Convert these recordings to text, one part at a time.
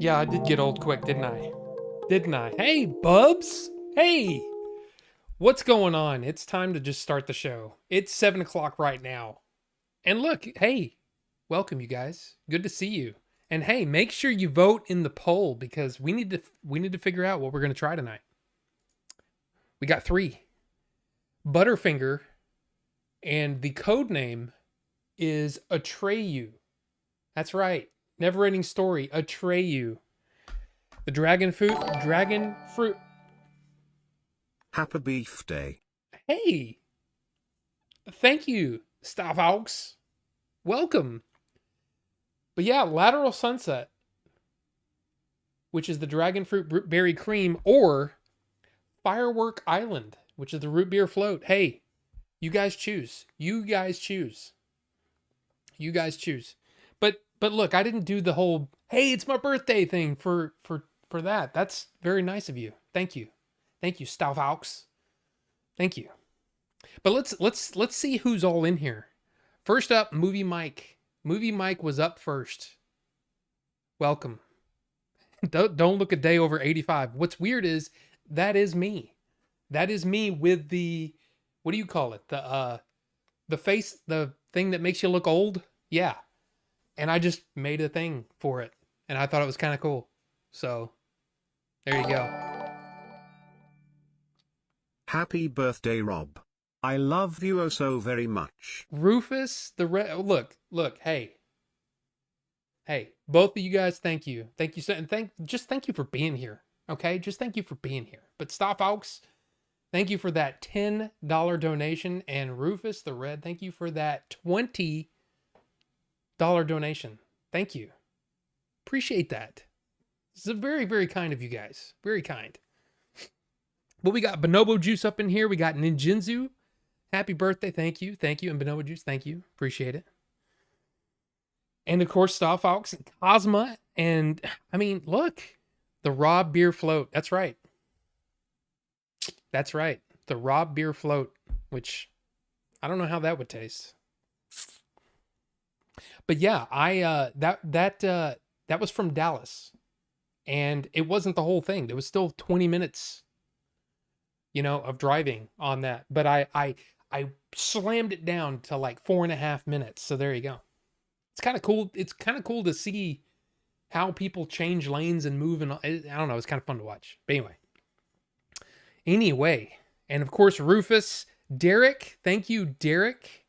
Yeah, I did get old quick, didn't I? Didn't I? Hey, Bubs! Hey! What's going on? It's time to just start the show. It's 7 o'clock right now. And look, hey, welcome you guys. Good to see you. And hey, make sure you vote in the poll because we need to figure out what we're gonna try tonight. We got three. Butterfinger, and the code name is Atreyu. That's right. Never ending story, Atreyu. The dragon fruit. Happy Beef Day. Hey, thank you, Stavaux. Welcome. But yeah, Lateral Sunset, which is the dragon fruit berry cream, or Firework Island, which is the root beer float. Hey, you guys choose. You guys choose. You guys choose. But look, I didn't do the whole "Hey, it's my birthday" thing for that. That's very nice of you. Thank you. Thank you, Stavaux. Thank you. But let's see who's all in here. First up, Movie Mike. Movie Mike was up first. Welcome. Don't look a day over 85. What's weird is that is me. That is me with the, what do you call it? The face, the thing that makes you look old. Yeah. And I just made a thing for it, and I thought it was kind of cool. So there you go. Happy birthday, Rob. I love you oh so very much. Rufus the red. Look. Hey, both of you guys. Thank you. And thank you for being here. Okay, just thank you for being here. But Stop Oaks, thank you for that $10 donation, and Rufus the red, thank you for that $20 donation. Thank you. Appreciate that. This is very, very kind of you guys. Very kind. But we got Bonobo Juice up in here. We got Ninjinzu. Happy birthday. Thank you. Thank you. And Bonobo Juice, thank you. Appreciate it. And of course, Star Fox and Cosma. And I mean, look, the Rob Beer Float. That's right. That's right. The Rob Beer Float, which I don't know how that would taste. But yeah, that was from Dallas, and it wasn't the whole thing. There was still 20 minutes, of driving on that. But I slammed it down to like 4.5 minutes. So there you go. It's kind of cool. It's kind of cool to see how people change lanes and move, and I don't know. It's kind of fun to watch. But anyway, and of course Rufus, Derek. Thank you, Derek.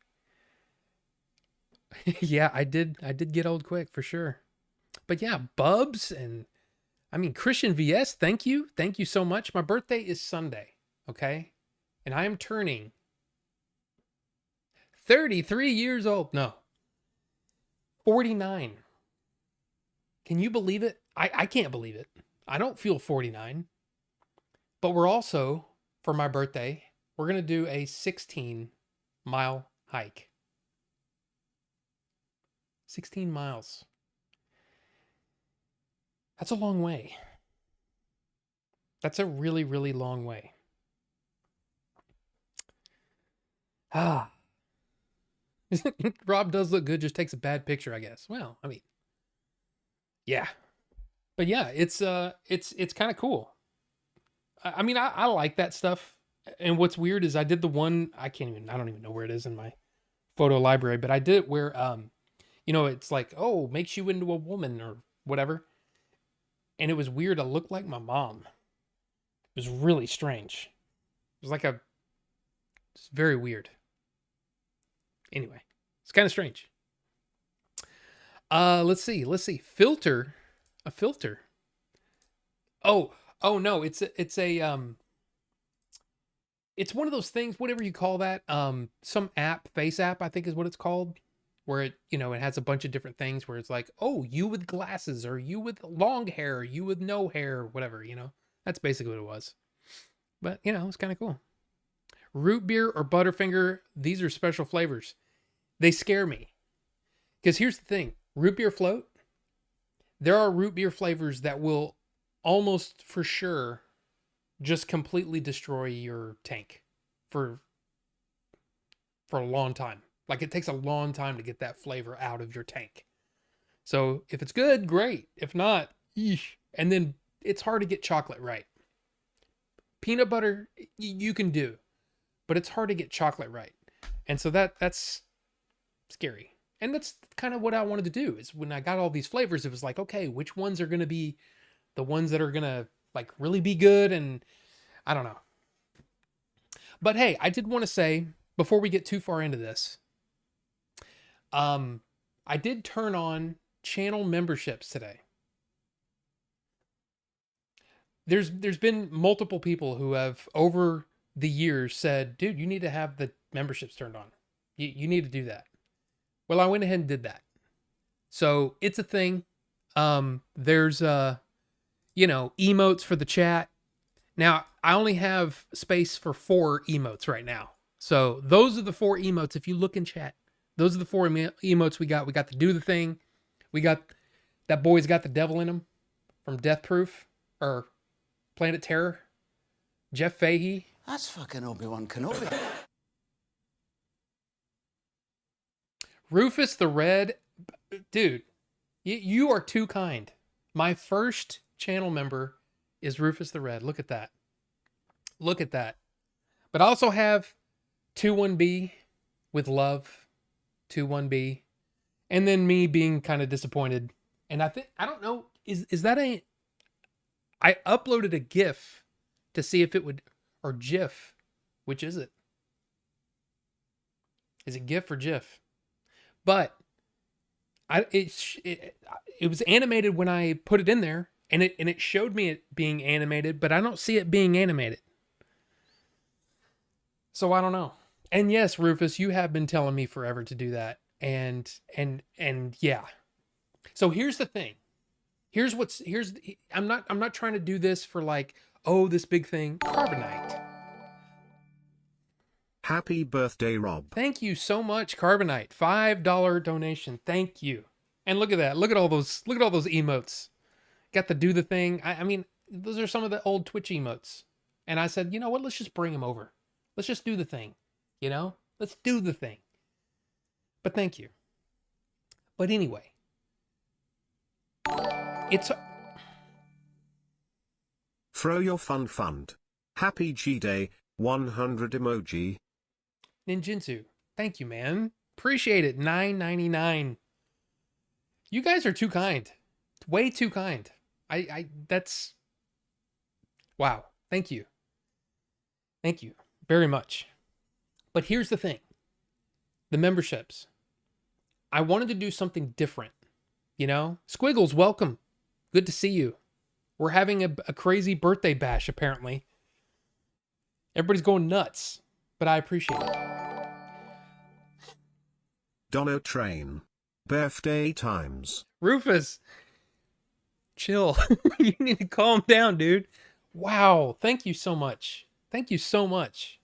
Yeah, I did get old quick for sure. But yeah, Bubs, and I mean Christian VS, thank you so much. My birthday is Sunday, okay? And I am turning 33 years old. No, 49. Can you believe it? I can't believe it. I don't feel 49. But we're also, for my birthday, we're going to do a 16-mile hike. 16 miles. That's a long way. That's a really, really long way. Ah. Rob does look good, just takes a bad picture, I guess. Well, I mean, yeah. But yeah, it's kind of cool. I mean, I like that stuff. And what's weird is I did the one, I don't even know where it is in my photo library, but I did it where, it's like, oh, makes you into a woman or whatever. And it was weird. I looked like my mom. It was really strange. It was it's very weird. Anyway, it's kind of strange. Let's see. A filter. Oh no, it's one of those things, whatever you call that. Some app, face app, I think is what it's called. Where it has a bunch of different things where it's like, oh, you with glasses, or you with long hair, you with no hair, whatever, That's basically what it was. But, it's kind of cool. Root beer or Butterfinger, these are special flavors. They scare me. Because here's the thing. Root beer float, there are root beer flavors that will almost for sure just completely destroy your tank for a long time. Like, it takes a long time to get that flavor out of your tank. So if it's good, great. If not, Yeesh. And then it's hard to get chocolate right. Peanut butter you can do, but it's hard to get chocolate right. And so that's scary. And that's kind of what I wanted to do is when I got all these flavors, it was like, okay, which ones are going to be the ones that are going to like really be good? And I don't know. But hey, I did want to say before we get too far into this, I did turn on channel memberships today. There's been multiple people who have over the years said, dude, you need to have the memberships turned on. You need to do that. Well, I went ahead and did that. So it's a thing. There's emotes for the chat. Now, I only have space for 4 emotes right now. So those are the 4 emotes. If you look in chat, those are the 4 emotes we got. We got the do the thing. We got that boy's got the devil in him from Death Proof or Planet Terror. Jeff Fahey. That's fucking Obi-Wan Kenobi. Rufus the Red. Dude, you are too kind. My first channel member is Rufus the Red. Look at that. Look at that. But I also have 21B with love. 21B. And then me being kind of disappointed. And I don't know, is that I uploaded a GIF to see if it would, or GIF. Which is it? Is it GIF or GIF? But it was animated when I put it in there, and it showed me it being animated, but I don't see it being animated. So I don't know. And yes, Rufus, you have been telling me forever to do that. And yeah. So here's the thing. I'm not trying to do this for like, oh, this big thing. Carbonite. Happy birthday, Rob. Thank you so much, Carbonite. $5 donation. Thank you. And look at that. Look at all those emotes. Got the do the thing. I mean, those are some of the old Twitch emotes. And I said, you know what? Let's just bring them over. Let's just do the thing. You know? Let's do the thing. But thank you. But anyway. It's... Throw your fun fund. Happy G-Day, 100 emoji. Ninjinsu. Thank you, man. Appreciate it. $9.99. You guys are too kind. Way too kind. That's... Wow. Thank you. Thank you very much. But here's the thing. The memberships. I wanted to do something different. You know? Squiggles, welcome. Good to see you. We're having a crazy birthday bash, apparently. Everybody's going nuts. But I appreciate it. Dono Train. Birthday times. Rufus. Chill. You need to calm down, dude. Wow. Thank you so much. Thank you so much.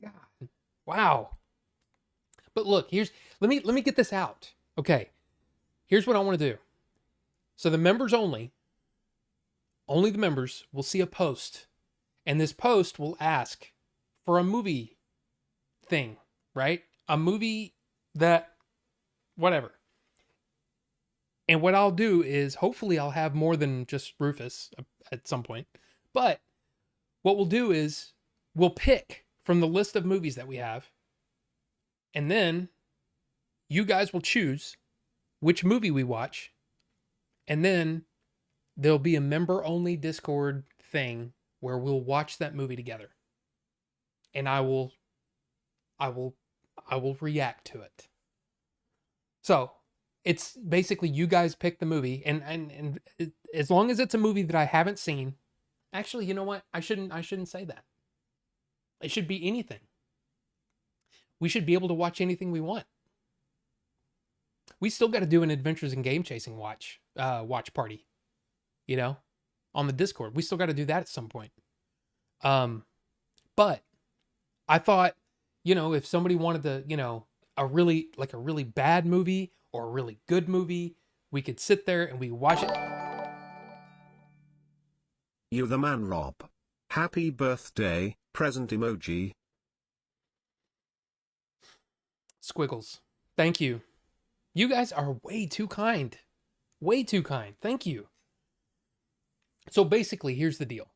God. Wow. But look, let me get this out. Okay. Here's what I want to do. So the members only the members will see a post. And this post will ask for a movie thing, right? A movie that, whatever. And what I'll do is, hopefully I'll have more than just Rufus at some point. But what we'll do is, we'll pick from the list of movies that we have. And then you guys will choose which movie we watch. And then there'll be a member-only Discord thing where we'll watch that movie together. And I will react to it. So, it's basically you guys pick the movie, and as long as it's a movie that I haven't seen. Actually, you know what? I shouldn't say that. It should be anything. We should be able to watch anything we want. We still got to do an Adventures in Game Chasing watch party. You know, on the Discord. We still got to do that at some point. But I thought, you know, if somebody wanted to, you know, a really bad movie or a really good movie, we could sit there and we watch it. You the man, Rob. Happy birthday, present emoji. Squiggles. Thank you. You guys are way too kind. Way too kind. Thank you. So basically, here's the deal.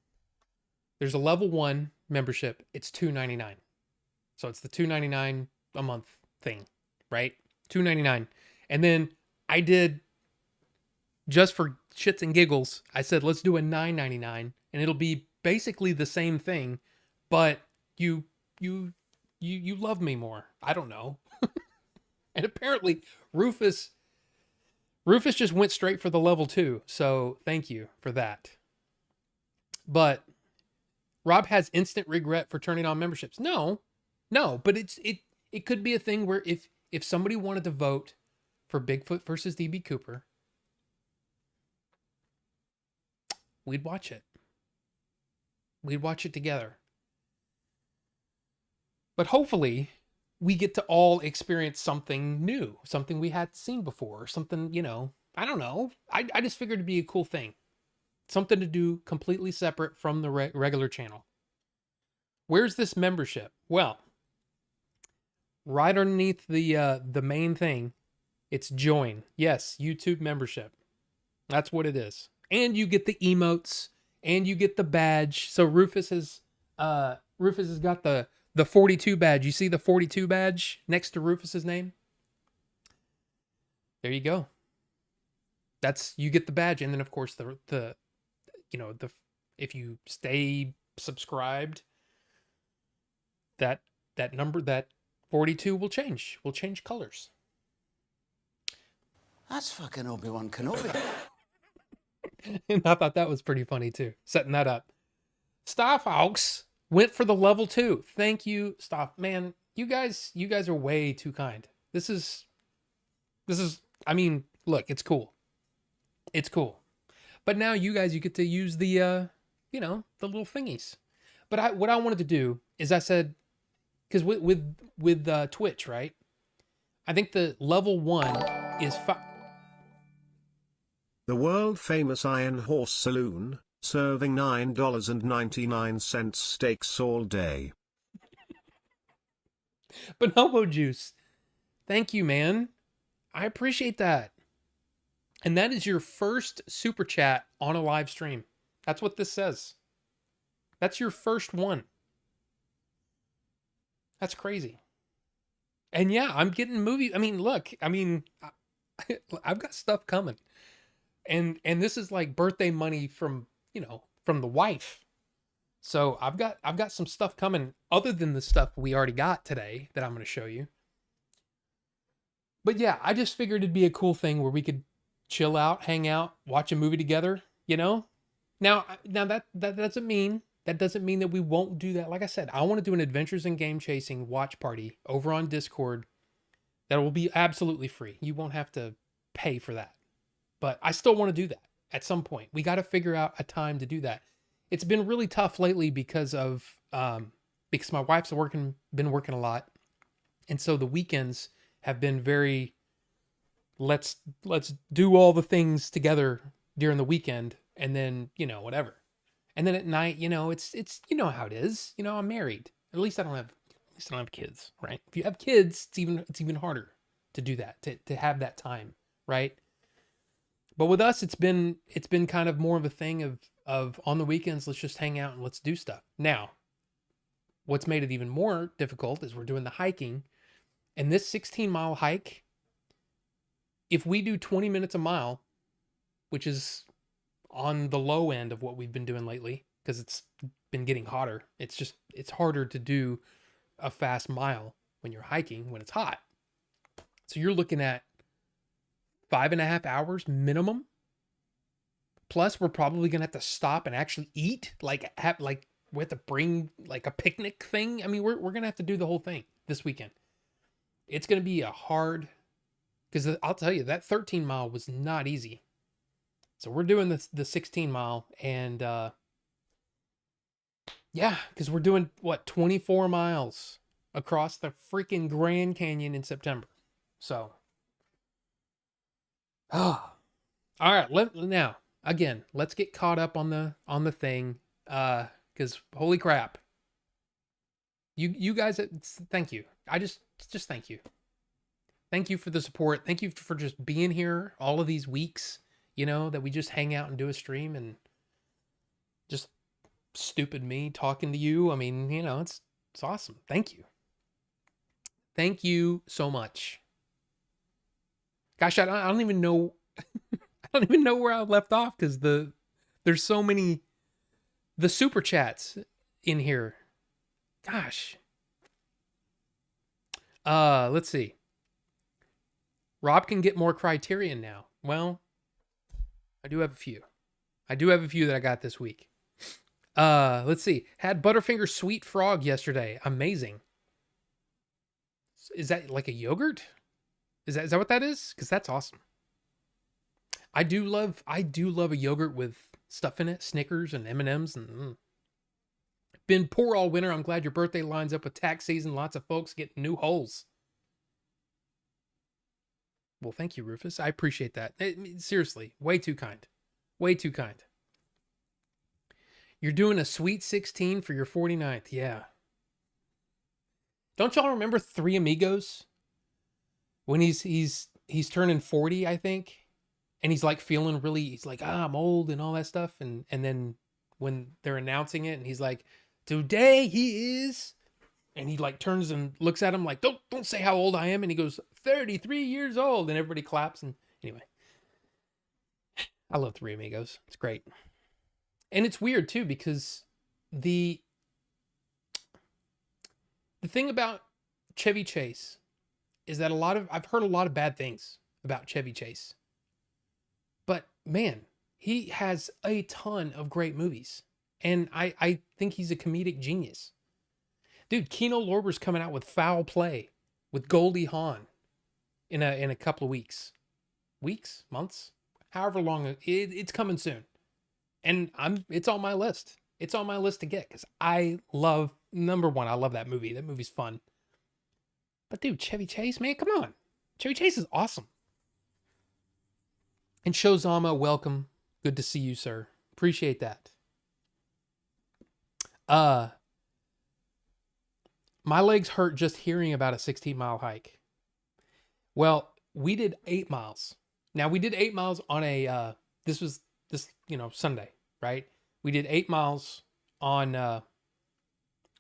There's a level 1 membership. It's $2.99. So it's the $2.99 a month thing, right? $2.99. And then I did, just for shits and giggles, I said let's do a $9.99 and it'll be basically the same thing, but you you you love me more. I don't know. And apparently Rufus Rufus just went straight for the level 2. So thank you for that. But Rob has instant regret for turning on memberships. No. No, but it could be a thing where if somebody wanted to vote for Bigfoot versus DB Cooper, we'd watch it. We'd watch it together. But hopefully we get to all experience something new, something we hadn't seen before, something, I don't know. I just figured it'd be a cool thing. Something to do completely separate from the regular channel. Where's this membership? Well, right underneath the main thing, it's join. Yes, YouTube membership. That's what it is. And you get the emotes and you get the badge. So Rufus has got the 42 badge. You see the 42 badge next to Rufus's name? There you go. You get the badge, and then of course the if you stay subscribed, that number, that 42 will change. Will change colors. That's fucking Obi-Wan Kenobi. And I thought that was pretty funny too, setting that up. Star Fox went for the level 2. Thank you, Stop. Man, you guys are way too kind. This is I mean, look, it's cool. It's cool. But now you get to use the the little thingies. But what I wanted to do is, I said, cuz with Twitch, right? I think the level 1 is The world-famous Iron Horse Saloon, serving $9.99 steaks all day. Bonobo Juice. Thank you, man. I appreciate that. And that is your first super chat on a live stream. That's what this says. That's your first one. That's crazy. And yeah, I'm getting movies. I mean, look, I've got stuff coming. And this is like birthday money from the wife. So I've got some stuff coming other than the stuff we already got today that I'm going to show you. But yeah, I just figured it'd be a cool thing where we could chill out, hang out, watch a movie together, Now that doesn't mean that we won't do that. Like I said, I want to do an Adventures in Game Chasing watch party over on Discord that will be absolutely free. You won't have to pay for that. But I still want to do that at some point. We got to figure out a time to do that. It's been really tough lately because my wife's been working a lot. And so the weekends have been very, let's do all the things together during the weekend, and then, whatever. And then at night, it's how it is. I'm married. At least I don't have kids, right? If you have kids, it's even harder to do that, to have that time, right? But with us, it's been kind of more of a thing of on the weekends, let's just hang out and let's do stuff. Now, what's made it even more difficult is we're doing the hiking, and this 16-mile hike, if we do 20 minutes a mile, which is on the low end of what we've been doing lately, because it's been getting hotter. It's harder to do a fast mile when you're hiking when it's hot. So you're looking at 5.5 hours minimum. Plus, we're probably gonna have to stop and actually eat. We have to bring like a picnic thing. I mean, we're gonna have to do the whole thing this weekend. It's gonna be a hard, because I'll tell you, that 13-mile was not easy. So we're doing the 16-mile, and yeah, because we're doing 24 miles across the freaking Grand Canyon in September. So, all right. Now again, let's get caught up on the thing, because holy crap, you guys, thank you. I just thank you. Thank you for the support. Thank you for just being here all of these weeks. That we just hang out and do a stream, and Just stupid me talking to you. I mean, it's awesome. Thank you. Thank you so much. Gosh, I don't even know. I don't even know where I left off because there's so many the super chats in here. Gosh. Let's see. Rob can get more Criterion now. Well, I do have a few. That I got this week. Let's see. Had Butterfinger Sweet Frog yesterday. Amazing. Is that like a yogurt? Is that what that is? Because that's awesome. I do love a yogurt with stuff in it, Snickers and M&Ms and Been poor all winter. I'm glad your birthday lines up with tax season. Lots of folks getting new holes. Well, thank you, Rufus. I appreciate that. Seriously, way too kind. Way too kind. You're doing a Sweet 16 for your 49th. Yeah. Don't y'all remember Three Amigos? When he's turning 40, I think. And he's like feeling really, he's like, I'm old and all that stuff. And then when they're announcing it and he's like, today he is. And he like turns and looks at him like, don't say how old I am. And he goes, 33 years old. And everybody claps. And anyway, I love Three Amigos. It's great. And it's weird too, because the thing about Chevy Chase is that I've heard a lot of bad things about Chevy Chase. But man, he has a ton of great movies. And I think he's a comedic genius. Dude, Kino Lorber's coming out with Foul Play with Goldie Hawn in a couple of weeks. Weeks? Months? However long. It's coming soon. And it's on my list. It's on my list to get because I love, number one, I love that movie. That movie's fun. But dude, Chevy Chase, man, come on. Chevy Chase is awesome. And Shozama, welcome. Good to see you, sir. Appreciate that. My legs hurt just hearing about a 16-mile hike. Well, we did 8 miles. Now, we did 8 miles on this Sunday, right? We did 8 miles on the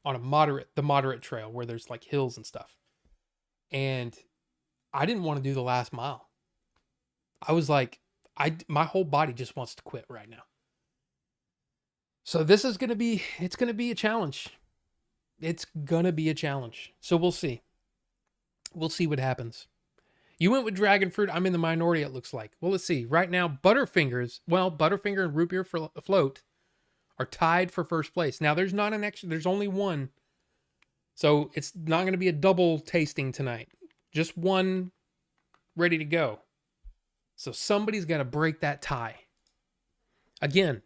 moderate trail where there's like hills and stuff. And I didn't want to do the last mile. I was like, my whole body just wants to quit right now. So this is it's going to be a challenge. It's going to be a challenge. So we'll see. We'll see what happens. You went with dragon fruit. I'm in the minority, it looks like. Well, let's see. Right now, Butterfinger and Root Beer Float are tied for first place. Now, there's not an extra. There's only one. So it's not going to be a double tasting tonight. Just one ready to go. So somebody's got to break that tie. Again,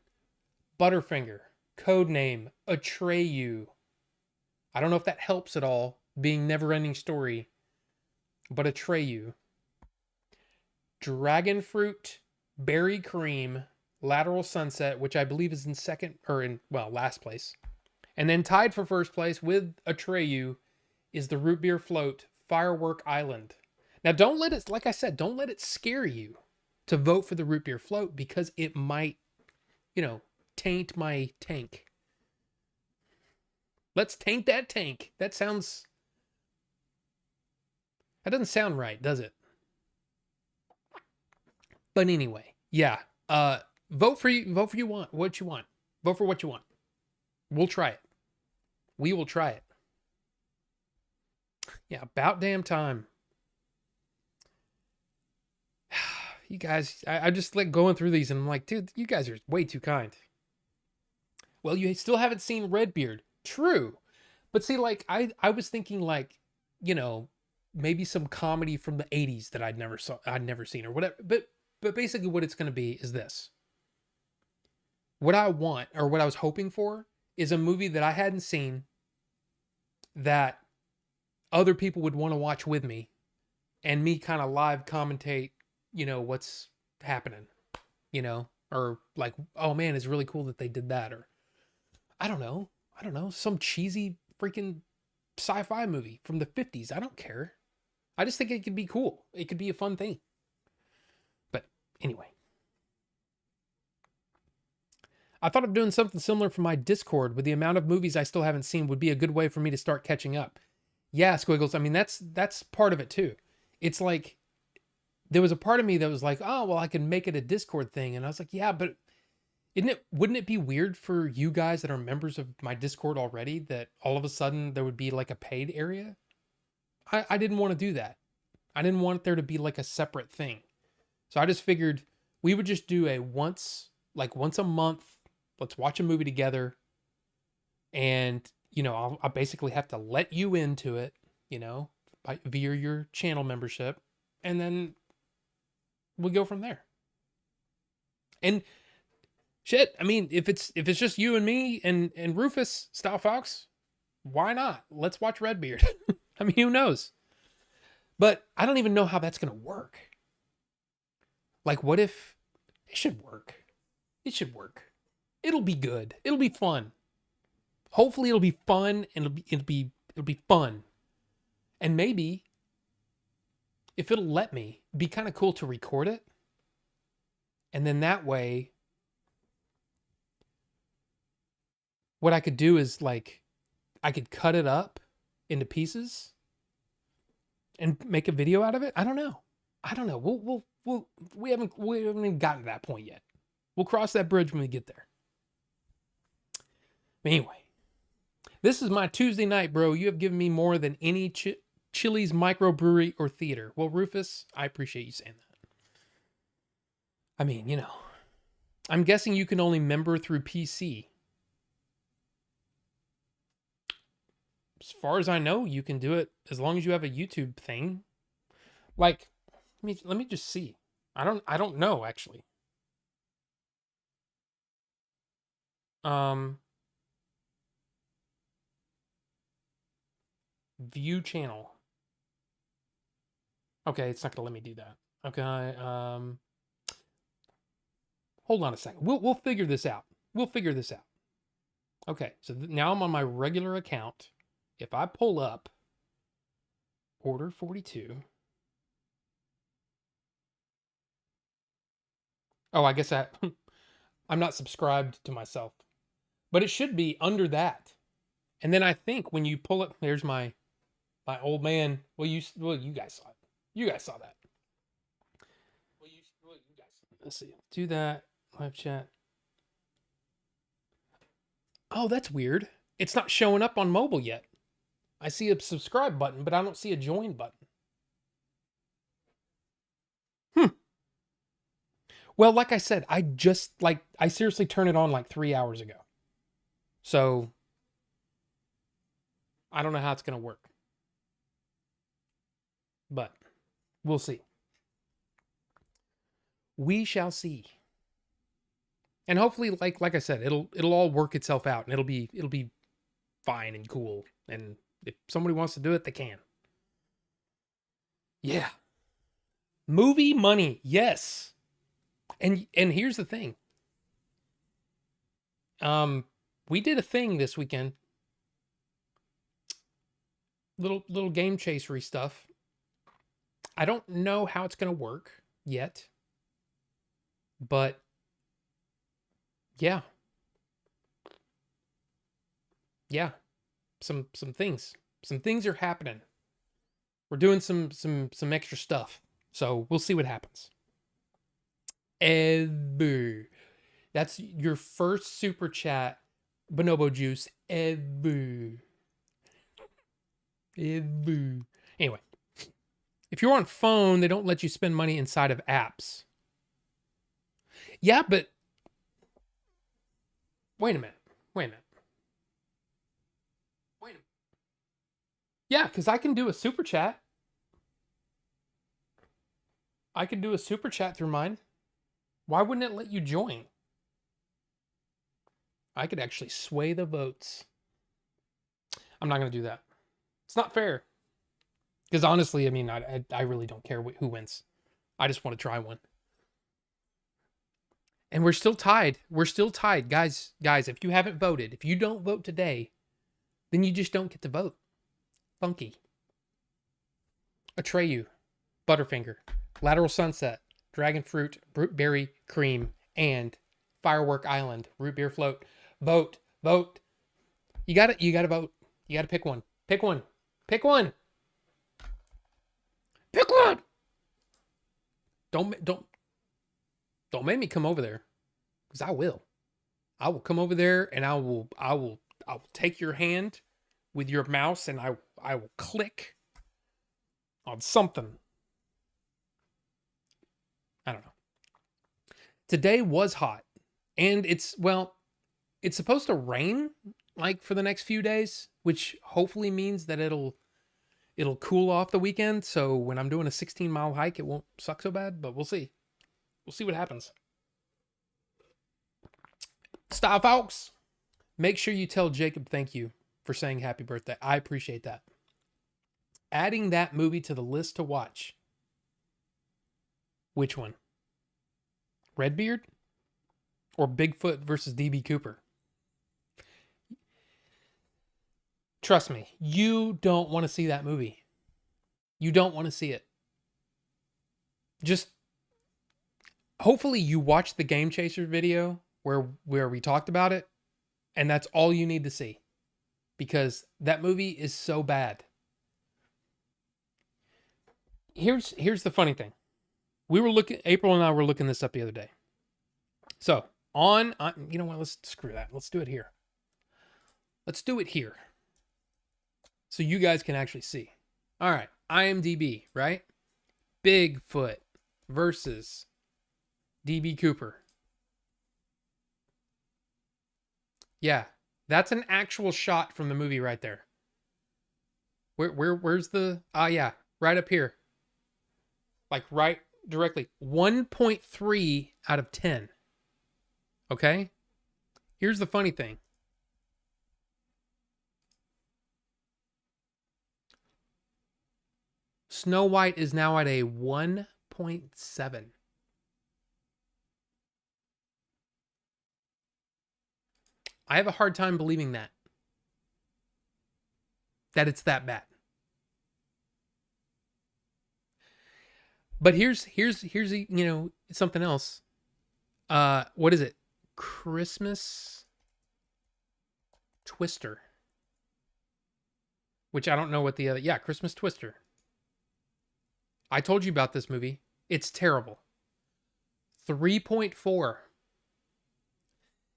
Butterfinger, codename Atreyu. I don't know if that helps at all, being Neverending Story, but Atreyu. Dragon Fruit, Berry Cream, Lateral Sunset, which I believe is last place. And then tied for first place with Atreyu is the Root Beer Float, Firework Island. Now, don't let it scare you to vote for the Root Beer Float because it might, taint my tank. Let's taint that tank. That doesn't sound right, does it? But anyway, yeah. Vote for what you want. Vote for what you want. We'll try it. We will try it. Yeah, about damn time. You guys, I just like going through these and I'm like, dude, you guys are way too kind. Well, you still haven't seen Redbeard. True. But see, like, I was thinking like, maybe some comedy from the 80s that I'd never seen or whatever. But basically what it's going to be is this. What I want, or what I was hoping for, is a movie that I hadn't seen that other people would want to watch with me and me kind of live commentate, what's happening, or like, oh man, it's really cool that they did that. Or I don't know, some cheesy freaking sci-fi movie from the 50s. I don't care. I just think it could be cool. It could be a fun thing. But anyway. I thought of doing something similar for my Discord. With the amount of movies I still haven't seen would be a good way for me to start catching up. Yeah, Squiggles. I mean, that's part of it too. It's like there was a part of me that was like, oh, well, I can make it a Discord thing. And I was like, yeah, but wouldn't it be weird for you guys that are members of my Discord already that all of a sudden there would be like a paid area? I didn't want to do that. I didn't want there to be like a separate thing. So I just figured we would just do a once a month, let's watch a movie together. And, I'll basically have to let you into it, via your channel membership. And then we'll go from there. And shit, I mean, if it's just you and me and Rufus, Style Fox, why not? Let's watch Redbeard. I mean, who knows? But I don't even know how that's going to work. Like, what if it should work? It should work. It'll be good. It'll be fun. Hopefully it'll be fun and it'll be fun. And maybe if it'll let me, it'd be kind of cool to record it. And then that way, what I could do is like, I could cut it up into pieces and make a video out of it. I don't know. We haven't even gotten to that point yet. We'll cross that bridge when we get there. Anyway, this is my Tuesday night, bro. You have given me more than any Chili's microbrewery or theater. Well, Rufus, I appreciate you saying that. I mean, I'm guessing you can only member through PC. As far as I know, you can do it as long as you have a YouTube thing. Like, let me just see. I don't know actually. View channel. Okay, it's not gonna let me do that. Okay, hold on a second. We'll figure this out. We'll figure this out. Okay, so now I'm on my regular account. If I pull up Order 42. Oh, I guess I'm not subscribed to myself. But it should be under that. And then I think when you pull it, there's my old man. Well, you guys saw it. You guys saw that. You guys. Let's see. Do that. Live chat. Oh, that's weird. It's not showing up on mobile yet. I see a subscribe button, but I don't see a join button. Well, like I said, I seriously turned it on like 3 hours ago. So I don't know how it's going to work. But we'll see. We shall see. And hopefully, like I said, it'll all work itself out and it'll be fine and cool. And if somebody wants to do it, they can. Yeah. Movie money. Yes. And here's the thing. We did a thing this weekend. Little game chasery stuff. I don't know how it's going to work yet. But yeah. Yeah. Some things. Some things are happening. We're doing some extra stuff. So we'll see what happens. Ever. That's your first super chat, Bonobo Juice. Ever. Anyway. If you're on phone, they don't let you spend money inside of apps. Yeah, but wait a minute. Yeah, because I can do a super chat. I could do a super chat through mine. Why wouldn't it let you join? I could actually sway the votes. I'm not going to do that. It's not fair. Because honestly, I mean, I really don't care who wins. I just want to try one. And we're still tied. Guys, if you haven't voted, if you don't vote today, then you just don't get to vote. Funky. Atreyu, Butterfinger, Lateral Sunset, Dragon Fruit, Berry Cream, and Firework Island, root beer float. Vote, vote. You got to vote. You got to pick one. Pick one. Pick one. Pick one. Don't make me come over there, because I will. I will come over there and I will take your hand with your mouse and I will click on something. I don't know. Today was hot, and it's supposed to rain like for the next few days, which hopefully means that it'll cool off the weekend. So when I'm doing a 16-mile hike, it won't suck so bad, but we'll see. We'll see what happens. Stop, folks. Make sure you tell Jacob thank you for saying happy birthday. I appreciate that. Adding that movie to the list to watch. Which one? Redbeard or Bigfoot versus DB Cooper? Trust me, you don't want to see that movie. You don't want to see it. Just hopefully you watched the Game Chaser video where we talked about it, and that's all you need to see, because that movie is so bad. Here's the funny thing. April and I were looking this up the other day. So you know what? Let's screw that. Let's do it here. Let's do it here, so you guys can actually see. All right, IMDb, right? Bigfoot versus DB Cooper. Yeah, that's an actual shot from the movie right there. Where's the... yeah, right up here. Like right directly. 1.3 out of 10. Okay? Here's the funny thing. Snow White is now at a 1.7. I have a hard time believing that it's that bad. But here's something else. What is it? Christmas Twister. Which I don't know what the other... Yeah, Christmas Twister. I told you about this movie. It's terrible. 3.4.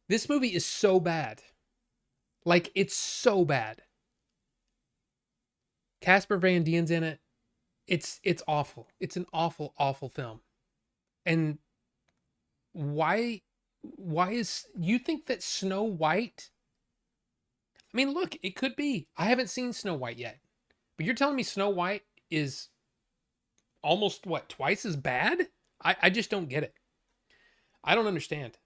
This movie is so bad. Like, it's so bad. Casper Van Dien's in it. It's awful. It's an awful, awful film. And why is... You think that Snow White... I mean, look, it could be. I haven't seen Snow White yet. But you're telling me Snow White is almost, twice as bad? I just don't get it. I don't understand.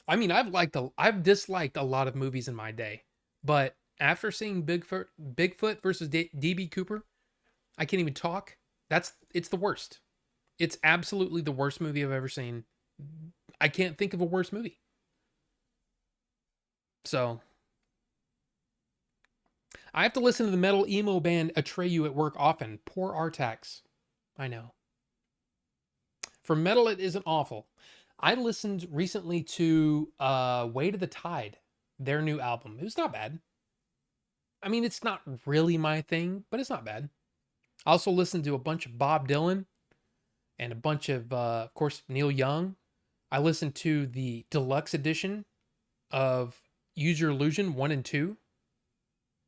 I mean, I've disliked a lot of movies in my day, but after seeing Bigfoot versus DB Cooper, I can't even talk. It's the worst. It's absolutely the worst movie I've ever seen. I can't think of a worse movie. So I have to listen to the metal emo band Atreyu at work often. Poor Artax. I know. For metal, it isn't awful. I listened recently to Way to the Tide, their new album. It was not bad. I mean, it's not really my thing, but it's not bad. I also listened to a bunch of Bob Dylan and a bunch of course, Neil Young. I listened to the deluxe edition of Use Your Illusion 1 and 2.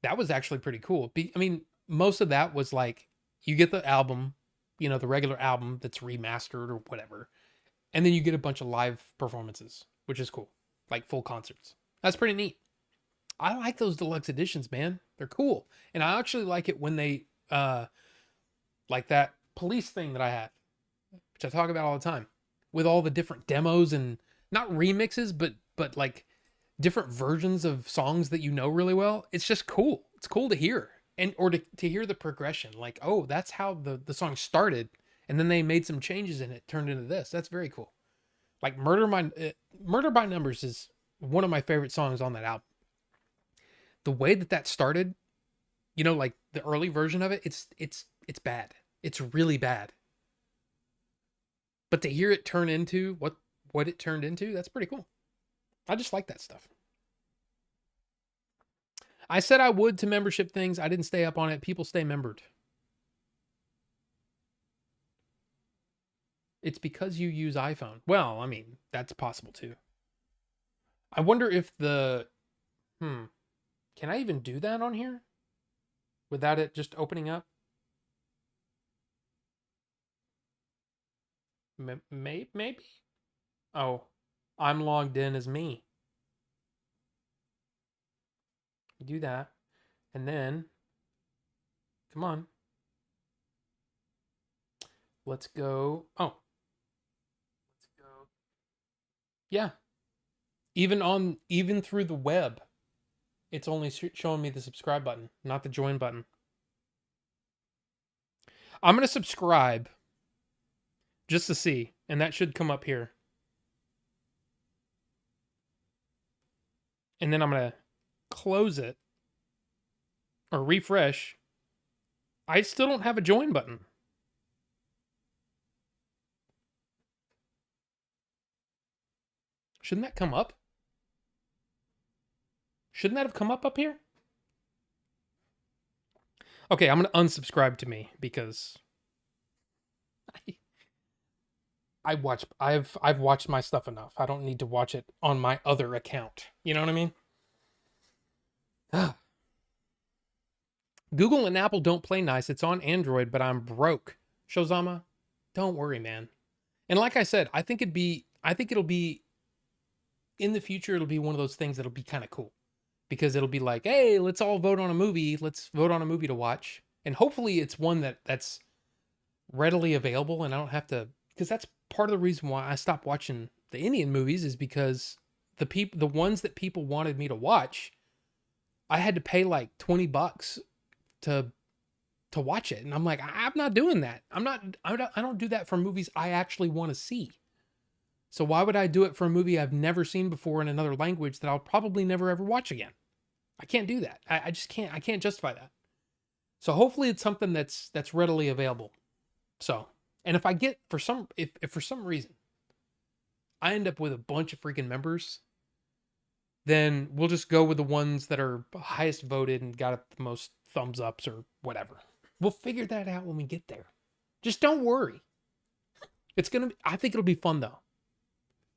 That was actually pretty cool. I mean, most of that was like, you get the album, the regular album that's remastered or whatever. And then you get a bunch of live performances, which is cool. Like full concerts. That's pretty neat. I like those deluxe editions, man. They're cool. And I actually like it when they, like that Police thing that I have, which I talk about all the time, with all the different demos and not remixes, but like different versions of songs that you know really well. It's just cool. It's cool to hear. Or to hear the progression. Like, oh, that's how the song started. And then they made some changes in it, turned into this. That's very cool. Like Murder by Numbers is one of my favorite songs on that album. The way that started, like the early version of it, it's bad. It's really bad. But to hear it turn into what what it turned into. That's pretty cool. I just like that stuff. I said I would to membership things. I didn't stay up on it. People stay membered. It's because you use iPhone. Well, I mean, that's possible too. I wonder if can I even do that on here without it just opening up? Maybe. Oh, I'm logged in as me. Do that. And then, come on. Let's go. Oh, let's go. Yeah. Even through the web, it's only showing me the subscribe button, not the join button. I'm going to subscribe just to see, and that should come up here. And then I'm going to close it or refresh. I still don't have a join button. Shouldn't that come up? Shouldn't that have come up here? Okay, I'm going to unsubscribe to me because I've watched my stuff enough. I don't need to watch it on my other account. You know what I mean? Google and Apple don't play nice. It's on Android, but I'm broke. Shozama, don't worry, man. And like I said, I think it'll be in the future, it'll be one of those things that'll be kind of cool. Because it'll be like, hey, let's all vote on a movie. Let's vote on a movie to watch. And hopefully it's one that's readily available and I don't have to, because that's part of the reason why I stopped watching the Indian movies is because the ones that people wanted me to watch, I had to pay like $20 to watch it. And I'm like, I'm not doing that. I don't do that for movies I actually want to see. So why would I do it for a movie I've never seen before in another language that I'll probably never ever watch again? I can't do that. I just can't. I can't justify that. So hopefully it's something that's readily available. So, and if I get if for some reason I end up with a bunch of freaking members, then we'll just go with the ones that are highest voted and got the most thumbs ups or whatever. We'll figure that out when we get there. Just don't worry. I think it'll be fun though.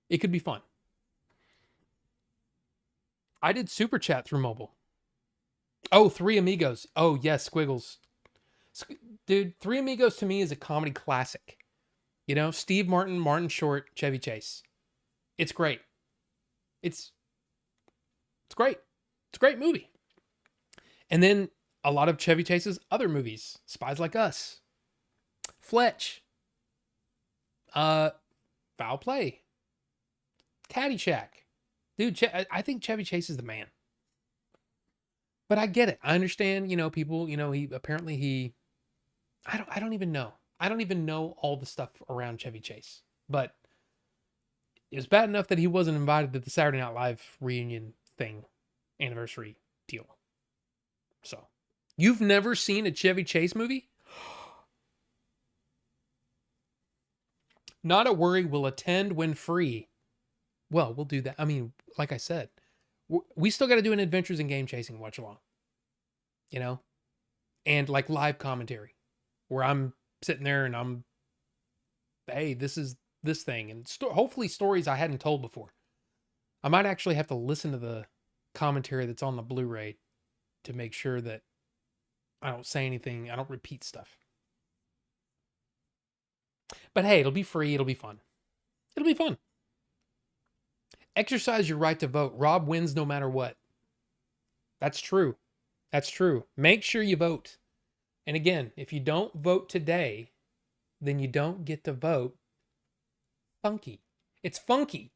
It could be fun. I did super chat through mobile. Oh, Three Amigos. Oh, yes, Squiggles. Dude, Three Amigos to me is a comedy classic. You know, Steve Martin, Martin Short, Chevy Chase. It's great. It's great. It's a great movie. And then a lot of Chevy Chase's other movies. Spies Like Us. Fletch. Foul Play. Caddyshack. Dude, I think Chevy Chase is the man. But I get it. I understand, people, I don't even know. I don't even know all the stuff around Chevy Chase. But it was bad enough that he wasn't invited to the Saturday Night Live reunion thing, anniversary deal. So, you've never seen a Chevy Chase movie? Not a worry, we'll attend when free. Well, we'll do that. I mean, like I said, we still got to do an Adventures in Game Chasing watch along, and like live commentary where I'm sitting there and hey, this is this thing. And hopefully stories I hadn't told before. I might actually have to listen to the commentary that's on the Blu-ray to make sure that I don't say anything. I don't repeat stuff. But hey, it'll be free. It'll be fun. It'll be fun. Exercise your right to vote. Rob wins no matter what. That's true. That's true. Make sure you vote. And again, if you don't vote today, then you don't get to vote. Funky. It's funky.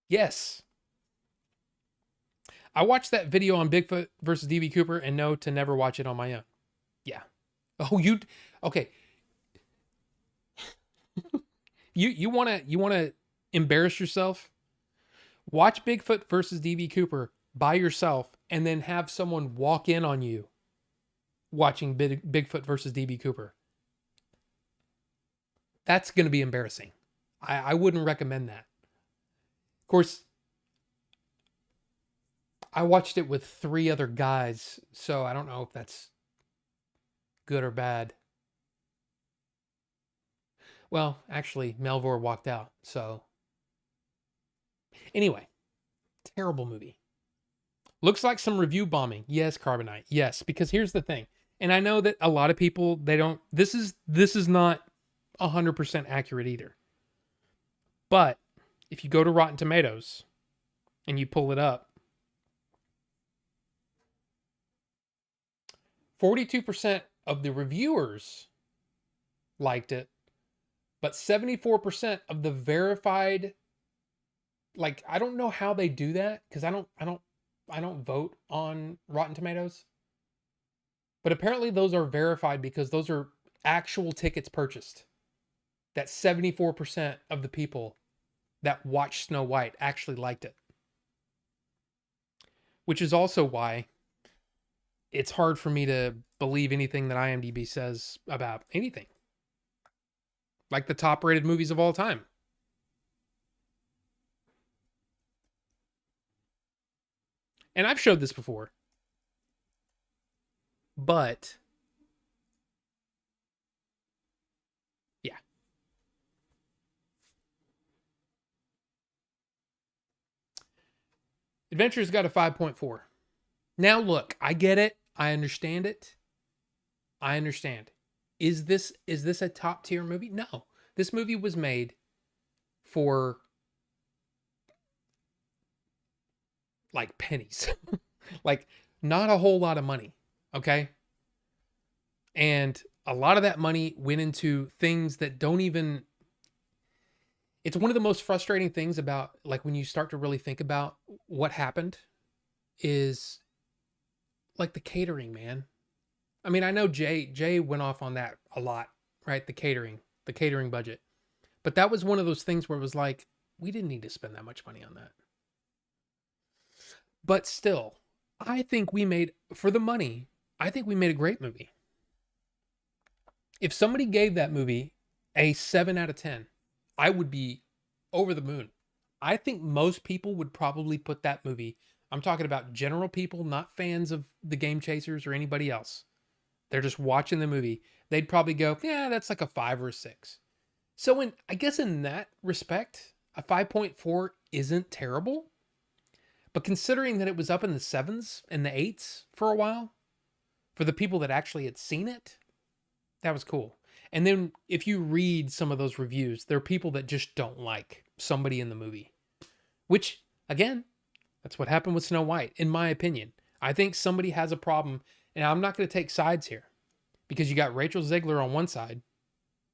Yes. I watched that video on Bigfoot versus DB Cooper and know to never watch it on my own. Yeah. Oh, okay. You want to embarrass yourself? Watch Bigfoot versus DB Cooper by yourself and then have someone walk in on you watching Bigfoot versus DB Cooper. That's going to be embarrassing. I wouldn't recommend that. Of course, I watched it with 3 other guys, so I don't know if that's good or bad. Well, actually, Melvor walked out. So, anyway, terrible movie. Looks like some review bombing. Yes, Carbonite. Yes, because here's the thing. And I know that a lot of people they don't this is not 100% accurate either. But if you go to Rotten Tomatoes and you pull it up, 42% of the reviewers liked it, but 74% of the verified, like, I don't know how they do that because I don't vote on Rotten Tomatoes. But apparently those are verified because those are actual tickets purchased. That 74% of the people that watched Snow White actually liked it. Which is also why it's hard for me to believe anything that IMDb says about anything. Like the top rated movies of all time. And I've showed this before. But yeah. Adventure's got a 5.4. Now look, I get it. I understand it. I understand. Is this a top tier movie? No. This movie was made for like pennies. Like not a whole lot of money, okay? And a lot of that money went into things that don't even it's one of the most frustrating things about like when you start to really think about what happened is like the catering, man. I mean, I know Jay went off on that a lot, right? The catering budget. But that was one of those things where it was like, we didn't need to spend that much money on that. But still, I think we made, for the money, I think we made a great movie. If somebody gave that movie a 7 out of 10, I would be over the moon. I think most people would probably put that movie, I'm talking about general people, not fans of the Game Chasers or anybody else. They're just watching the movie. They'd probably go, yeah, that's like a 5 or a 6. So I guess in that respect, a 5.4 isn't terrible. But considering that it was up in the 7s and the 8s for a while, for the people that actually had seen it, that was cool. And then if you read some of those reviews, there are people that just don't like somebody in the movie. Which, again, that's what happened with Snow White, in my opinion. I think somebody has a problem, and I'm not going to take sides here. Because you got Rachel Zegler on one side,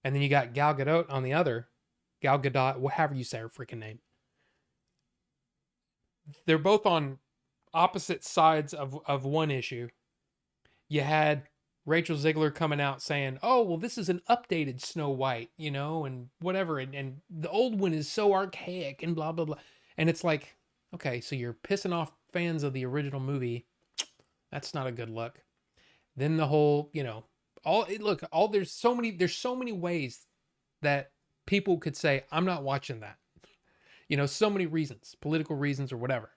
and then you got Gal Gadot on the other. Gal Gadot, however you say her freaking name. They're both on opposite sides of one issue. You had Rachel Zegler coming out saying, oh, well, this is an updated Snow White, and whatever. And the old one is so archaic and blah, blah, blah. And it's like, okay, so you're pissing off fans of the original movie. That's not a good look. Then the whole, there's so many ways that people could say, I'm not watching that. So many reasons, political reasons or whatever.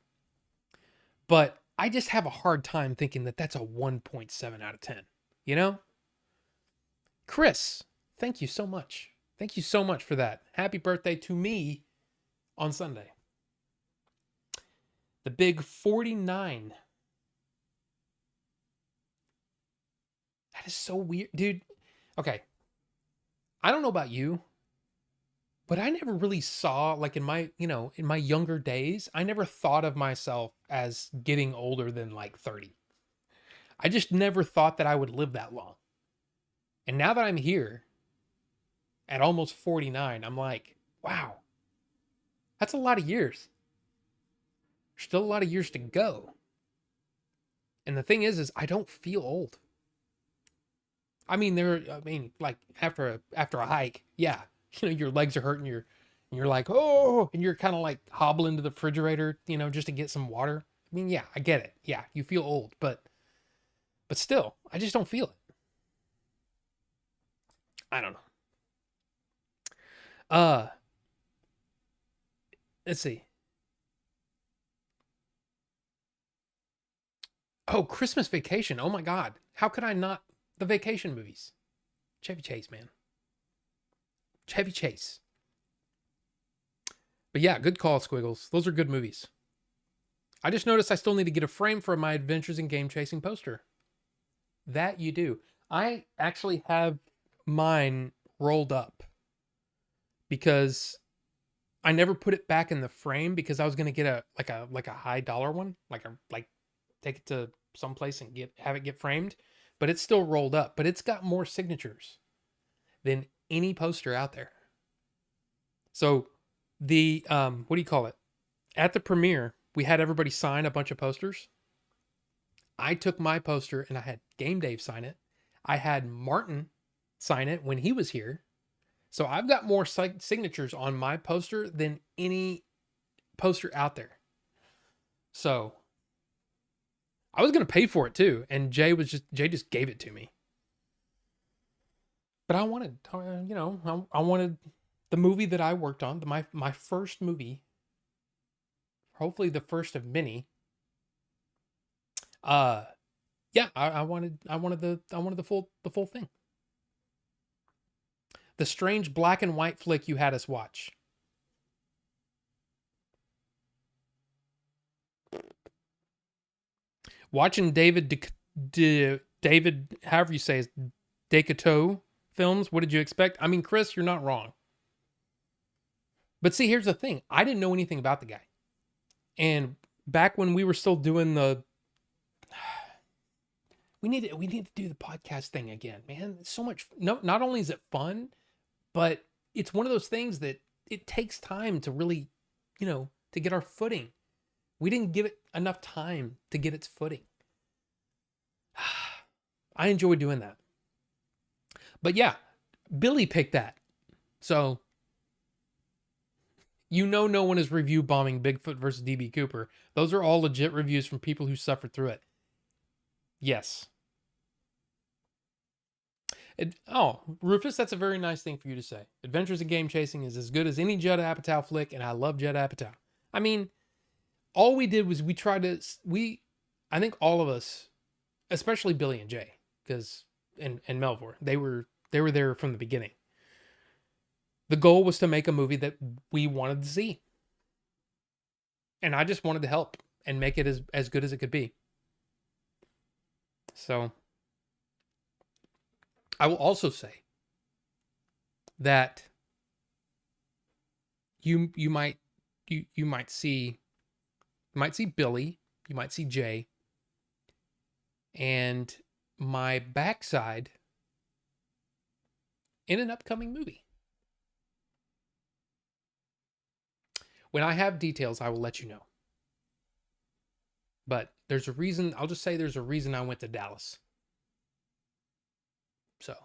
But I just have a hard time thinking that that's a 1.7 out of 10, Chris, thank you so much. Thank you so much for that. Happy birthday to me on Sunday. The big 49. That is so weird, dude. Okay. I don't know about you, but I never really saw, like in my younger days, I never thought of myself as getting older than like 30. I just never thought that I would live that long. And now that I'm here at almost 49, I'm like, wow, that's a lot of years. Still a lot of years to go. And the thing is I don't feel old. I mean, like after a hike, yeah, your legs are hurting, you're like, oh, and you're kind of like hobbling to the refrigerator, just to get some water. I mean, yeah, I get it. Yeah, you feel old, but still, I just don't feel it. I don't know. Uh, let's see. Oh, Christmas Vacation. Oh my God. How could I not? The vacation movies. Chevy Chase, man. Chevy Chase. But yeah, good call, Squiggles. Those are good movies. I just noticed I still need to get a frame for my Adventures in Game Chasing poster. That you do. I actually have mine rolled up because I never put it back in the frame because I was gonna get a high dollar one, like take it to someplace and have it get framed. But it's still rolled up. But it's got more signatures than any poster out there. So the what do you call it? At the premiere, we had everybody sign a bunch of posters. I took my poster and I had Game Dave sign it. I had Martin sign it when he was here. So I've got more signatures on my poster than any poster out there. So I was going to pay for it too. And Jay just gave it to me. But I wanted, I wanted the movie that I worked on, my first movie, hopefully the first of many. Yeah, I wanted the full thing. The strange black and white flick you had us watch. Watching David, however you say it, Decato films. What did you expect? I mean, Chris, you're not wrong. But see, here's the thing. I didn't know anything about the guy. And back when we were still doing we need to do the podcast thing again, man. It's so much. No, not only is it fun, but it's one of those things that it takes time to really, to get our footing. We didn't give it enough time to get its footing. I enjoy doing that. But yeah, Billy picked that. So, no one is review bombing Bigfoot versus DB Cooper. Those are all legit reviews from people who suffered through it. Yes. Rufus, that's a very nice thing for you to say. Adventures in Game Chasing is as good as any Judd Apatow flick, and I love Judd Apatow. I mean, all we did was I think all of us, especially Billy and Jay, and Melvor, they were there from the beginning. The goal was to make a movie that we wanted to see. And I just wanted to help and make it as good as it could be. So I will also say that you might see Billy, you might see Jay, and my backside in an upcoming movie. When I have details, I will let you know. But there's a reason, I'll just say there's a reason I went to Dallas. So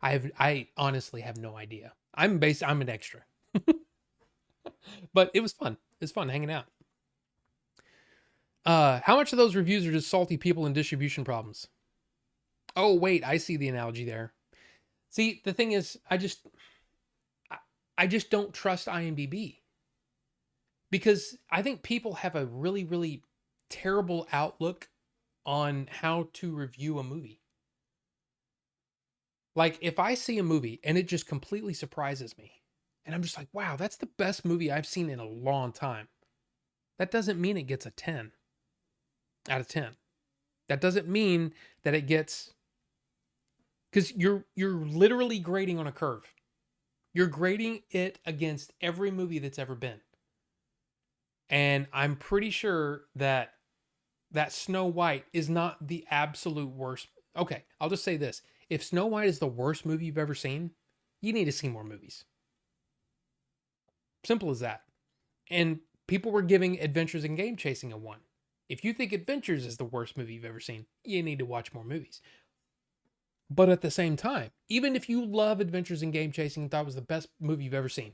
I honestly have no idea. I'm an extra. But it was fun. It's fun hanging out. How much of those reviews are just salty people and distribution problems? Oh, wait, I see the analogy there. See, the thing is, I just don't trust IMDb. Because I think people have a really, really terrible outlook on how to review a movie. Like, if I see a movie and it just completely surprises me, and I'm just like, wow, that's the best movie I've seen in a long time. That doesn't mean it gets a 10 out of 10. That doesn't mean that it gets... Because you're literally grading on a curve. You're grading it against every movie that's ever been. And I'm pretty sure that Snow White is not the absolute worst. Okay, I'll just say this. If Snow White is the worst movie you've ever seen, you need to see more movies. Simple as that. And people were giving Adventures in Game Chasing a 1. If you think Adventures is the worst movie you've ever seen, you need to watch more movies. But at the same time, even if you love Adventures in Game Chasing and thought it was the best movie you've ever seen,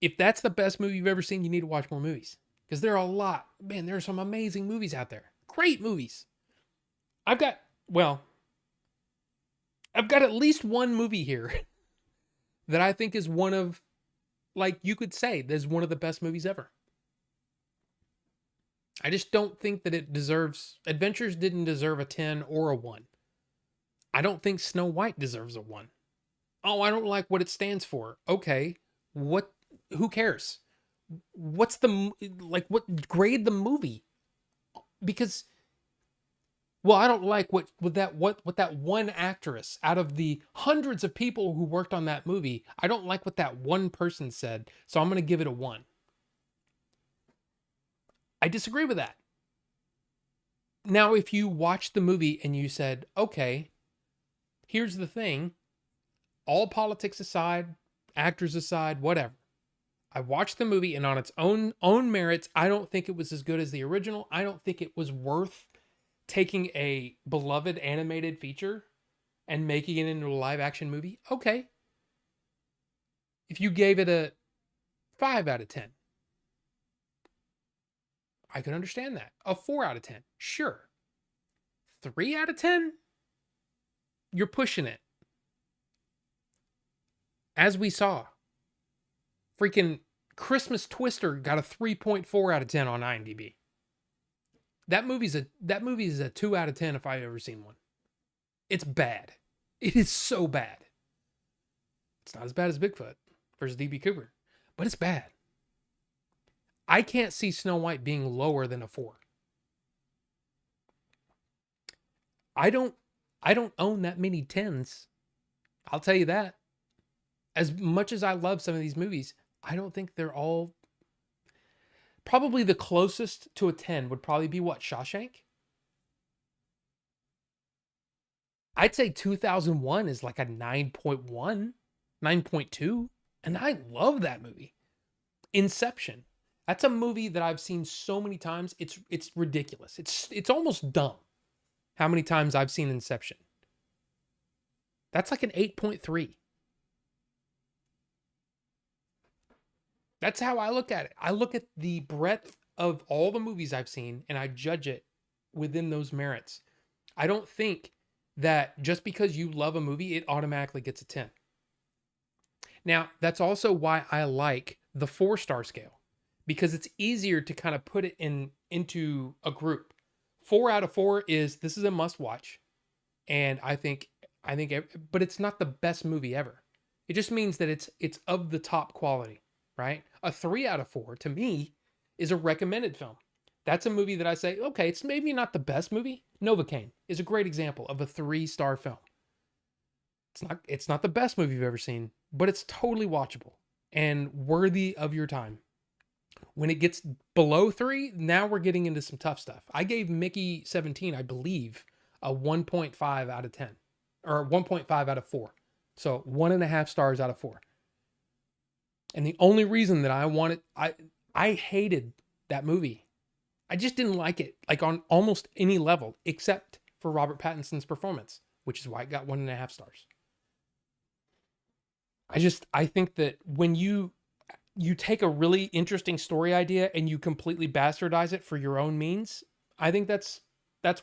if that's the best movie you've ever seen, you need to watch more movies. Because there are a lot. Man, there are some amazing movies out there. Great movies. I've got at least one movie here that I think is one of, like, you could say there's one of the best movies ever. I just don't think that it deserves, Adventures didn't deserve a 10 or a 1. I don't think Snow White deserves a 1. Oh, I don't like what it stands for. Okay. What, who cares? What's the, like, what grade the movie? Because, well, I don't like what that one actress out of the hundreds of people who worked on that movie, I don't like what that one person said, so I'm going to give it a 1. I disagree with that. Now, if you watched the movie and you said, okay, here's the thing, all politics aside, actors aside, whatever. I watched the movie, and on its own merits, I don't think it was as good as the original. I don't think it was worth taking a beloved animated feature and making it into a live action movie. Okay. If you gave it a 5 out of 10, I could understand that. A 4 out of 10, sure. 3 out of 10, you're pushing it. As we saw, freaking Christmas Twister got a 3.4 out of 10 on IMDb. That movie is a 2 out of 10 if I've ever seen one. It's bad. It is so bad. It's not as bad as Bigfoot versus DB Cooper, but it's bad. I can't see Snow White being lower than a 4. I don't own that many 10s. I'll tell you that. As much as I love some of these movies, I don't think they're all. Probably the closest to a 10 would probably be what, Shawshank? I'd say 2001 is like a 9.1, 9.2, and I love that movie. Inception. That's a movie that I've seen so many times. It's ridiculous. It's almost dumb how many times I've seen Inception. That's like an 8.3. That's how I look at it. I look at the breadth of all the movies I've seen and I judge it within those merits. I don't think that just because you love a movie, it automatically gets a 10. Now, that's also why I like the 4-star scale, because it's easier to kind of put it into a group. 4 out of 4 is, this is a must watch. And I think, but it's not the best movie ever. It just means that it's of the top quality. Right? A 3 out of 4 to me is a recommended film. That's a movie that I say, okay, it's maybe not the best movie. Novocaine is a great example of a 3-star film. It's not the best movie you've ever seen, but it's totally watchable and worthy of your time. When it gets below 3, now we're getting into some tough stuff. I gave Mickey 17, I believe, a 1.5 out of 10 or 1.5 out of 4. So 1.5 stars out of 4. And the only reason that I hated that movie. I just didn't like it, like on almost any level, except for Robert Pattinson's performance, which is why it got 1.5 stars. I think that when you take a really interesting story idea and you completely bastardize it for your own means, I think that's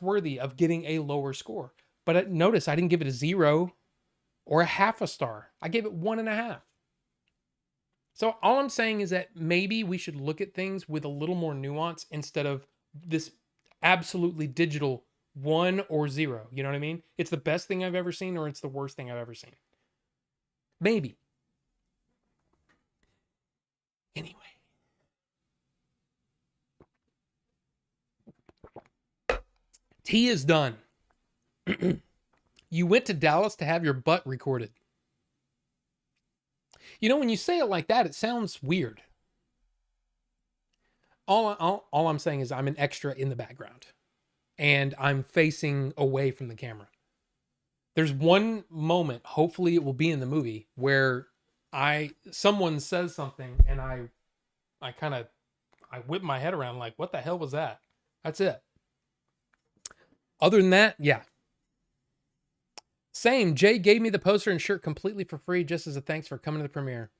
worthy of getting a lower score. But notice I didn't give it a 0 or a 0.5 star. I gave it 1.5. So all I'm saying is that maybe we should look at things with a little more nuance instead of this absolutely digital 1 or 0. You know what I mean? It's the best thing I've ever seen or it's the worst thing I've ever seen. Maybe. Anyway. Tea is done. You went to Dallas to have your butt recorded. You know, when you say it like that, it sounds weird. All I'm saying is I'm an extra in the background. And I'm facing away from the camera. There's one moment, hopefully it will be in the movie, where someone says something and I whip my head around like, what the hell was that? That's it. Other than that, yeah. Same. Jay gave me the poster and shirt completely for free just as a thanks for coming to the premiere.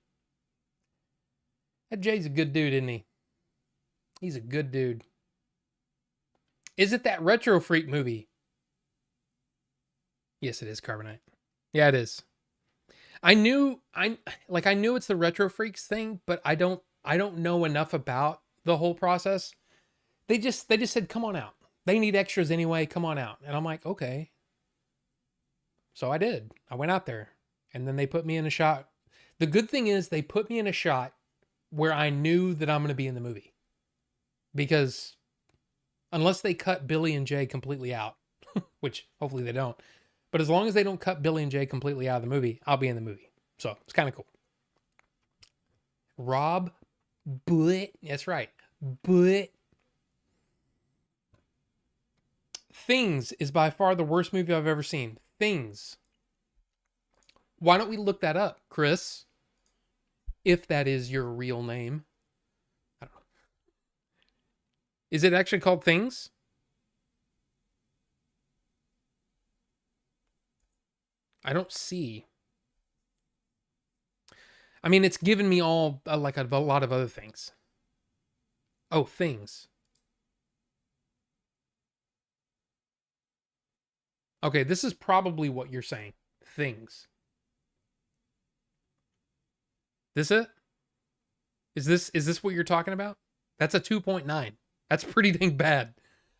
That Jay's a good dude, isn't he? He's a good dude. Is it that Retro Freak movie? Yes, it is, Carbonite. Yeah, it is. I knew it's the Retro Freaks thing, but I don't know enough about the whole process. They just said, "Come on out." They need extras anyway, come on out. And I'm like, "Okay." So I did. I went out there. And then they put me in a shot. The good thing is they put me in a shot where I knew that I'm going to be in the movie. Because unless they cut Billy and Jay completely out, which hopefully they don't. But as long as they don't cut Billy and Jay completely out of the movie, I'll be in the movie. So it's kind of cool. Rob But that's right. But Things is by far the worst movie I've ever seen. Things. Why don't we look that up, Chris? If that is your real name. I don't know. Is it actually called Things? I don't see. I mean, it's given me all like a lot of other things. Oh, Things. Okay, this is probably what you're saying. Things. This it? Is this what you're talking about? That's a 2.9. That's pretty dang bad.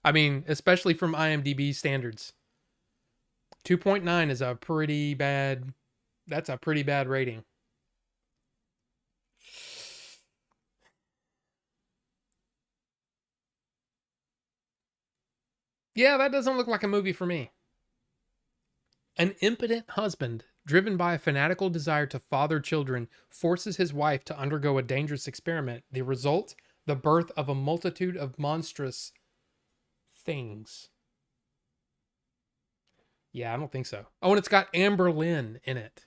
I mean, especially from IMDb standards. 2.9 is a pretty bad. That's a pretty bad rating. Yeah, that doesn't look like a movie for me. An impotent husband, driven by a fanatical desire to father children, forces his wife to undergo a dangerous experiment. The result, the birth of a multitude of monstrous things. Yeah, I don't think so. Oh, and it's got Amber Lynn in it.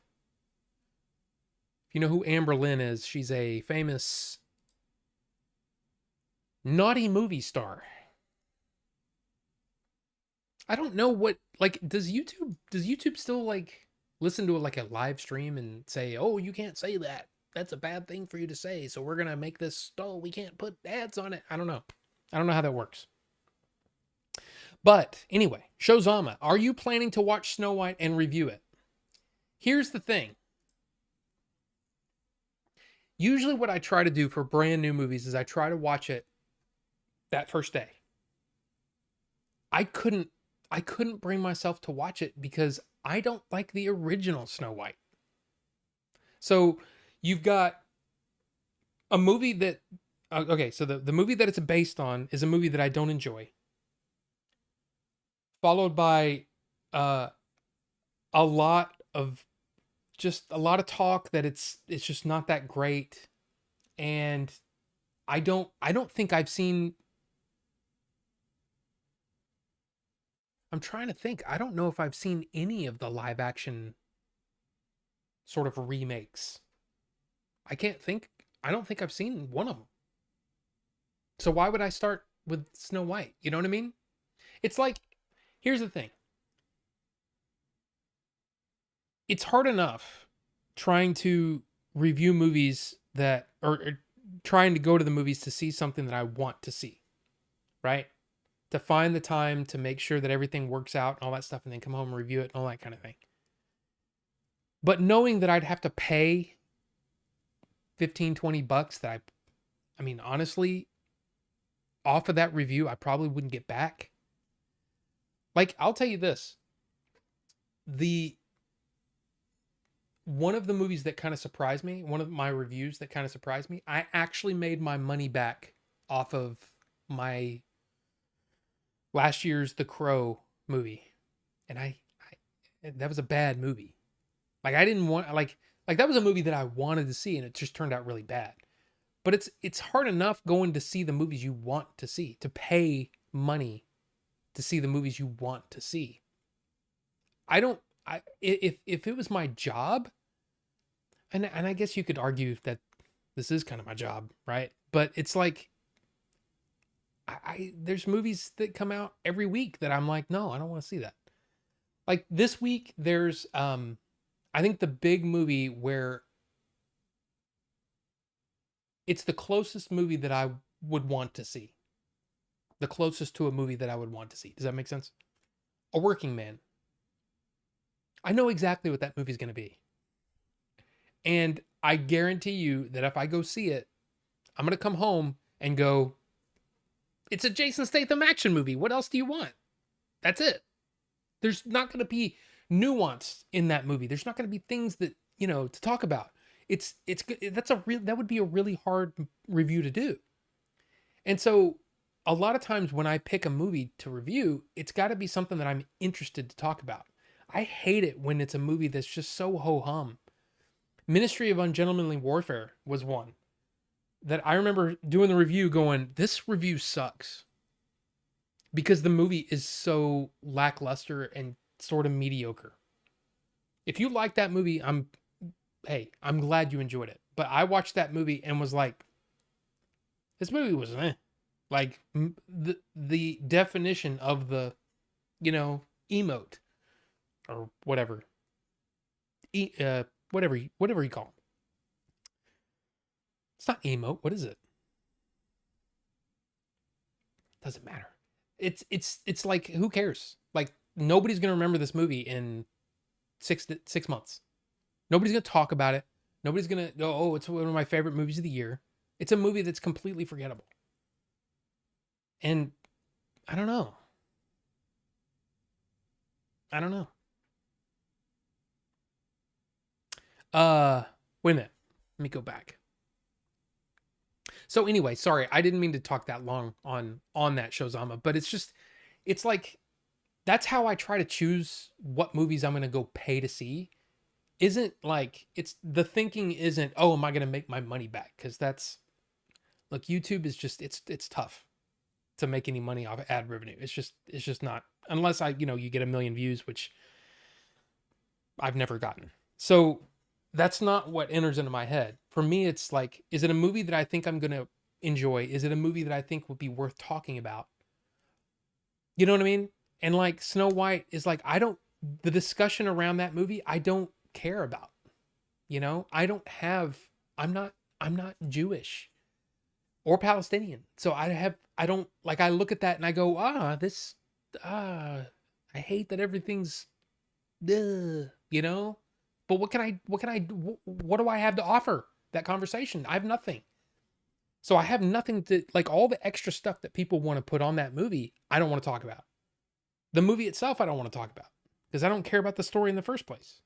If you know who Amber Lynn is, she's a famous naughty movie star. I don't know what like does YouTube still like listen to like a live stream and say, "Oh, you can't say that. That's a bad thing for you to say. So we're going to make this we can't put ads on it." I don't know. I don't know how that works. But anyway, Shozama, are you planning to watch Snow White and review it? Here's the thing. Usually what I try to do for brand new movies is I try to watch it that first day. I couldn't bring myself to watch it because I don't like the original Snow White. So you've got a movie that okay, so the movie that it's based on is a movie that I don't enjoy. Followed by uh a lot of a lot of talk that it's just not that great, and I don't think I've seen. I'm trying to think. I don't know if I've seen any of the live action sort of remakes. I can't think. I don't think I've seen one of them. So why would I start with Snow White? You know what I mean? It's like, here's the thing. It's hard enough trying to review movies or trying to go to the movies to see something that I want to see, right? To find the time to make sure that everything works out and all that stuff, and then come home and review it and all that kind of thing. But knowing that I'd have to pay 15, $20 that I mean, honestly, off of that review, I probably wouldn't get back. Like, I'll tell you this. The one of the movies that kind of surprised me, one of my reviews that kind of surprised me, I actually made my money back off of my last year's The Crow movie. And I that was a bad movie. Like I didn't want like that was a movie that I wanted to see and it just turned out really bad. But it's hard enough going to see the movies you want to see, to pay money to see the movies you want to see. I don't I if it was my job, and I guess you could argue that this is kind of my job, right? But it's like I there's movies that come out every week that I'm like, no, I don't want to see that. Like this week, there's I think the big movie where it's the closest movie that I would want to see. The closest to a movie that I would want to see. Does that make sense? A Working Man. I know exactly what that movie's going to be. And I guarantee you that if I go see it, I'm going to come home and go, it's a Jason Statham action movie. What else do you want? That's it. There's not going to be nuance in that movie. There's not going to be things that, to talk about. It's good. That would be a really hard review to do. And so a lot of times when I pick a movie to review, it's got to be something that I'm interested to talk about. I hate it when it's a movie that's just so ho hum. Ministry of Ungentlemanly Warfare was one that I remember doing the review going, this review sucks because the movie is so lackluster and sort of mediocre. If you like that movie, I'm glad you enjoyed it. But I watched that movie and was like, this movie was like the definition of the, emote or whatever, whatever you call them. It's not emote. What is it? Doesn't matter. It's like, who cares? Like, nobody's gonna remember this movie in 6 months. Nobody's gonna talk about it. Nobody's gonna go, oh, it's one of my favorite movies of the year. It's a movie that's completely forgettable. And I don't know. Wait a minute. Let me go back. So anyway, sorry, I didn't mean to talk that long on that Showzama, but it's like, that's how I try to choose what movies I'm going to go pay to see. Isn't like, it's the thinking isn't, oh, am I going to make my money back? Because look, YouTube is just, it's tough to make any money off ad revenue. It's just not, unless you get 1 million views, which I've never gotten. So that's not what enters into my head. For me, it's like, is it a movie that I think I'm going to enjoy? Is it a movie that I think would be worth talking about? You know what I mean? And like Snow White is like, the discussion around that movie, I don't care about. I'm not Jewish or Palestinian. So I don't like, I look at that and I go, I hate that everything's, but what do I have to offer that conversation? I have nothing. So I have nothing to, like, all the extra stuff that people want to put on that movie, I don't want to talk about. The movie itself, I don't want to talk about because I don't care about the story in the first place.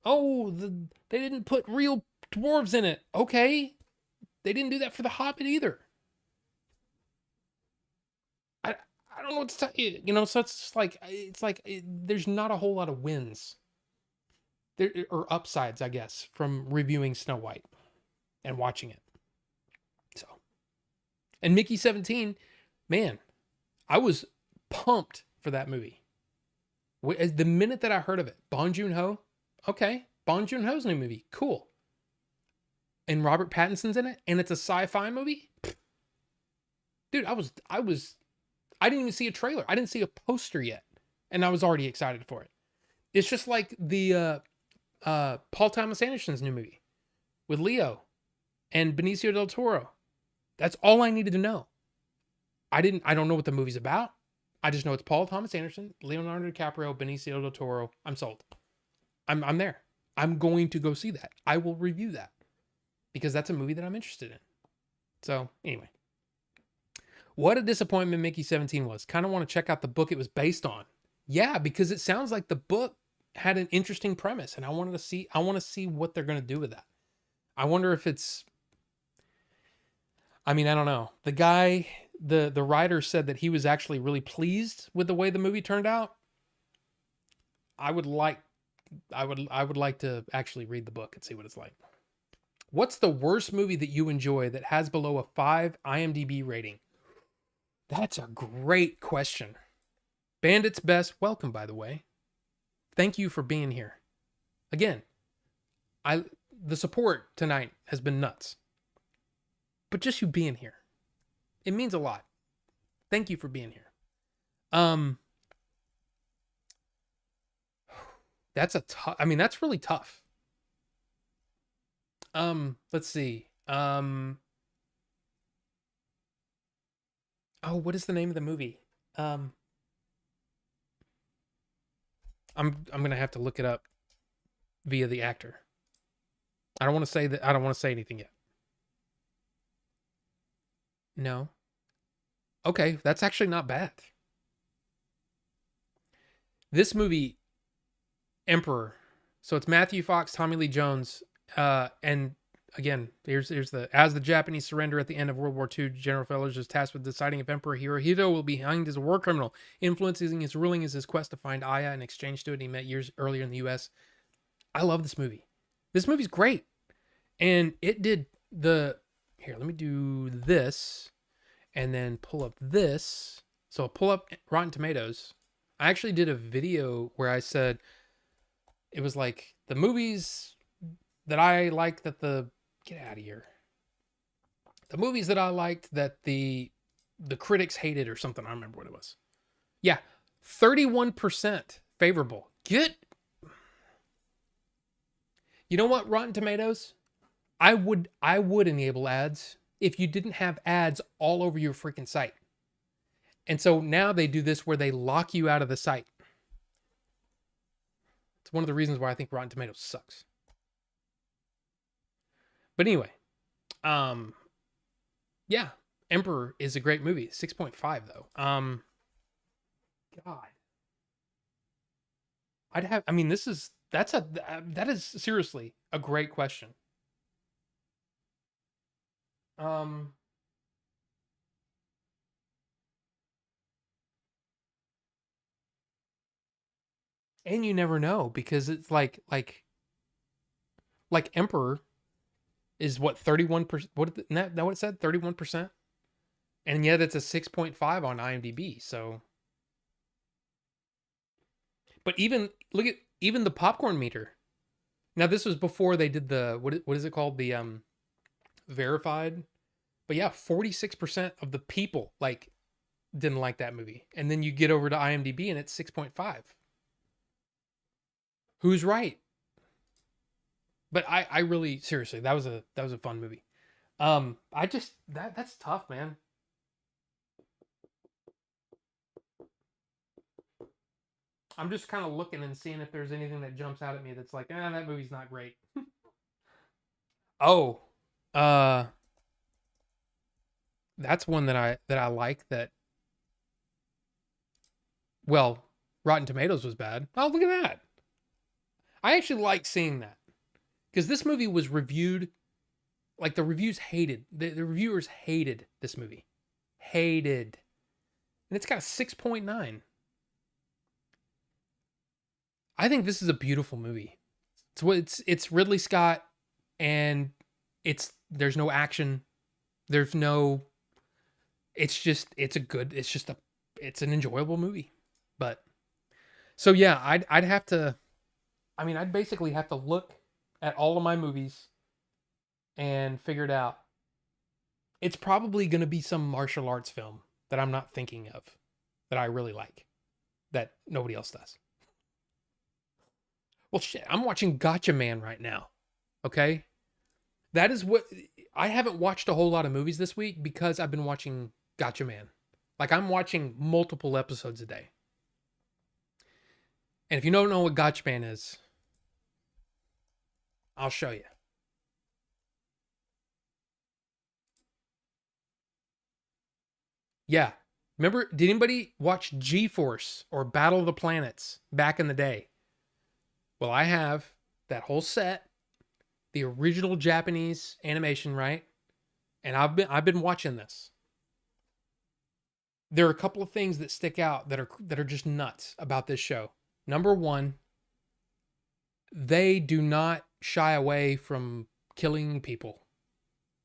Oh, they didn't put real dwarves in it. Okay. They didn't do that for The Hobbit either. I don't know what to tell you, so it's like, there's not a whole lot of wins there, or upsides, I guess, from reviewing Snow White and watching it. So, and Mickey 17, man, I was pumped for that movie. The minute that I heard of it, Bong Joon-ho, okay, Bong Joon-ho's new movie, cool. And Robert Pattinson's in it, and it's a sci-fi movie. Dude, I didn't even see a trailer. I didn't see a poster yet, and I was already excited for it. It's just like the Paul Thomas Anderson's new movie with Leo and Benicio del Toro. That's all I needed to know. I don't know what the movie's about. I just know it's Paul Thomas Anderson, Leonardo DiCaprio, Benicio del Toro. I'm sold. I'm there. I'm going to go see that. I will review that because that's a movie that I'm interested in. So anyway, what a disappointment Mickey 17 was. Kind of want to check out the book it was based on. Yeah, because it sounds like the book had an interesting premise, and I want to see what they're going to do with that. I wonder if it's, I don't know. The guy, the writer said that he was actually really pleased with the way the movie turned out. I would like to actually read the book and see what it's like. What's the worst movie that you enjoy that has below a 5 IMDb rating? That's a great question. Bandit's Best, welcome, by the way. Thank you for being here. Again, the support tonight has been nuts. But just you being here, it means a lot. Thank you for being here. That's that's really tough. Let's see. Oh, what is the name of the movie? I'm gonna have to look it up via the actor. I don't want to say that. I don't want to say anything yet. No. Okay, that's actually not bad. This movie, Emperor. So it's Matthew Fox, Tommy Lee Jones, and again, here's the as the Japanese surrender at the end of World War II, General Fellers is tasked with deciding if Emperor Hirohito will be hanged as a war criminal. Influencing his ruling is his quest to find Aya in exchange to it he met years earlier in the U.S. I love this movie. This movie's great, and it did the. Here, let me do this, and then pull up this. So I'll pull up Rotten Tomatoes. I actually did a video where I said it was like the movies that I like that the get out of here. The movies that I liked that the critics hated or something. I don't remember what it was. Yeah, 31% favorable. You know what, Rotten Tomatoes? I would enable ads if you didn't have ads all over your freaking site. And so now they do this where they lock you out of the site. It's one of the reasons why I think Rotten Tomatoes sucks. But anyway, yeah, Emperor is a great movie. 6.5 though. God. I mean, that is seriously a great question. Um and you never know because it's like Emperor is what 31%, isn't that what it said? 31%? And yet it's a 6.5 on IMDb. So but even the popcorn meter. Now this was before they did the what is it called? The verified. But yeah, 46% of the people didn't like that movie. And then you get over to IMDb and it's 6.5. Who's right? But I really seriously, that was a fun movie. I just that's tough, man. I'm just kind of looking and seeing if there's anything that jumps out at me that's like, that movie's not great. Oh, uh, that's one that I like. That well, Rotten Tomatoes was bad. Oh, look at that. I actually like seeing that because this movie was reviewed. Like the reviews hated the reviewers hated this movie, hated, and it's got a 6.9. I think this is a beautiful movie. It's Ridley Scott, and there's no action, there's no. It's an enjoyable movie, but so yeah, I'd have to. I mean, I'd basically have to look at all of my movies and figure it out. It's probably going to be some martial arts film that I'm not thinking of that I really like that nobody else does. Well, shit, I'm watching Gotcha Man right now. Okay? That is what I haven't watched a whole lot of movies this week because I've been watching Gotcha Man. Like I'm watching multiple episodes a day. And if you don't know what Gotcha Man is, I'll show you. Yeah. Remember, did anybody watch G-Force or Battle of the Planets back in the day? Well, I have that whole set, the original Japanese animation, right? And I've been watching this. There are a couple of things that stick out that are just nuts about this show. Number one, they do not shy away from killing people.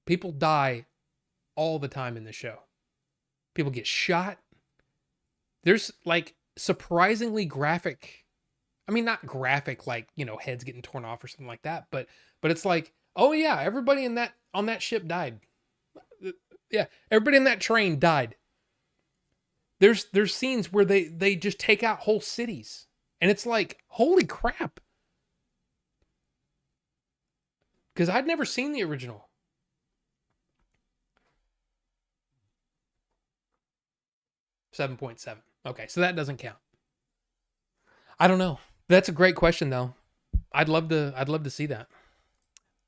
People die all the time in this show. People get shot. There's surprisingly graphic. I mean, not graphic heads getting torn off or something like that, but it's like, oh yeah, everybody on that ship died. Yeah, everybody in that train died. There's scenes where they just take out whole cities. And it's like, holy crap. Because I'd never seen the original. 7.7. Okay, so that doesn't count. I don't know. That's a great question, though. I'd love to see that.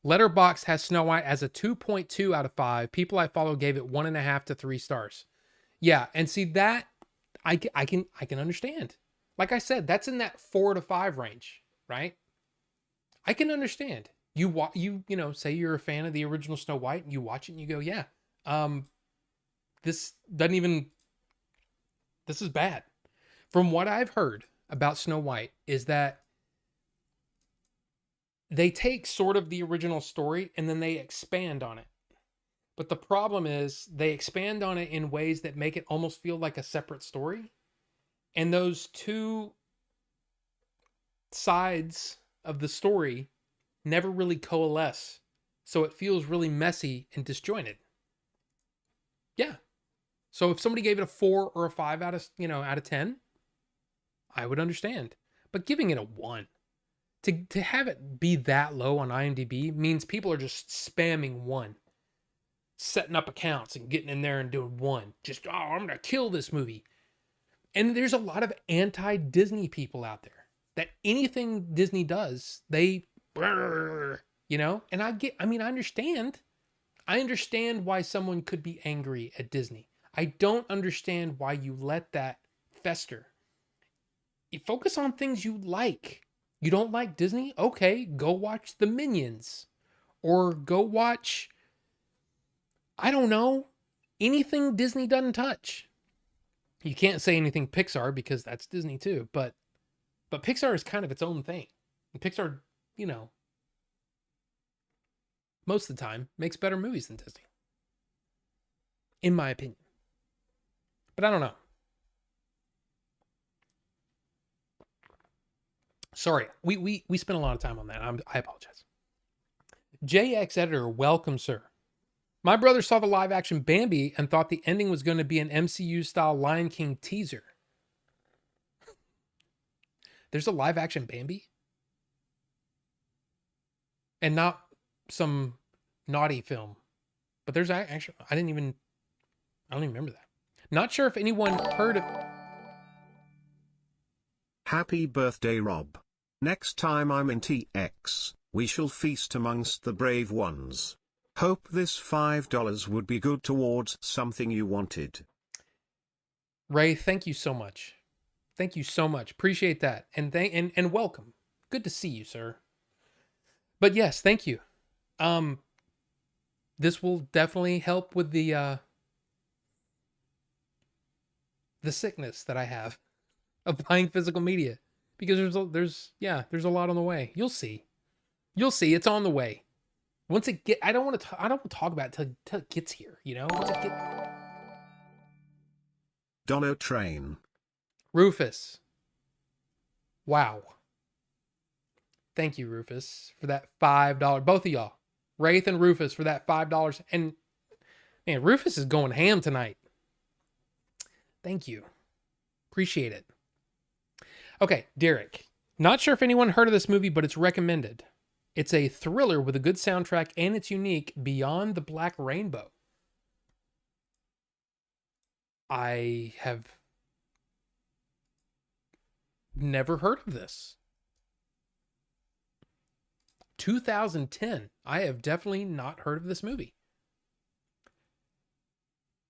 Letterbox has Snow White as a 2.2 out of 5. People I follow gave it 1.5 to 3 stars. Yeah, and see that I can understand. Like I said, that's in that 4 to 5 range, right? I can understand. You say you're a fan of the original Snow White and you watch it and you go, yeah, um, this doesn't even. This is bad. From what I've heard about Snow White is that they take sort of the original story and then they expand on it. But the problem is they expand on it in ways that make it almost feel like a separate story. And those two sides of the story never really coalesce. So it feels really messy and disjointed. Yeah. So if somebody gave it a 4 or a 5 out of 10, I would understand. But giving it a 1, to have it be that low on IMDb means people are just spamming 1, setting up accounts and getting in there and doing 1. Just, oh, I'm going to kill this movie. And there's a lot of anti-Disney people out there that anything Disney does, they, and I understand. I understand why someone could be angry at Disney. I don't understand why you let that fester. You focus on things you like. You don't like Disney? Okay, go watch The Minions. Or go watch, I don't know, anything Disney doesn't touch. You can't say anything Pixar because that's Disney too, but Pixar is kind of its own thing. And Pixar, you know, most of the time makes better movies than Disney. In my opinion. But I don't know. Sorry, we spent a lot of time on that. I apologize. JX Editor, welcome, sir. My brother saw the live action Bambi and thought the ending was going to be an MCU style Lion King teaser. There's a live action Bambi? And not some naughty film. But there's actually, I don't even remember that. Not sure if anyone heard of. Happy birthday, Rob. Next time I'm in TX, we shall feast amongst the brave ones. Hope this $5 would be good towards something you wanted. Ray, thank you so much. Thank you so much. Appreciate that. And welcome. Good to see you, sir. But yes, thank you. This will definitely help with the sickness that I have of buying physical media, because there's a lot on the way. You'll see. It's on the way. Once it get, I don't want to talk about it till it gets here, once it get. Dono Train. Rufus. Wow. Thank you, Rufus, for that $5. Both of y'all. Wraith and Rufus for that $5. And man, Rufus is going ham tonight. Thank you. Appreciate it. Okay, Derek. Not sure if anyone heard of this movie, but it's recommended. It's a thriller with a good soundtrack, and it's unique. Beyond the Black Rainbow. I have never heard of this. 2010. I have definitely not heard of this movie.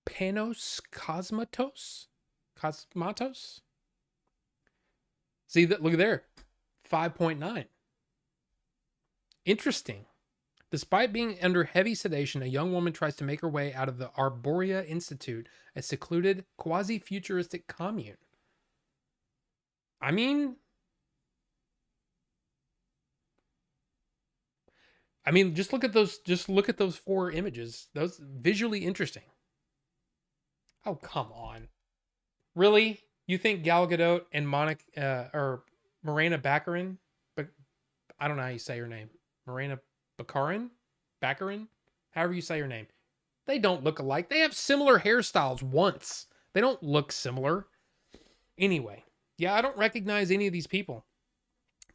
Panos Cosmatos? Cosmatos? See that? Look there. 5.9. Interesting. Despite being under heavy sedation, a young woman tries to make her way out of the Arborea Institute, a secluded, quasi-futuristic commune. I mean, just look at those. Just look at those 4 images. Those visually interesting. Oh, come on, really? You think Gal Gadot and or Morena Baccarin? But I don't know how you say her name. Morena Baccarin, however you say her name. They don't look alike. They have similar hairstyles once. They don't look similar. Anyway, yeah, I don't recognize any of these people.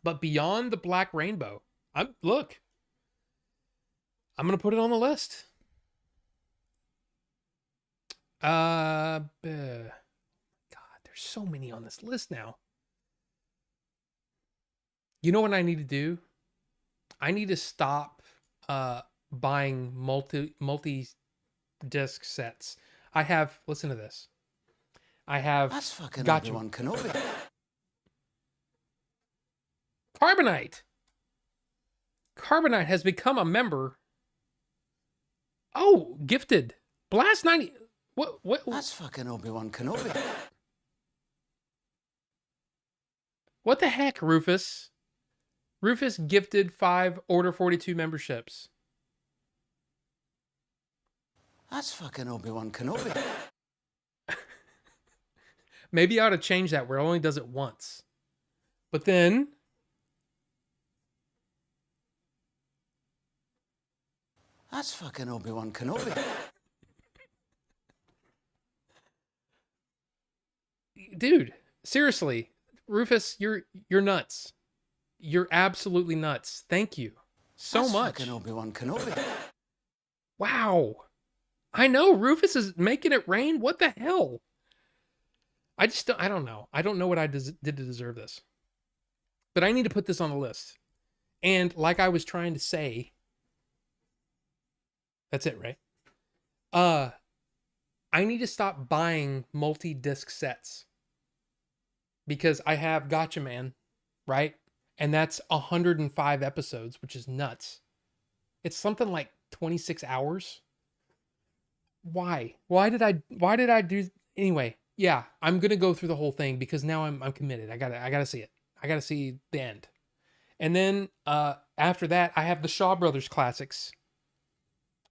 But Beyond the Black Rainbow, I'm going to put it on the list. God, there's so many on this list now. You know what I need to do? I need to stop buying multi disc sets. I have, listen to this. I have That's fucking Gotcha. Obi-Wan Kenobi. Carbonite. Carbonite has become a member. Oh, gifted. Blast 90. What? That's fucking Obi-Wan Kenobi. What the heck, Rufus? Rufus gifted 5 Order 42 memberships. That's fucking Obi-Wan Kenobi. Maybe I ought to change that where it only does it once. But then That's fucking Obi-Wan Kenobi. dude, seriously, Rufus, you're nuts. You're absolutely nuts. Thank you so That's much. fucking Obi-Wan Kenobi. Wow. I know Rufus is making it rain. What the hell? I don't know. I don't know what I did to deserve this. But I need to put this on the list. And like I was trying to say, that's it, right? I need to stop buying multi-disc sets. Because I have Gotcha Man, right? And that's 105 episodes, which is nuts. It's something like 26 hours. Why? Why did I do anyway? Yeah, I'm going to go through the whole thing because now I'm committed. I got to see it. I got to see the end. And then after that, I have the Shaw Brothers Classics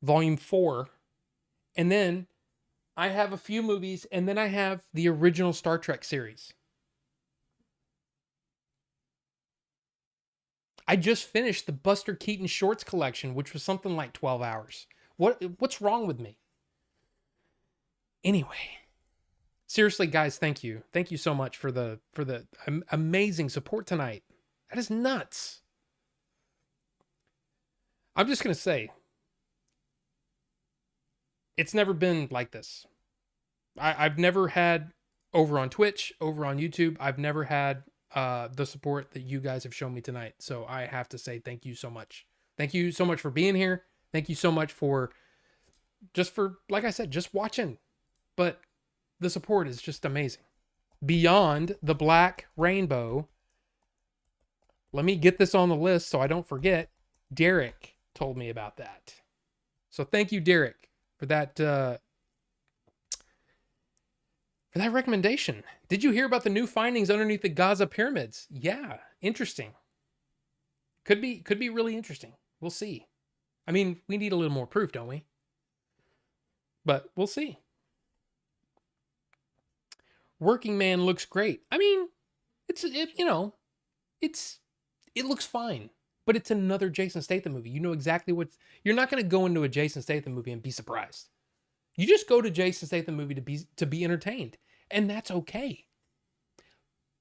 Volume 4. And then I have a few movies and then I have the original Star Trek series. I just finished the Buster Keaton Shorts collection, which was something like 12 hours. What's wrong with me? Anyway, seriously, guys, thank you. Thank you so much for the amazing support tonight. That is nuts. I'm just going to say, it's never been like this. I've never had, over on Twitch, over on YouTube, I've never had the support that you guys have shown me tonight. So I have to say thank you so much. Thank you so much for being here. Thank you so much for, like I said, just watching. But the support is just amazing. Beyond the Black Rainbow, let me get this on the list so I don't forget. Derek told me about that. So thank you, Derek, for that recommendation. Did you hear about the new findings underneath the Gaza pyramids? Yeah, interesting. Could be really interesting. We'll see. I mean, we need a little more proof, don't we? But we'll see. Working Man looks great. I mean, it looks fine. But it's another Jason Statham movie. You know exactly you're not going to go into a Jason Statham movie and be surprised. You just go to Jason Statham movie to be entertained. And that's okay.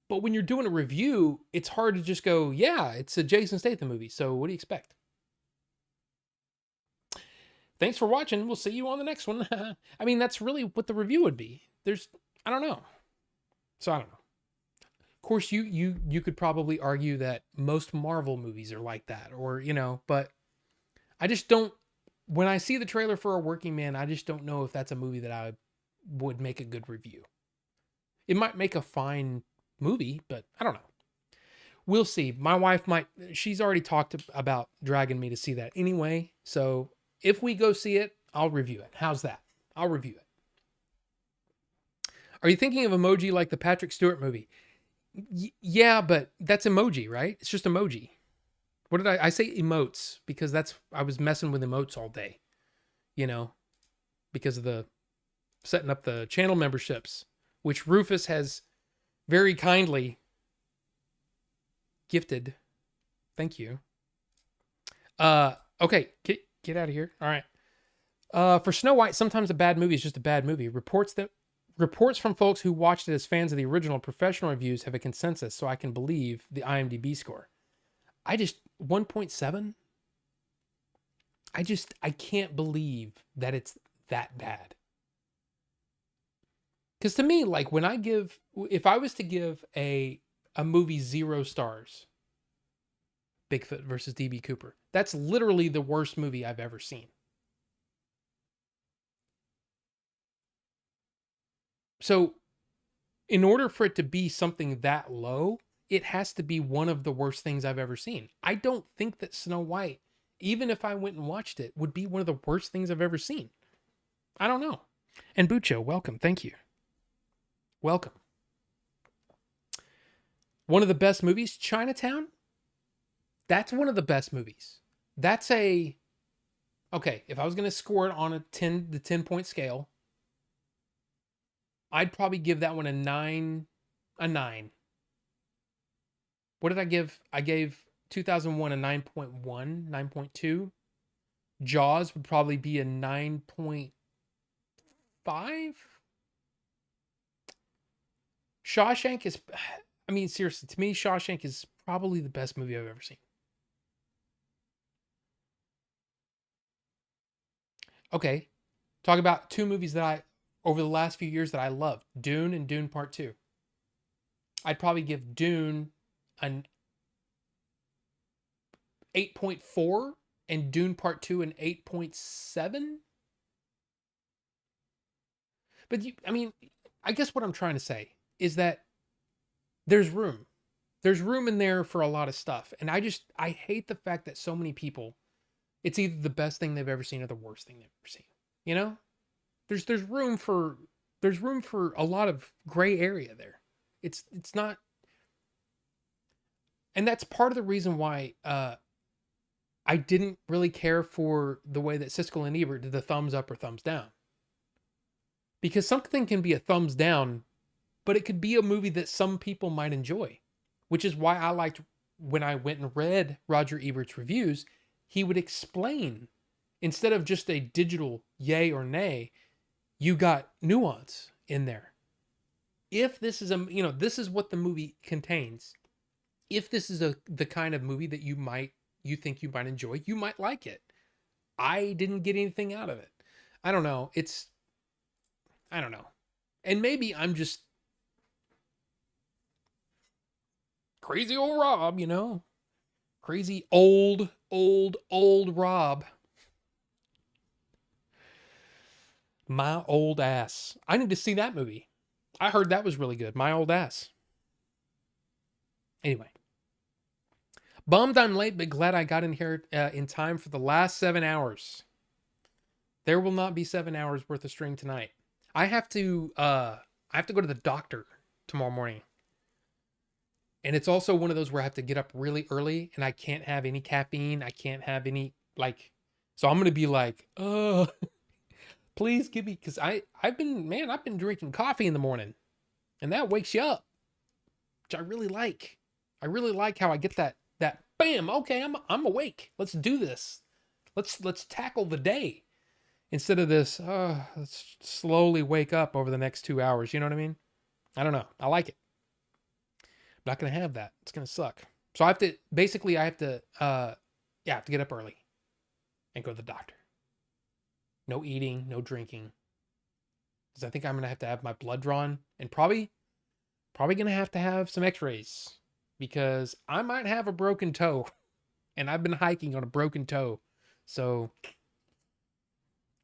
But when you're doing a review, it's hard to just go, yeah, it's a Jason Statham movie. So what do you expect? Thanks for watching. We'll see you on the next one. I mean, that's really what the review would be. I don't know. So I don't know. Of course, you could probably argue that most Marvel movies are like that, or, but I just don't, when I see the trailer for A Working Man, I just don't know if that's a movie that I would make a good review. It might make a fine movie, but I don't know. We'll see. My wife she's already talked about dragging me to see that anyway. So if we go see it, I'll review it. How's that? I'll review it. Are you thinking of emoji like the Patrick Stewart movie? Yeah, but that's emoji, right? It's just emoji. What did I say? Emotes, because I was messing with emotes all day, because of the setting up the channel memberships, which Rufus has very kindly gifted. Thank you. Okay, get out of here. All right. For Snow White, sometimes a bad movie is just a bad movie. Reports from folks who watched it as fans of the original, professional reviews have a consensus, so I can believe the IMDb score. 1.7? I can't believe that it's that bad. Because to me, like if I was to give a movie 0 stars, Bigfoot versus DB Cooper. That's literally the worst movie I've ever seen. So, in order for it to be something that low, it has to be one of the worst things I've ever seen. I don't think that Snow White, even if I went and watched it, would be one of the worst things I've ever seen. I don't know. And Bucho, welcome. Thank you. Welcome. One of the best movies, Chinatown. That's one of the best movies. That's okay, if I was going to score it on the 10 point scale, I'd probably give that one a 9. What did I give? I gave 2001 a 9.1, 9.2. Jaws would probably be a 9.5. Shawshank is, I mean, seriously, to me, Shawshank is probably the best movie I've ever seen. Okay, talk about two movies that over the last few years that I loved. Dune and Dune Part 2. I'd probably give Dune an 8.4 and Dune Part 2 an 8.7. But I guess what I'm trying to say is that there's room. There's room in there for a lot of stuff. And I hate the fact that so many people, it's either the best thing they've ever seen or the worst thing they've ever seen. You know? There's room for a lot of gray area there. It's not, and that's part of the reason why I didn't really care for the way that Siskel and Ebert did the thumbs up or thumbs down. Because something can be a thumbs down, but it could be a movie that some people might enjoy, which is why I liked when I went and read Roger Ebert's reviews, he would explain, instead of just a digital yay or nay, you got nuance in there. If this is this is what the movie contains. If this is the kind of movie that you think you might enjoy, you might like it. I didn't get anything out of it. I don't know. I don't know. And maybe I'm just crazy old Rob, crazy old Rob. My Old Ass. I need to see that movie. I heard that was really good. My Old Ass. Anyway. Bummed I'm late, but glad I got in here in time for the last 7 hours. There will not be 7 hours worth of stream tonight. I have to go to the doctor tomorrow morning. And it's also one of those where I have to get up really early and I can't have any caffeine. I can't have any, so I'm going to be like, please give me, because I've been drinking coffee in the morning and that wakes you up, which I really like. I really like how I get that bam. Okay, I'm awake. Let's do this. Let's tackle the day instead of this. Let's slowly wake up over the next 2 hours. You know what I mean? I don't know. I like it. I'm not gonna have that. It's gonna suck. So I have to get up early and go to the doctor. No eating, no drinking. Because I think I'm going to have my blood drawn and probably going to have some x-rays because I might have a broken toe and I've been hiking on a broken toe. So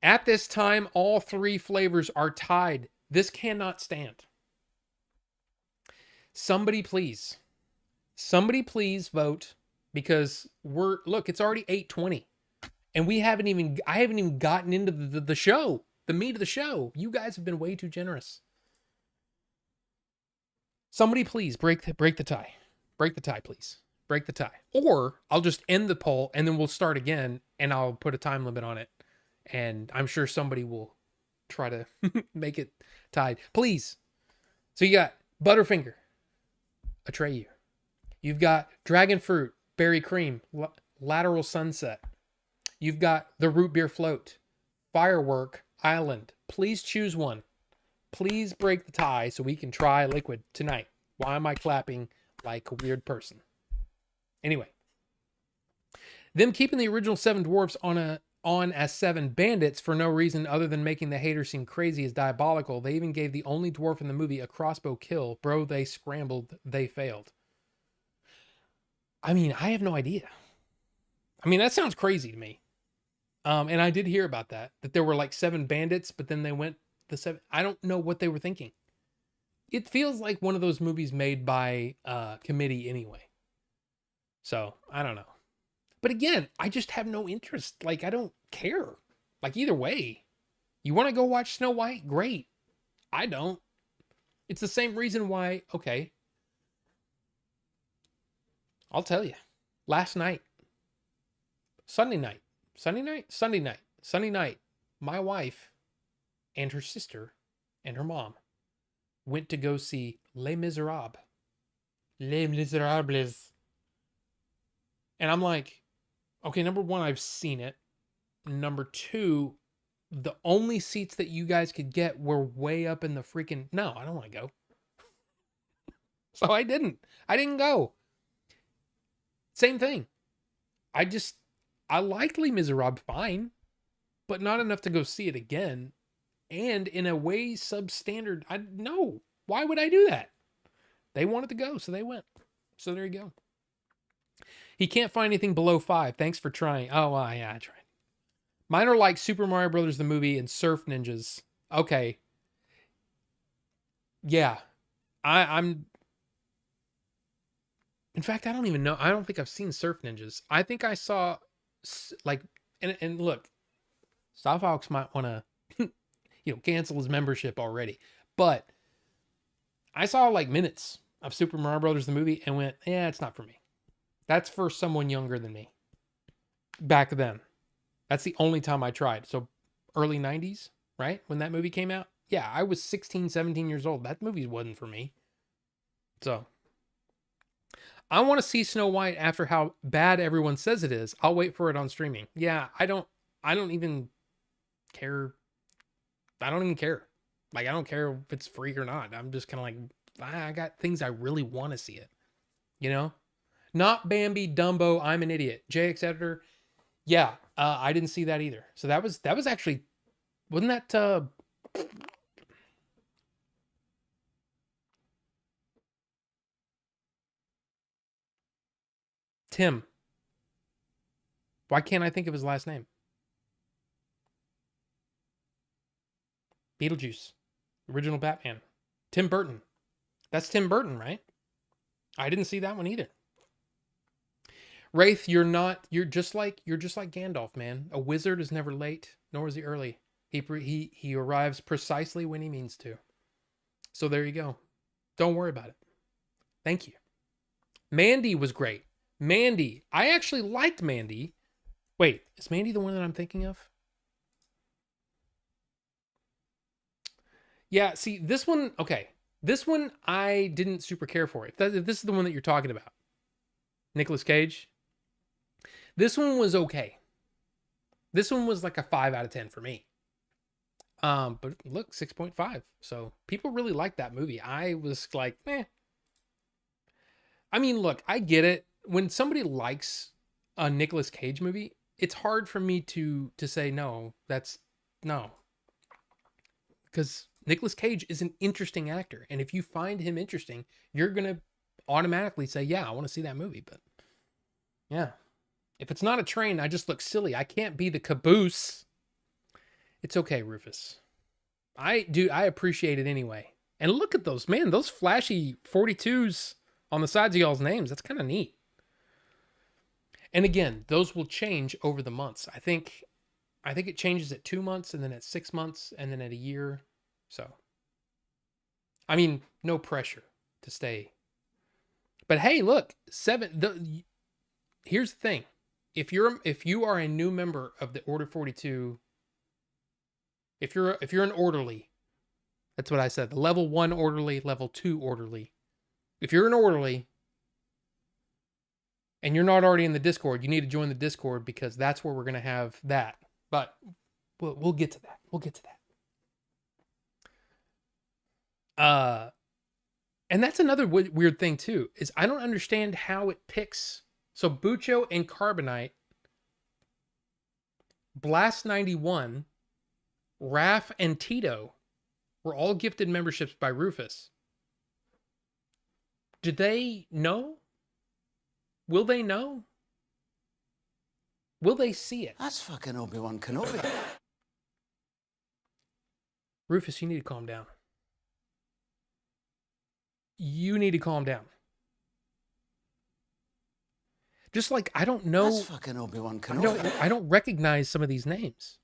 at this time, all three flavors are tied. This cannot stand. Somebody please vote because it's already 8:20. And I haven't even gotten into the show, the meat of the show. You guys have been way too generous. Somebody please break the tie. Break the tie, please. Break the tie. Or I'll just end the poll and then we'll start again and I'll put a time limit on it. And I'm sure somebody will try to make it tied. Please. So you got Butterfinger, Atreyu. You've got Dragon Fruit, Berry Cream, Lateral Sunset. You've got the Root Beer Float, Firework Island. Please choose one. Please break the tie so we can try liquid tonight. Why am I clapping like a weird person? Anyway, them keeping the original Seven Dwarfs on as Seven Bandits for no reason other than making the haters seem crazy is diabolical. They even gave the only dwarf in the movie a crossbow kill. Bro, they scrambled. They failed. I mean, I have no idea. I mean, that sounds crazy to me. And I did hear about that there were like 7 bandits, but then they went the 7. I don't know what they were thinking. It feels like one of those movies made by committee anyway. So I don't know. But again, I just have no interest. Like, I don't care. Like, either way, you want to go watch Snow White? Great. I don't. It's the same reason why, okay, I'll tell you. Last night, Sunday night, my wife and her sister and her mom went to go see Les Miserables. Les Miserables. And I'm like, okay, number one, I've seen it. Number two, the only seats that you guys could get were way up in the freaking. No, I don't want to go. So I didn't. I didn't go. Same thing. I liked Les Miserables fine, but not enough to go see it again. And in a way substandard. No. Why would I do that? They wanted to go, so they went. So there you go. He can't find anything below 5. Thanks for trying. Oh, yeah, I tried. Mine are like Super Mario Brothers the movie and Surf Ninjas. Okay. Yeah. I'm. In fact, I don't even know. I don't think I've seen Surf Ninjas. I think I saw like, and look, South Fox might want to, cancel his membership already. But I saw like minutes of Super Mario Brothers the movie and went, yeah, it's not for me. That's for someone younger than me. Back then. That's the only time I tried. So early 90s, right? When that movie came out. Yeah, I was 16, 17 years old. That movie wasn't for me. So I want to see Snow White after how bad everyone says it is. I'll wait for it on streaming. Yeah, I don't even care. I don't even care. Like, I don't care if it's free or not. I'm just kind of like, I got things I really want to see it. You know? Not Bambi, Dumbo, I'm an Idiot. JX Editor. Yeah, I didn't see that either. So that was actually, wasn't that Tim? Why can't I think of his last name? Beetlejuice, original Batman. Tim Burton. That's Tim Burton, right? I didn't see that one either. Wraith, you're just like Gandalf, man. A wizard is never late, nor is he early. He arrives precisely when he means to. So there you go. Don't worry about it. Thank you. Mandy was great. Mandy. I actually liked Mandy. Wait, is Mandy the one that I'm thinking of? Yeah, see, this one, okay. This one I didn't super care for. If this is the one that you're talking about. Nicolas Cage. This one was okay. This one was like a 5 out of 10 for me. But look, 6.5. So people really liked that movie. I was like, eh. I mean, look, I get it. When somebody likes a Nicolas Cage movie, it's hard for me to say no. That's no. Because Nicolas Cage is an interesting actor. And if you find him interesting, you're going to automatically say, yeah, I want to see that movie. But yeah. If it's not a train, I just look silly. I can't be the caboose. It's okay, Rufus. I appreciate it anyway. And look at those, man, those flashy 42s on the sides of y'all's names. That's kind of neat. And again, those will change over the months. I think it changes at 2 months and then at 6 months and then at a year. So, I mean, no pressure to stay. But hey, look, here's the thing. If you are a new member of the Order 42, if you're an orderly, that's what I said. The level 1 orderly, level 2 orderly. If you're an orderly and you're not already in the Discord, you need to join the Discord because that's where we're going to have that. But we'll get to that. We'll get to that. And that's another weird thing too, is I don't understand how it picks. So Bucho and Carbonite, Blast 91, Raph and Tito were all gifted memberships by Rufus. Did they know? Will they know? Will they see it? That's fucking Obi-Wan Kenobi. Rufus, you need to calm down. You need to calm down. Just like I don't know. That's fucking Obi-Wan Kenobi. I don't recognize some of these names.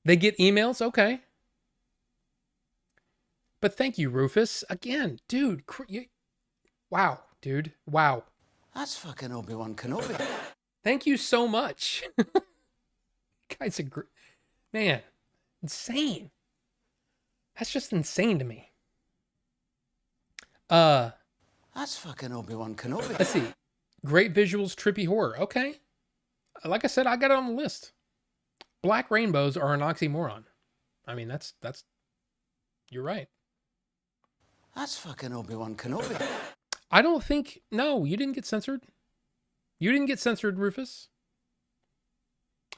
They get emails, okay. But thank you, Rufus. Again, dude. Wow, dude. Wow. That's fucking Obi-Wan Kenobi. Thank you so much. Guys, man, insane. That's just insane to me. That's fucking Obi-Wan Kenobi. Let's see. Great visuals, trippy horror. Okay. Like I said, I got it on the list. Black rainbows are an oxymoron. I mean, that's you're right. That's fucking Obi-Wan Kenobi. I don't think, no, you didn't get censored. You didn't get censored, Rufus.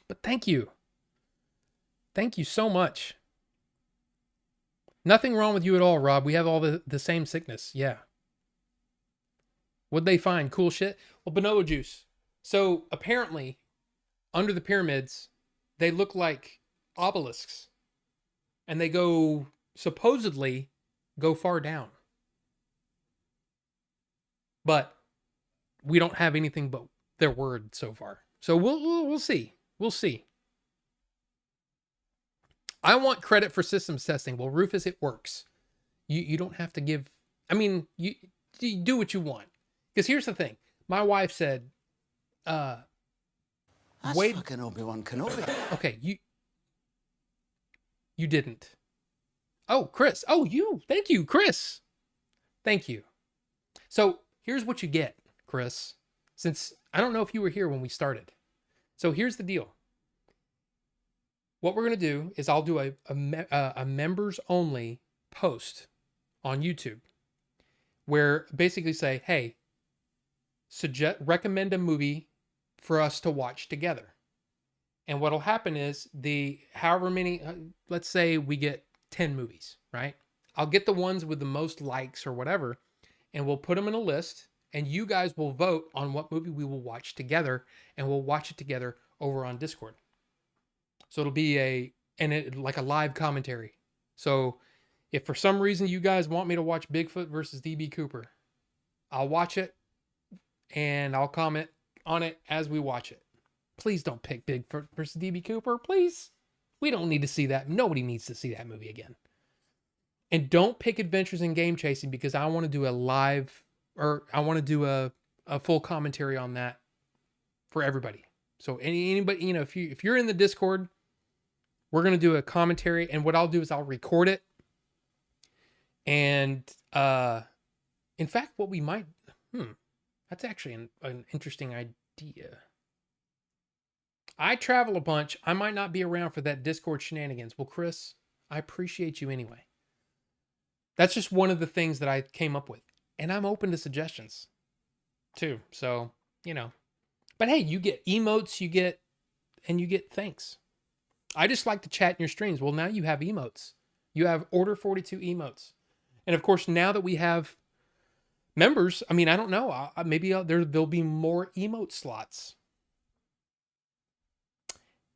But thank you. Thank you so much. Nothing wrong with you at all, Rob. We have all the same sickness. Yeah. What'd they find? Cool shit? Well, bonobos juice. So apparently, under the pyramids, they look like obelisks. And they supposedly go far down. But we don't have anything but their word so far. So we'll see. We'll see. I want credit for systems testing. Well, Rufus, it works. You don't have to give. I mean, you do what you want. Because here's the thing. My wife said, That's wait. fucking Obi-Wan Kenobi. Okay, you didn't. Oh, Chris. Oh, you. Thank you, Chris. Thank you. So here's what you get, Chris. Since I don't know if you were here when we started. So here's the deal. What we're going to do is I'll do a members only post on YouTube where basically say, hey, recommend a movie for us to watch together. And what'll happen is however many, let's say we get 10 movies, right? I'll get the ones with the most likes or whatever, and we'll put them in a list, and you guys will vote on what movie we will watch together, and we'll watch it together over on Discord. So it'll be like a live commentary. So if for some reason you guys want me to watch Bigfoot versus DB Cooper, I'll watch it and I'll comment on it as we watch it. Please don't pick Bigfoot versus DB Cooper, please. We don't need to see that. Nobody needs to see that movie again. And don't pick Adventures in Game Chasing because I want to do a full commentary on that for everybody. So anybody, if you're in the Discord, we're going to do a commentary, and what I'll do is I'll record it. And in fact, what we might, that's actually an interesting idea. I travel a bunch. I might not be around for that Discord shenanigans. Well, Chris, I appreciate you anyway. That's just one of the things that I came up with. And I'm open to suggestions too. So, But hey, you get emotes, you get thanks. I just like to chat in your streams. Well, now you have emotes. You have Order 42 emotes. And of course, now that we have members, I mean, I don't know. Maybe there'll be more emote slots.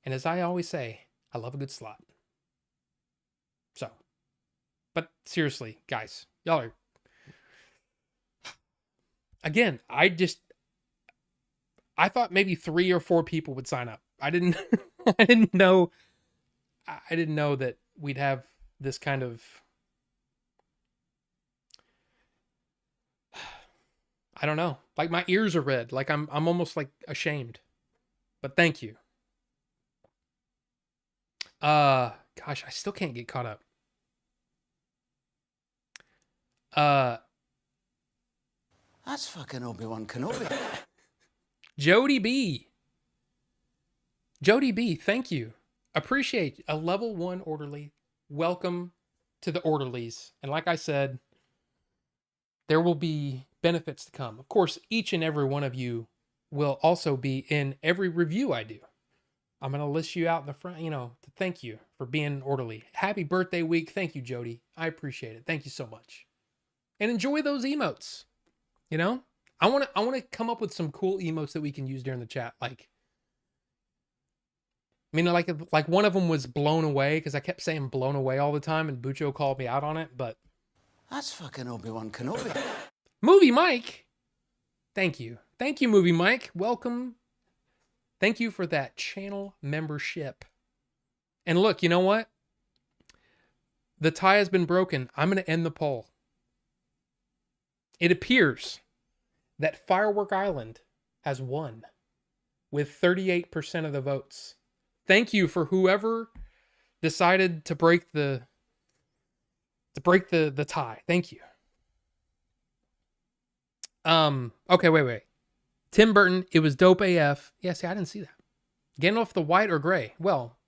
And as I always say, I love a good slot. So, but seriously, guys, y'all are, again, I thought maybe 3 or 4 people would sign up. I didn't know that we'd have this kind of, I don't know. Like my ears are red. Like I'm almost like ashamed. But thank you. Gosh, I still can't get caught up. That's fucking Obi-Wan Kenobi. Jody B, thank you. Appreciate a level 1 orderly. Welcome to the orderlies. And like I said, there will be benefits to come. Of course, each and every one of you will also be in every review I do. I'm going to list you out in the front, to thank you for being an orderly. Happy birthday week. Thank you, Jody. I appreciate it. Thank you so much. And enjoy those emotes. I want to come up with some cool emotes that we can use during the chat. Like, I mean, like one of them was blown away because I kept saying blown away all the time, and Bucho called me out on it. But That's fucking Obi-Wan Kenobi. Movie Mike, thank you, Movie Mike, welcome. Thank you for that channel membership. And look, you know what? The tie has been broken. I'm going to end the poll. It appears that Firework Island has won with 38% of the votes. Thank you for whoever decided to break the tie. Thank you. Okay, wait. Tim Burton, it was dope AF. Yeah, see, I didn't see that. Gandalf the white or gray? Well,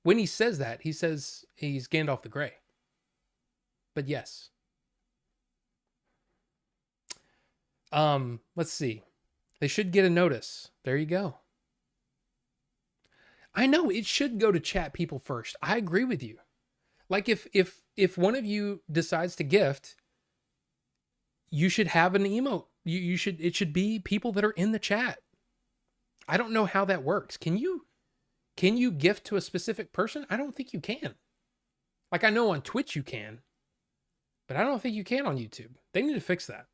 when he says that, he says he's Gandalf the gray. But yes. Let's see. They should get a notice. There you go. I know it should go to chat people first. I agree with you. Like if one of you decides to gift, you should have an emote. It should be people that are in the chat. I don't know how that works. Can you gift to a specific person? I don't think you can. Like I know on Twitch you can, but I don't think you can on YouTube. They need to fix that.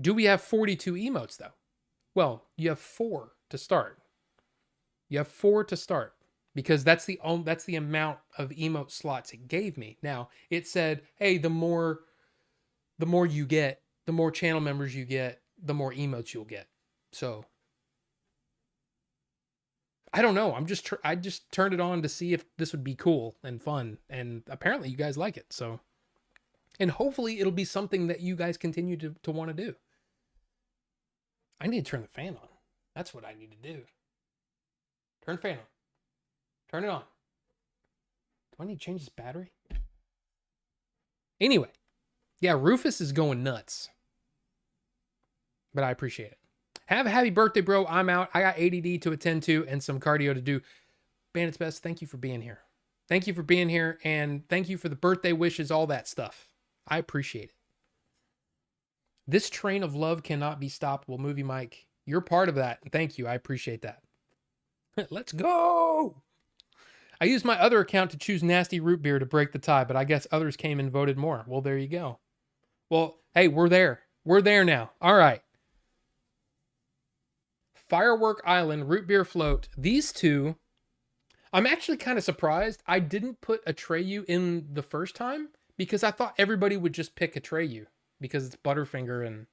Do we have 42 emotes though? Well, you have 4 to start. You have 4 to start because that's the amount of emote slots it gave me. Now, it said, "Hey, the more you get, the more channel members you get, the more emotes you'll get." So, I don't know. I just turned it on to see if this would be cool and fun, and apparently you guys like it. So, and hopefully it'll be something that you guys continue to want to do. I need to turn the fan on. That's what I need to do. Turn the fan on. Turn it on. Do I need to change this battery? Anyway. Yeah, Rufus is going nuts. But I appreciate it. Have a happy birthday, bro. I'm out. I got ADD to attend to and some cardio to do. Bandit's Best, thank you for being here. Thank you for being here. And thank you for the birthday wishes, all that stuff. I appreciate it. This train of love cannot be stopped. Well, Movie Mike, you're part of that. Thank you. I appreciate that. Let's go. I used my other account to choose nasty root beer to break the tie, but I guess others came and voted more. Well, there you go. Well, hey, we're there. We're there now. All right. Firework Island, root beer float. These two, I'm actually kind of surprised I didn't put Atreyu in the first time because I thought everybody would just pick Atreyu because it's Butterfinger and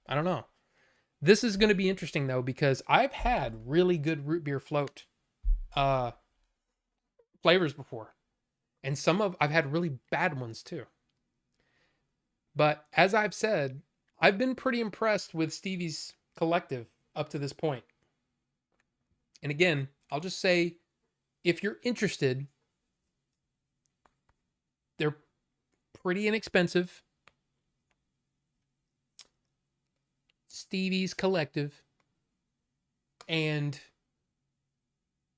I don't know. This is going to be interesting though because I've had really good root beer float flavors before. And I've had really bad ones too. But as I've said, I've been pretty impressed with Stevie's collective up to this point. And again, I'll just say, if you're interested, they're pretty inexpensive. Stevie's collective and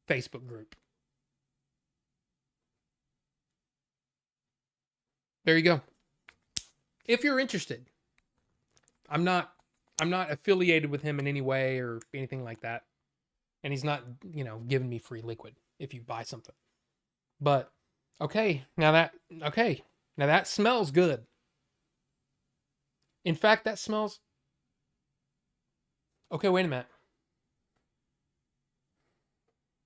Facebook group. There you go. If you're interested, I'm not affiliated with him in any way or anything like that. And he's not, giving me free liquid if you buy something. But now that smells good. In fact, that smells. Okay, wait a minute.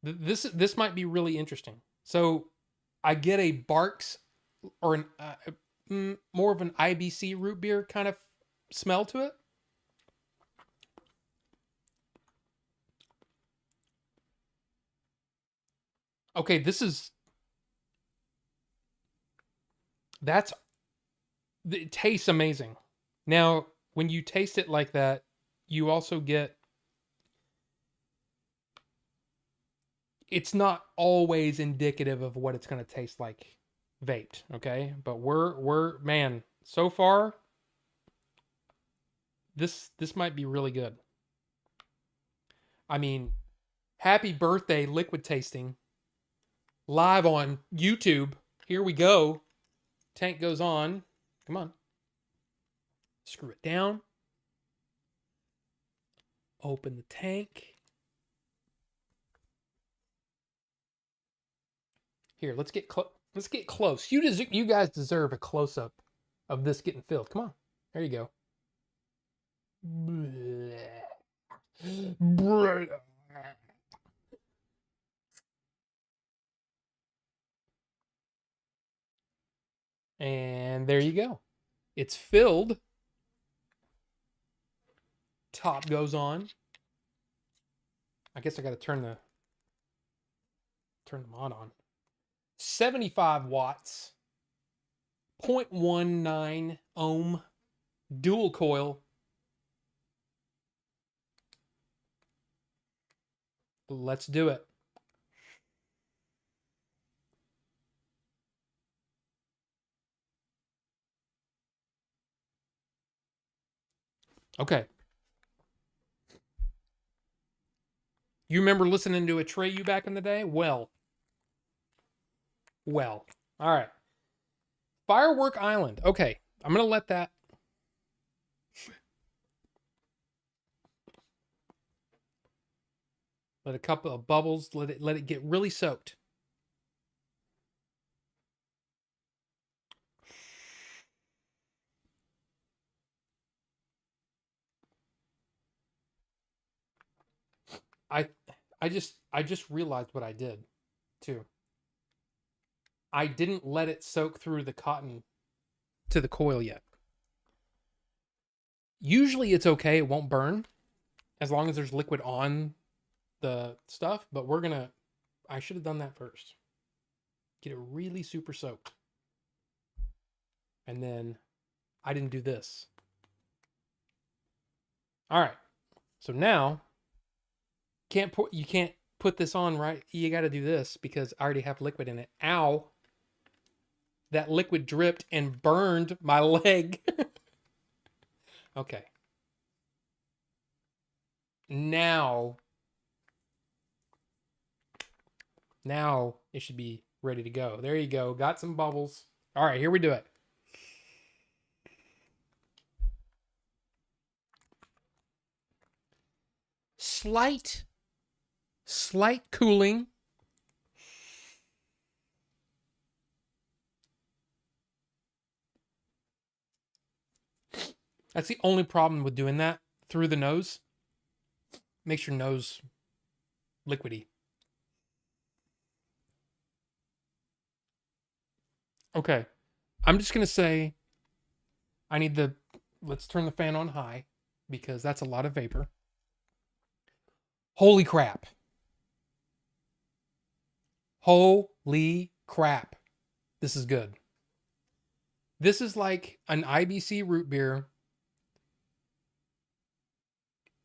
This might be really interesting. So, I get a Barks or more of an IBC root beer kind of smell to it. Okay, it tastes amazing. Now, when you taste it like that, you also get, it's not always indicative of what it's going to taste like vaped, okay? But man, so far, this might be really good. I mean, happy birthday liquid tasting live on YouTube. Here we go. Tank goes on. Come on. Screw it down. Open the tank. Here, let's get close. You guys deserve a close up of this getting filled. Come on. There you go. And there you go. It's filled. Top goes on. I guess I got to turn the mod on. 75 watts. 0.19 ohm dual coil. Let's do it. Okay. You remember listening to Atreyu back in the day? Well. All right. Firework Island. Okay. I'm going to let that. Let a couple of bubbles. Let it get really soaked. I just realized what I did too. I didn't let it soak through the cotton to the coil yet. Usually it's okay, it won't burn as long as there's liquid on the stuff, but I should have done that first. Get it really super soaked. And then I didn't do this. All right. So now you can't put this on, right? You got to do this because I already have liquid in it. Ow. That liquid dripped and burned my leg. Okay. Now it should be ready to go. There you go. Got some bubbles. All right, here we do it. Slight cooling. That's the only problem with doing that through the nose. Makes your nose liquidy. Okay. I'm just going to say let's turn the fan on high because that's a lot of vapor. Holy crap. Holy crap. This is good. This is like an IBC root beer.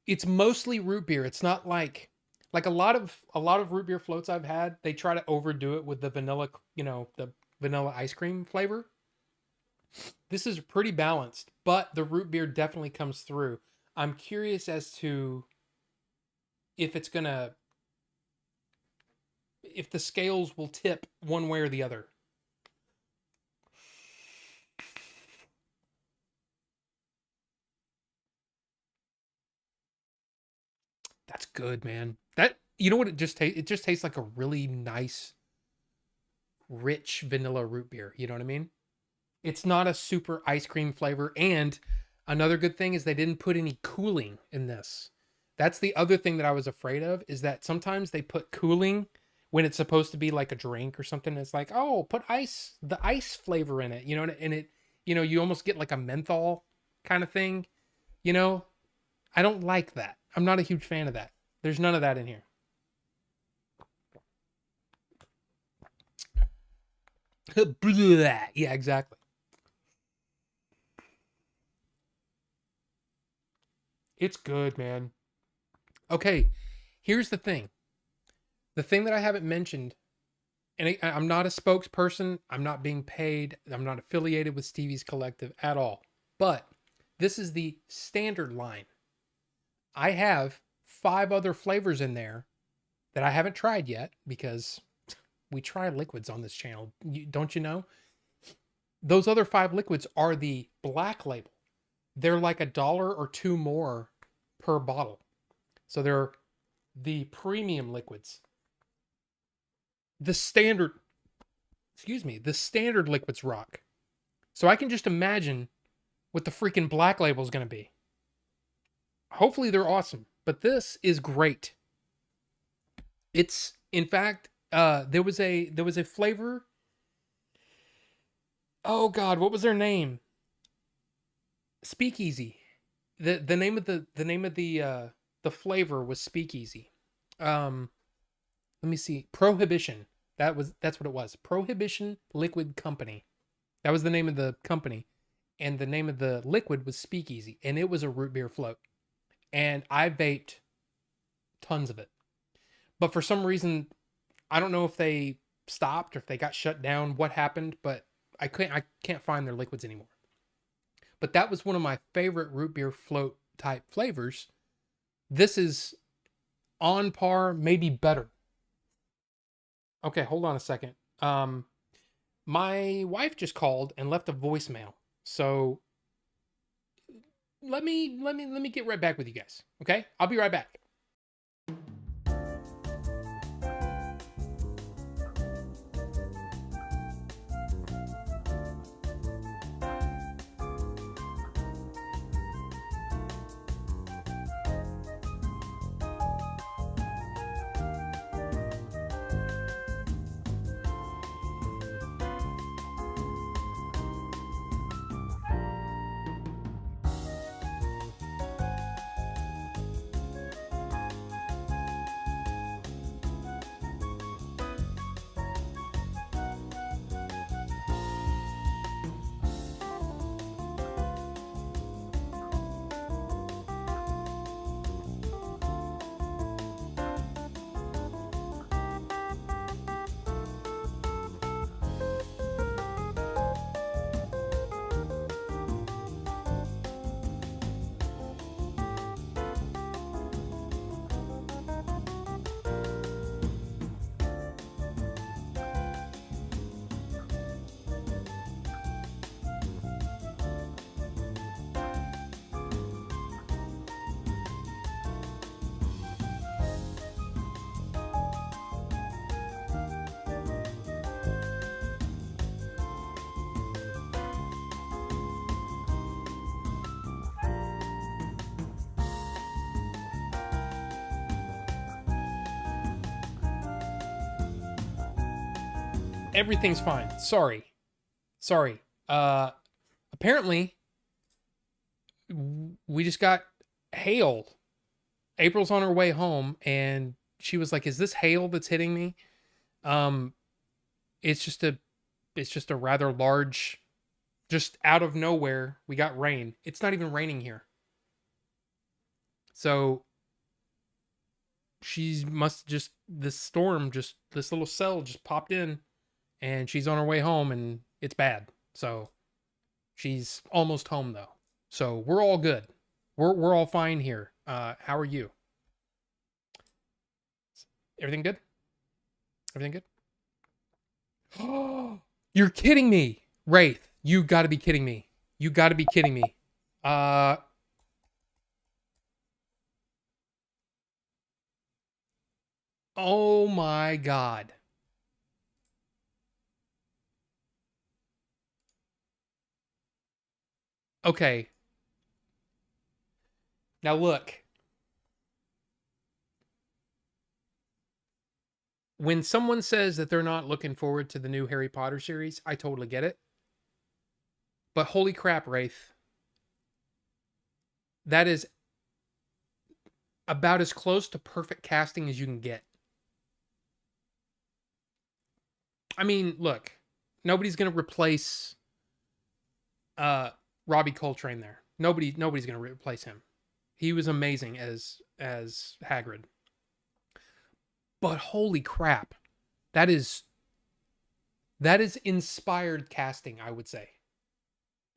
It's mostly root beer. It's not like a lot of root beer floats I've had, they try to overdo it with the vanilla, the vanilla ice cream flavor. This is pretty balanced, but the root beer definitely comes through. I'm curious as to if the scales will tip one way or the other. That's good, man. You know what it just tastes? It just tastes like a really nice, rich vanilla root beer. You know what I mean? It's not a super ice cream flavor. And another good thing is they didn't put any cooling in this. That's the other thing that I was afraid of, is that sometimes they put cooling when it's supposed to be like a drink or something. It's like, oh, put the ice flavor in it, and it, you almost get like a menthol kind of thing, I don't like that. I'm not a huge fan of that. There's none of that in here. Yeah, exactly. It's good, man. Okay, here's the thing. The thing that I haven't mentioned, and I'm not a spokesperson, I'm not being paid, I'm not affiliated with Stevie's Collective at all, but this is the standard line. I have 5 other flavors in there that I haven't tried yet because we try liquids on this channel. Don't you know? Those other 5 liquids are the black label. They're like $1 or $2 more per bottle. So they're the premium liquids. The standard, the standard liquids rock. So I can just imagine what the freaking black label is going to be. Hopefully they're awesome, but this is great. It's, in fact, there was a flavor. Oh God, what was their name? Speakeasy. The name of the flavor was Speakeasy. Let me see. Prohibition. That's what it was. Prohibition Liquid Company. That was the name of the company, and the name of the liquid was Speakeasy, and it was a root beer float. And I vaped tons of it. But for some reason, I don't know if they stopped or if they got shut down, what happened, but I can't find their liquids anymore. But that was one of my favorite root beer float type flavors. This is on par, maybe better. Okay, hold on a second. My wife just called and left a voicemail. So let me get right back with you guys. Okay? I'll be right back. Everything's fine. Sorry. Apparently we just got hailed. April's on her way home and she was like, "Is this hail that's hitting me?" Um it's just a rather large, just out of nowhere, we got rain. It's not even raining here. So she must just, this little cell just popped in and she's on her way home and it's bad. So she's almost home though. So we're all good. We're all fine here. How are you? Everything good? Everything good? You're kidding me. Wraith, you got to be kidding me. You got to be kidding me. Oh my God. Okay. Now look. When someone says that they're not looking forward to the new Harry Potter series, I totally get it. But holy crap, Wraith. That is about as close to perfect casting as you can get. I mean, look, nobody's going to replace Robbie Coltrane there. Nobody's going to replace him. He was amazing as Hagrid. But holy crap. That is inspired casting, I would say.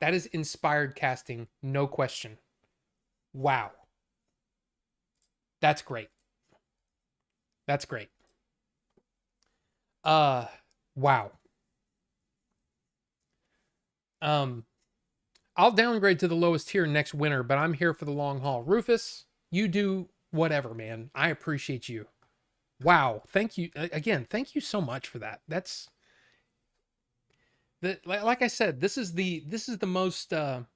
That is inspired casting, no question. Wow. That's great. That's great. Wow. I'll downgrade to the lowest tier next winter, but I'm here for the long haul. Rufus, you do whatever, man. I appreciate you. Wow. Thank you again. Thank you so much for that. That's like I said, this is the most and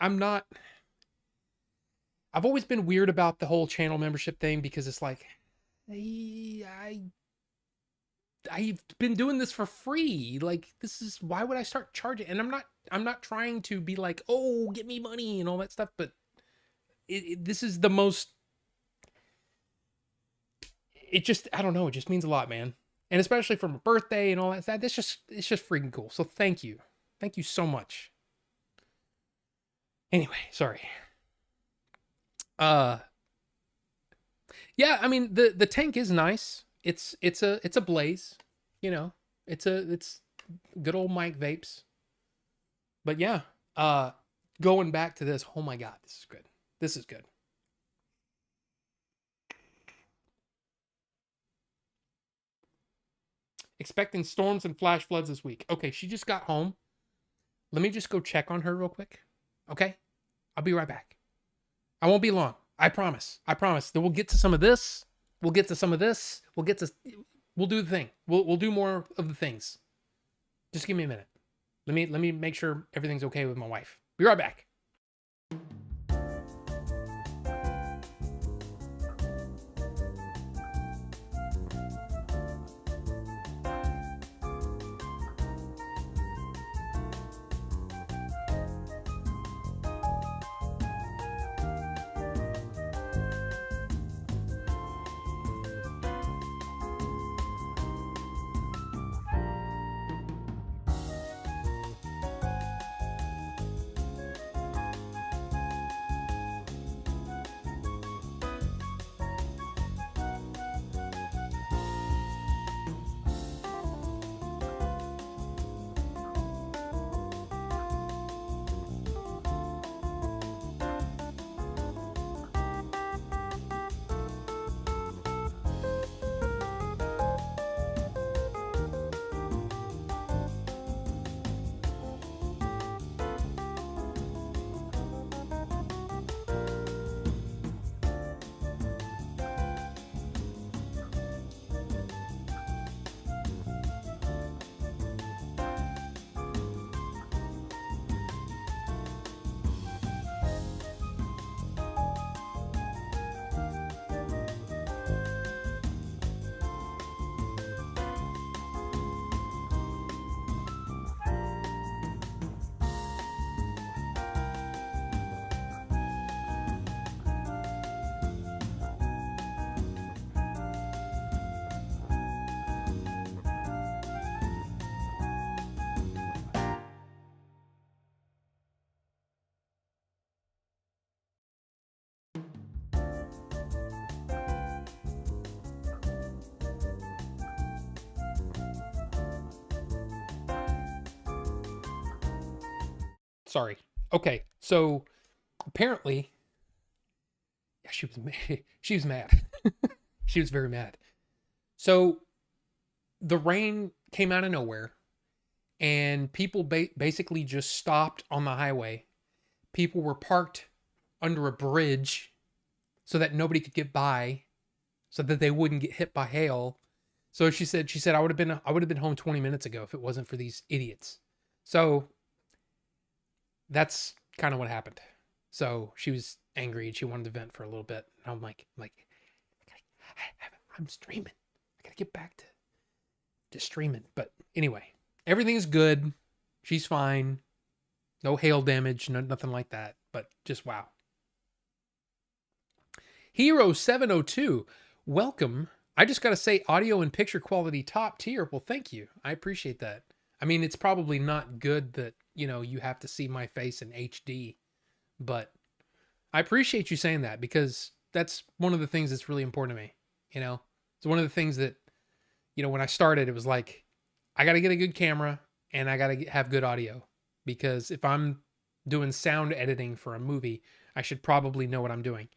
I'm not, I've always been weird about the whole channel membership thing because it's like I I've been doing this for free. Like, this is, why would I start charging? And I'm not trying to be like, oh, get me money and all that stuff, but this is the most, it just, I don't know, it just means a lot, man. And especially for my birthday and all that stuff, it's just freaking cool. So thank you. Thank you so much. Anyway, sorry. Uh yeah, I mean the tank is nice. It's a Blaze, you know. It's good old Mike Vapes. But yeah, going back to this, oh my god, this is good. This is good. Expecting storms and flash floods this week. Okay, she just got home. Let me just go check on her real quick. Okay? I'll be right back. I won't be long. I promise. I promise. Then we'll get to some of this. We'll get to some of this. We'll do the thing. We'll do more of the things. Just give me a minute. Let me make sure everything's okay with my wife. Be right back. Sorry. Okay. So apparently, yeah, she was mad. She was very mad. So the rain came out of nowhere and people basically just stopped on the highway. People were parked under a bridge so that nobody could get by, so that they wouldn't get hit by hail. So she said I would have been home 20 minutes ago if it wasn't for these idiots. So that's kind of what happened. So she was angry and she wanted to vent for a little bit. And I'm like, I'm streaming. I gotta get back to streaming. But anyway, everything's good. She's fine. No hail damage, nothing like that. But just wow. Hero 702, welcome. I just gotta say, audio and picture quality top tier. Well, thank you. I appreciate that. I mean, it's probably not good that, you have to see my face in HD, but I appreciate you saying that because that's one of the things that's really important to me. It's one of the things that, when I started, it was like, I got to get a good camera and I got to have good audio, because if I'm doing sound editing for a movie, I should probably know what I'm doing.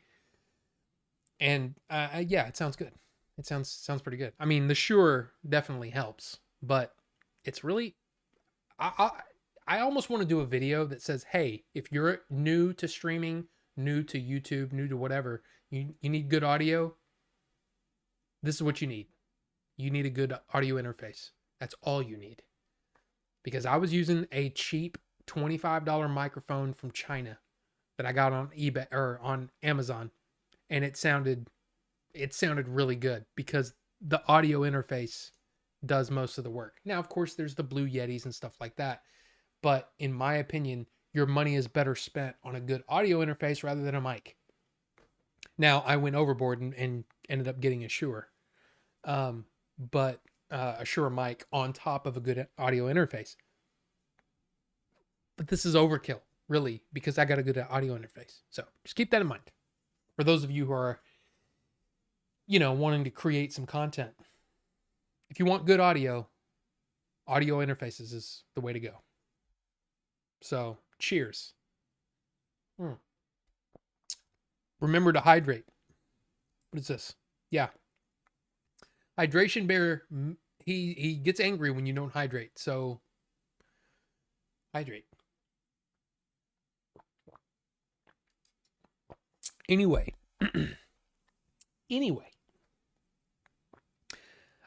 And yeah, it sounds good. It sounds pretty good. I mean, the Shure definitely helps, but it's really, I almost want to do a video that says, hey, if you're new to streaming, new to YouTube, new to whatever, you need good audio, this is what you need. You need a good audio interface. That's all you need. Because I was using a cheap $25 microphone from China that I got on eBay or on Amazon, and it sounded really good because the audio interface does most of the work. Now, of course, there's the Blue Yetis and stuff like that, but in my opinion, your money is better spent on a good audio interface rather than a mic. Now, I went overboard and ended up getting a Shure, but a Shure mic on top of a good audio interface. But this is overkill, really, because I got a good audio interface. So just keep that in mind for those of you who are, wanting to create some content. If you want good audio interfaces is the way to go. So cheers. Remember to hydrate. What is this? Yeah. Hydration Bear, he gets angry when you don't hydrate. So hydrate. Anyway.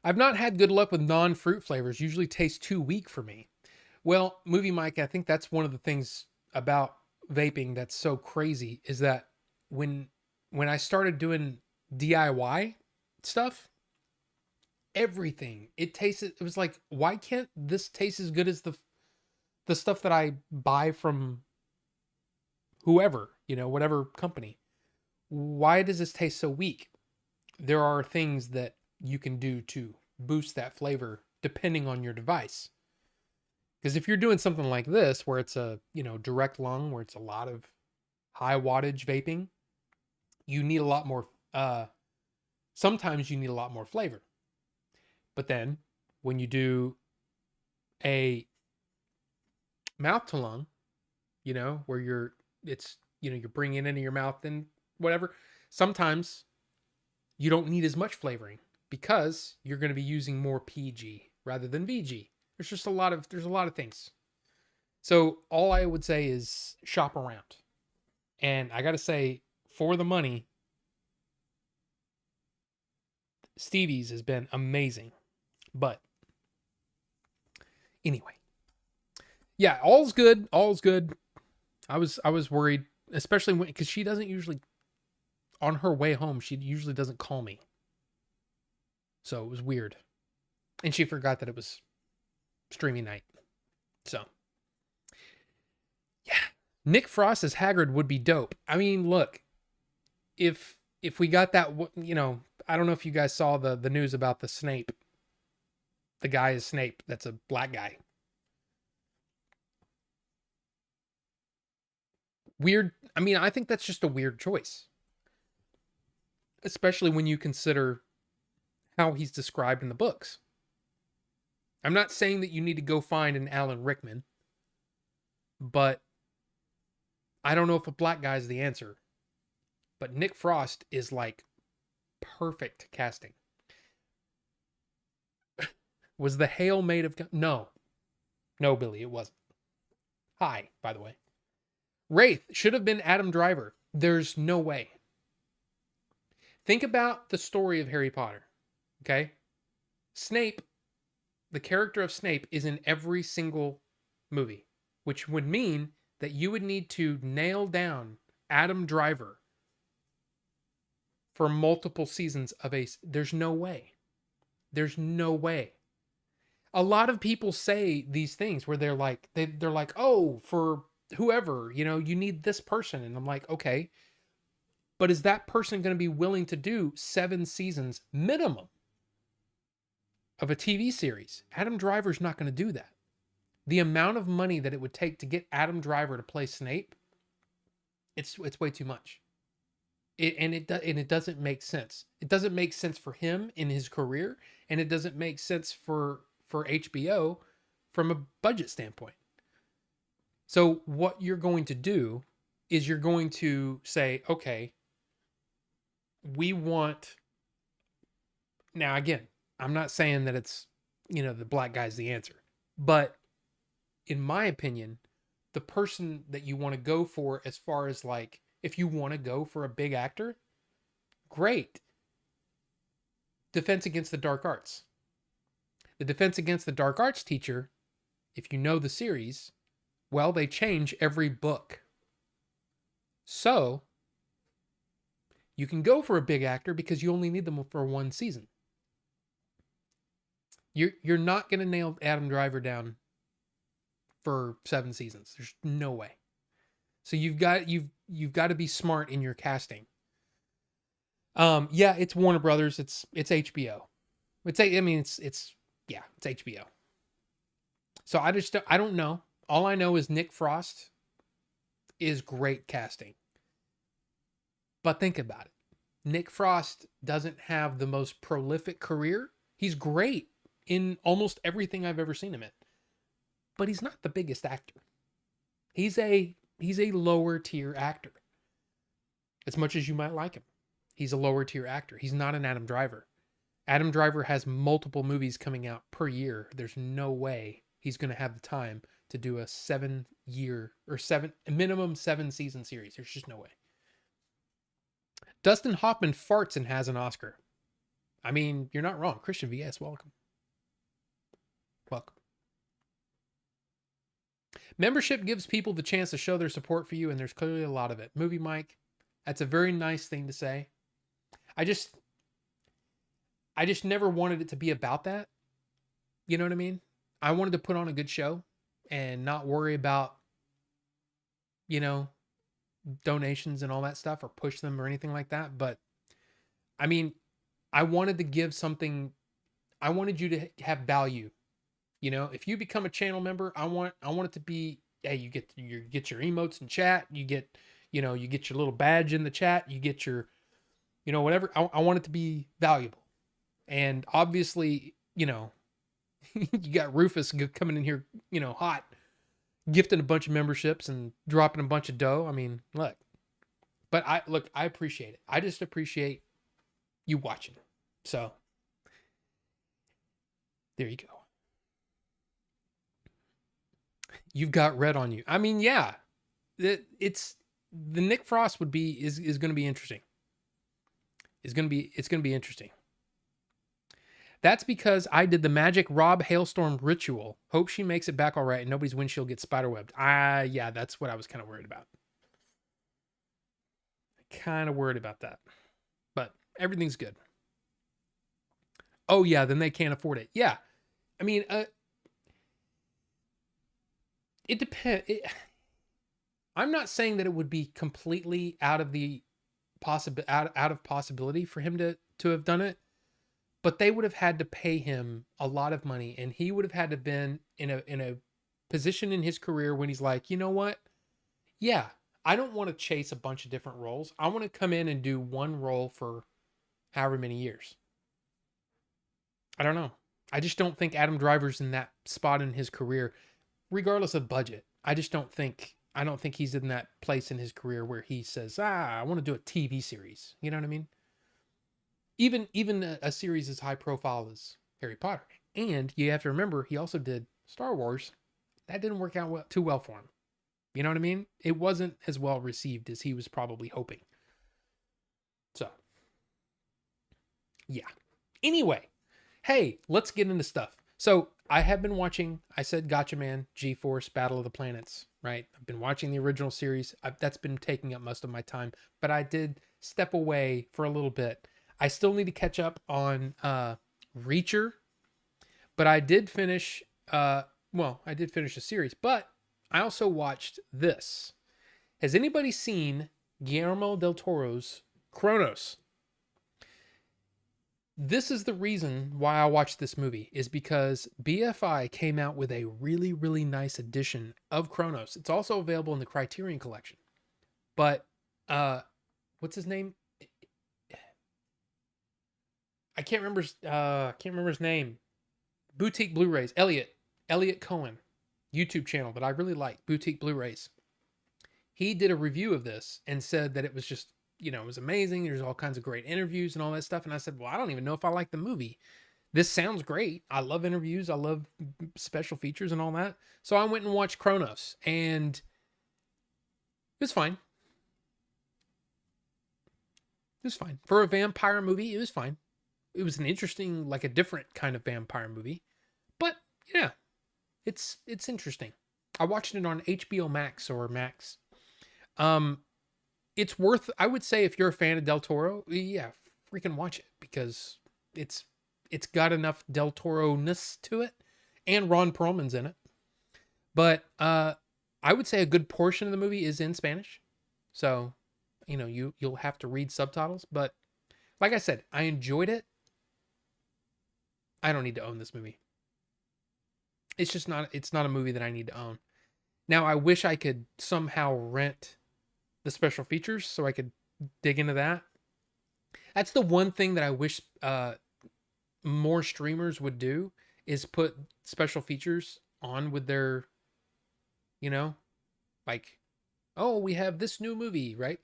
I've not had good luck with non-fruit flavors. Usually taste too weak for me. Well, Movie Mike, I think that's one of the things about vaping that's so crazy is that when I started doing DIY stuff, everything, it was like, why can't this taste as good as the stuff that I buy from whoever, whatever company? Why does this taste so weak? There are things that you can do to boost that flavor depending on your device. Because if you're doing something like this, where it's a, direct lung, where it's a lot of high wattage vaping, you need a lot more, sometimes you need a lot more flavor. But then when you do a mouth to lung, where you're bringing it into your mouth and whatever, sometimes you don't need as much flavoring because you're going to be using more PG rather than VG. There's a lot of things. So all I would say is shop around. And I got to say, for the money, Stevie's has been amazing. But anyway, yeah, all's good. I was worried, especially because she doesn't usually, on her way home, she usually doesn't call me. So it was weird. And she forgot that it was streaming night. So, yeah. Nick Frost as Hagrid would be dope. I mean, look, if we got that, I don't know if you guys saw the news about the Snape. The guy is Snape. That's a black guy. Weird. I mean, I think that's just a weird choice. Especially when you consider how he's described in the books. I'm not saying that you need to go find an Alan Rickman, but I don't know if a black guy is the answer. But Nick Frost is like perfect casting. Was the hail made of... No, Billy, it wasn't. Hi, by the way. Wraith should have been Adam Driver. There's no way. Think about the story of Harry Potter. Okay? Snape, the character of Snape, is in every single movie, which would mean that you would need to nail down Adam Driver for multiple seasons of a... There's no way. There's no way. A lot of people say these things where they're like, oh, for whoever, you need this person. And I'm like, okay, but is that person going to be willing to do 7 seasons minimum of a TV series? Adam Driver's not going to do that. The amount of money that it would take to get Adam Driver to play Snape, it's way too much. It doesn't make sense. It doesn't make sense for him in his career, and it doesn't make sense for HBO from a budget standpoint. So what you're going to do is you're going to say, okay, we want... Now, again, I'm not saying that it's, the black guy's the answer. But in my opinion, the person that you want to go for as far as like if you want to go for a big actor, great. Defense Against the Dark Arts. The Defense Against the Dark Arts teacher, if you know the series, well, they change every book. So, you can go for a big actor because you only need them for one season. You're not going to nail Adam Driver down for 7 seasons. There's no way. So you've got to be smart in your casting. Yeah, it's Warner Brothers. It's HBO. It's HBO. So I don't know. All I know is Nick Frost is great casting. But think about it. Nick Frost doesn't have the most prolific career. He's great in almost everything I've ever seen him in. But he's not the biggest actor. He's a lower tier actor. As much as you might like him. He's a lower tier actor. He's not an Adam Driver. Adam Driver has multiple movies coming out per year. There's no way he's going to have the time to do a minimum 7 season series. There's just no way. Dustin Hoffman farts and has an Oscar. I mean, you're not wrong. Christian VS, welcome. Welcome. Membership gives people the chance to show their support for you, and there's clearly a lot of it. Movie Mike, that's a very nice thing to say. I just never wanted it to be about that. You know what I mean? I wanted to put on a good show and not worry about, donations and all that stuff or push them or anything like that. But I mean, I wanted to give something. I wanted you to have value. If you become a channel member, I want it to be, hey, you get your emotes in chat. You get your little badge in the chat. You get your, whatever. I want it to be valuable. And obviously, you got Rufus coming in here, hot, gifting a bunch of memberships and dropping a bunch of dough. I mean, look, but I appreciate it. I just appreciate you watching. So there you go. You've got red on you. I mean, yeah, it's the Nick Frost is going to be interesting. It's going to be interesting. That's because I did the magic Rob Hailstorm ritual. Hope she makes it back all right and nobody's windshield gets spiderwebbed. Yeah, that's what I was kind of worried about. Kind of worried about that. But everything's good. Oh yeah, then they can't afford it. Yeah. I mean, it depends. I'm not saying that it would be completely out of possibility for him to have done it. But they would have had to pay him a lot of money, and he would have had to been in a position in his career when he's like, you know what? Yeah, I don't want to chase a bunch of different roles. I want to come in and do one role for however many years. I don't know. I just don't think Adam Driver's in that spot in his career, regardless of budget. I don't think he's in that place in his career where he says, I want to do a TV series. You know what I mean? Even a series as high profile as Harry Potter. And you have to remember, he also did Star Wars. That didn't work out too well for him. You know what I mean? It wasn't as well received as he was probably hoping. So, yeah. Anyway, hey, let's get into stuff. So, I have been watching, I said Gotcha Man, G-Force, Battle of the Planets, right? I've been watching the original series. That's been taking up most of my time. But I did step away for a little bit. I still need to catch up on Reacher, but I did finish a series, but I also watched this. Has anybody seen Guillermo del Toro's Cronos? This is the reason why I watched this movie, is because BFI came out with a really, really nice edition of Cronos. It's also available in the Criterion collection. But what's his name? I can't remember his name. Boutique Blu-rays. Elliot Cohen, YouTube channel that I really like. Boutique Blu-rays. He did a review of this and said that it was just, it was amazing. There's all kinds of great interviews and all that stuff. And I said, well, I don't even know if I like the movie. This sounds great. I love interviews. I love special features and all that. So I went and watched Cronos, and it was fine. It was fine. For a vampire movie, it was fine. It was an interesting, like a different kind of vampire movie. But yeah, it's interesting. I watched it on HBO Max or Max. Um, it's worth. I would say if you're a fan of Del Toro, yeah, freaking watch it because it's it's got enough Del Toro-ness to it, and Ron Perlman's in it. But I would say a good portion of the movie is in Spanish, so you'll have to read subtitles. But like I said, I enjoyed it. I don't need to own this movie. It's just not. It's not a movie that I need to own. Now I wish I could somehow rent the special features so I could dig into that. That's the one thing that I wish more streamers would do is put special features on with their, you know, like, oh, we have this new movie, right?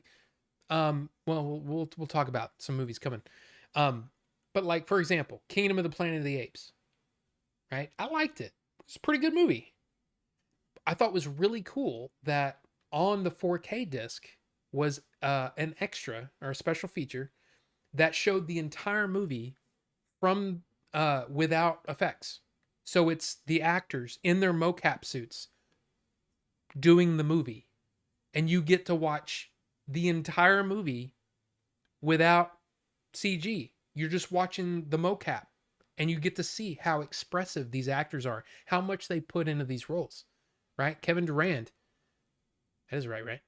Well, we'll talk about some movies coming. But like for example, Kingdom of the Planet of the Apes, right? I liked it. It's a pretty good movie. I thought it was really cool that on the 4K disc was an extra or a special feature that showed the entire movie from without effects. So it's the actors in their mocap suits doing the movie, and you get to watch the entire movie without CG. You're just watching the mocap, and you get to see how expressive these actors are, how much they put into these roles. Right? Kevin Durant, that is right?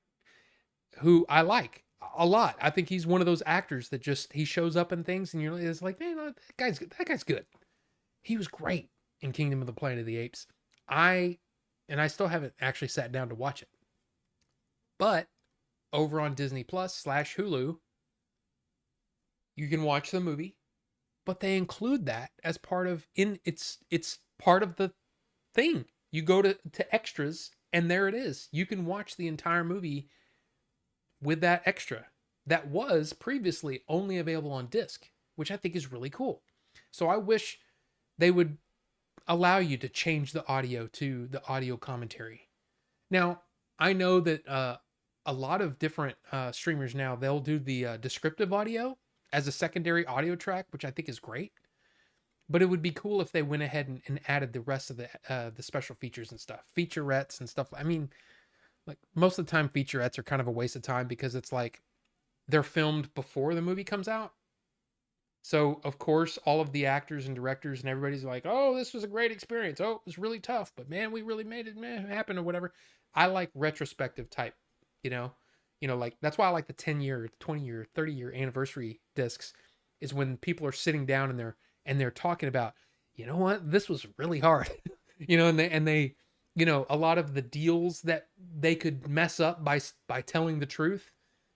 Who I like a lot. I think he's one of those actors that just he shows up in things, and you're it's like, man, that guy's good. He was great in Kingdom of the Planet of the Apes. I still haven't actually sat down to watch it, but over on Disney Plus / Hulu, you can watch the movie, but they include that as part of it's part of the thing. You go to extras, and there it is. You can watch the entire movie with that extra that was previously only available on disc, which I think is really cool. So I wish they would allow you to change the audio to the audio commentary. Now, I know that a lot of different streamers now, they'll do the descriptive audio as a secondary audio track, which I think is great. But it would be cool if they went ahead and added the rest of the special features and stuff, featurettes and stuff. I mean, like most of the time, featurettes are kind of a waste of time because it's like they're filmed before the movie comes out. So of course, all of the actors and directors and everybody's like, "Oh, this was a great experience. Oh, it was really tough, but man, we really made it happen or whatever." I like retrospective type, you know, like that's why I like the 10-year, 20-year, 30-year anniversary discs. Is when people are sitting down and they're talking about, you know what, this was really hard, and they, a lot of the deals that they could mess up by telling the truth,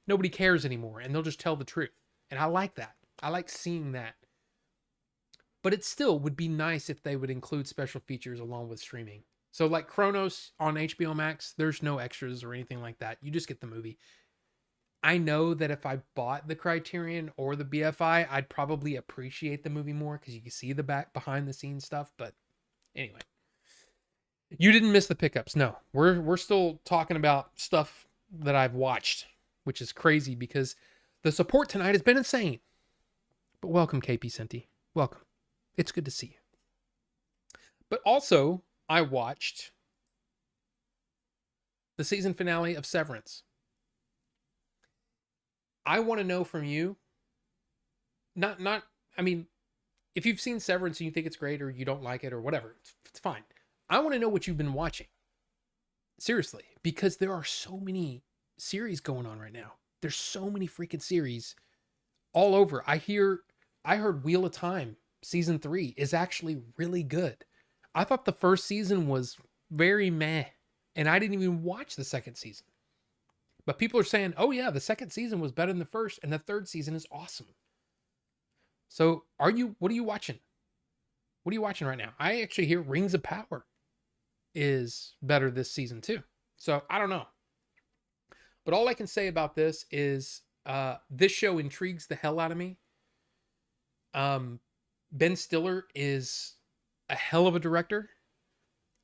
nobody cares anymore, and they'll just tell the truth, and I like that. I like seeing that. But it still would be nice if they would include special features along with streaming. So like Chronos on HBO Max, there's no extras or anything like that. You just get the movie. I know that if I bought the Criterion or the BFI, I'd probably appreciate the movie more because you can see the behind the scenes stuff. But anyway, you didn't miss the pickups. No, we're still talking about stuff that I've watched, which is crazy because the support tonight has been insane. But welcome, KP Senti. Welcome. It's good to see you. But also, I watched the season finale of Severance. I want to know from you, I mean, if you've seen Severance and you think it's great or you don't like it or whatever, it's fine. I want to know what you've been watching. Seriously, because there are so many series going on right now. There's so many freaking series all over. I heard Wheel of Time season 3 is actually really good. I thought the first season was very meh, and I didn't even watch the second season. But people are saying, oh yeah, the second season was better than the first, and the third season is awesome. So what are you watching? What are you watching right now? I actually hear Rings of Power is better this season too. So I don't know. But all I can say about this is this show intrigues the hell out of me. Ben Stiller is a hell of a director,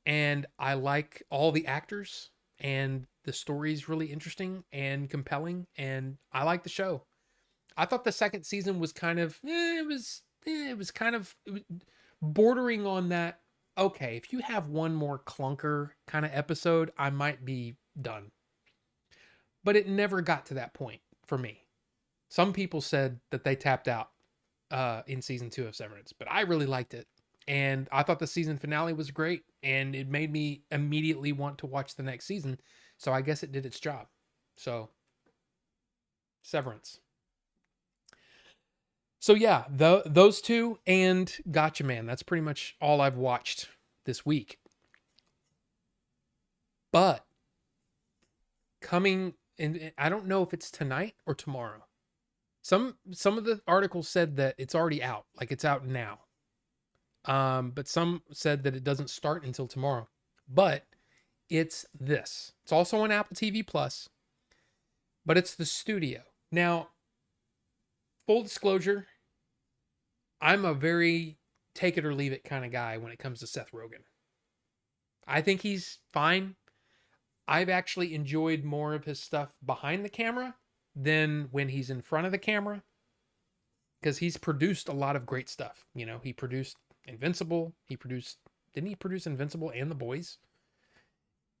and I like all the actors, and the story is really interesting and compelling, and I like the show. I thought the second season was kind of, it was bordering on that. Okay, if you have one more clunker kind of episode, I might be done. But it never got to that point for me. Some people said that they tapped out in season 2 of Severance, but I really liked it. And I thought the season finale was great, and it made me immediately want to watch the next season. So I guess it did its job. So, Severance. So yeah, those two and Gotcha Man. That's pretty much all I've watched this week. But coming, and I don't know if it's tonight or tomorrow. Some of the articles said that it's already out, like it's out now. But some said that it doesn't start until tomorrow. But it's this. It's also on Apple TV Plus, but it's The Studio. Now, full disclosure, I'm a very take it or leave it kind of guy when it comes to Seth Rogen. I think he's fine. I've actually enjoyed more of his stuff behind the camera than when he's in front of the camera, because he's produced a lot of great stuff. You know, he produced Invincible. Didn't he produce Invincible and The Boys?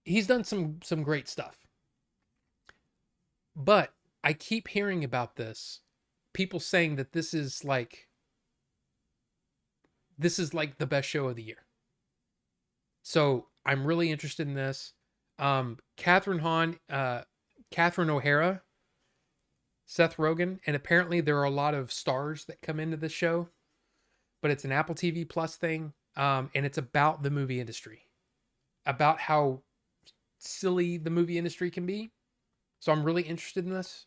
He's done some great stuff. But I keep hearing about this. People saying that this is like the best show of the year. So I'm really interested in this. Catherine O'Hara, Seth Rogen, and apparently there are a lot of stars that come into this show, but it's an Apple TV Plus thing. And it's about the movie industry, about how silly the movie industry can be. So I'm really interested in this.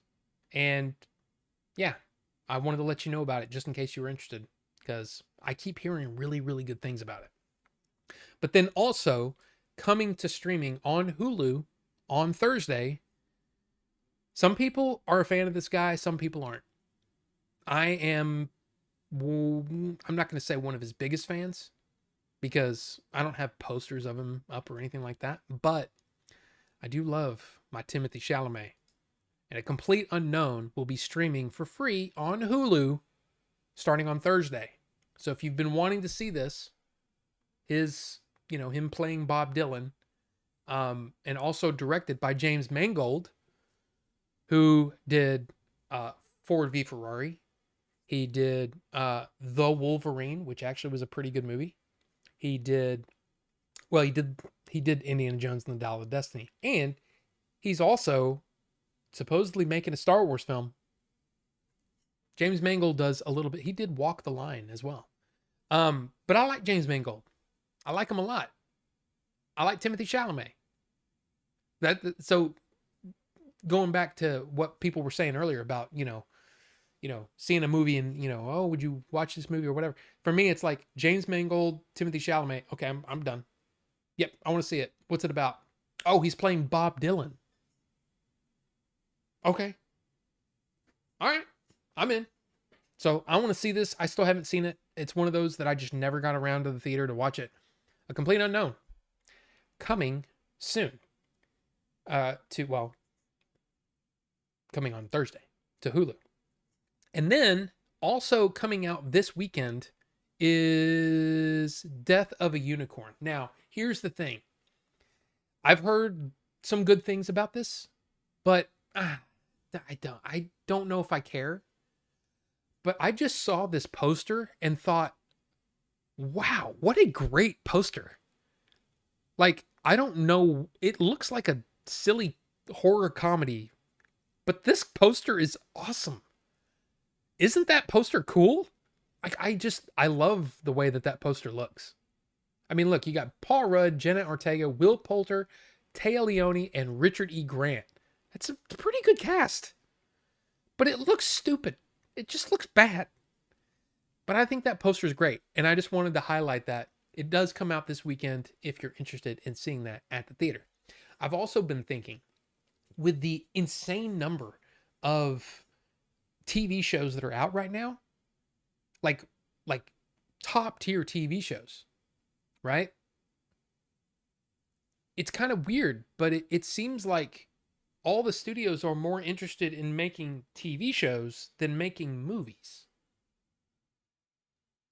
And yeah, I wanted to let you know about it just in case you were interested, because I keep hearing really, really good things about it. But then also coming to streaming on Hulu on Thursday. Some people are a fan of this guy, some people aren't. I'm not going to say one of his biggest fans, because I don't have posters of him up or anything like that, but I do love my Timothy Chalamet. And A Complete Unknown will be streaming for free on Hulu starting on Thursday. So if you've been wanting to see this, him playing Bob Dylan, and also directed by James Mangold, who did Ford v Ferrari. He did The Wolverine, which actually was a pretty good movie. He did Indiana Jones and the Dial of Destiny. And he's also supposedly making a Star Wars film. James Mangold does a little bit. He did Walk the Line as well. But I like James Mangold. I like him a lot. I like Timothy Chalamet. So going back to what people were saying earlier about, seeing a movie and, oh, would you watch this movie or whatever? For me, it's like James Mangold, Timothy Chalamet. Okay, I'm done. Yep, I want to see it. What's it about? Oh, he's playing Bob Dylan. Okay. All right, I'm in. So I want to see this. I still haven't seen it. It's one of those that I just never got around to the theater to watch it. A Complete Unknown. Coming soon. Coming on Thursday to Hulu. And then also coming out this weekend is Death of a Unicorn. Now, here's the thing. I've heard some good things about this, but I don't know if I care. But I just saw this poster and thought, wow, what a great poster. Like, I don't know. It looks like a silly horror comedy, but this poster is awesome. Isn't that poster cool? Like, I love the way that poster looks. I mean, look, you got Paul Rudd, Jenna Ortega, Will Poulter, Téa Leoni, and Richard E. Grant. That's a pretty good cast. But it looks stupid. It just looks bad. But I think that poster is great. And I just wanted to highlight that. It does come out this weekend if you're interested in seeing that at the theater. I've also been thinking, with the insane number of TV shows that are out right now, like top tier TV shows, right? It's kind of weird, but it seems like all the studios are more interested in making TV shows than making movies.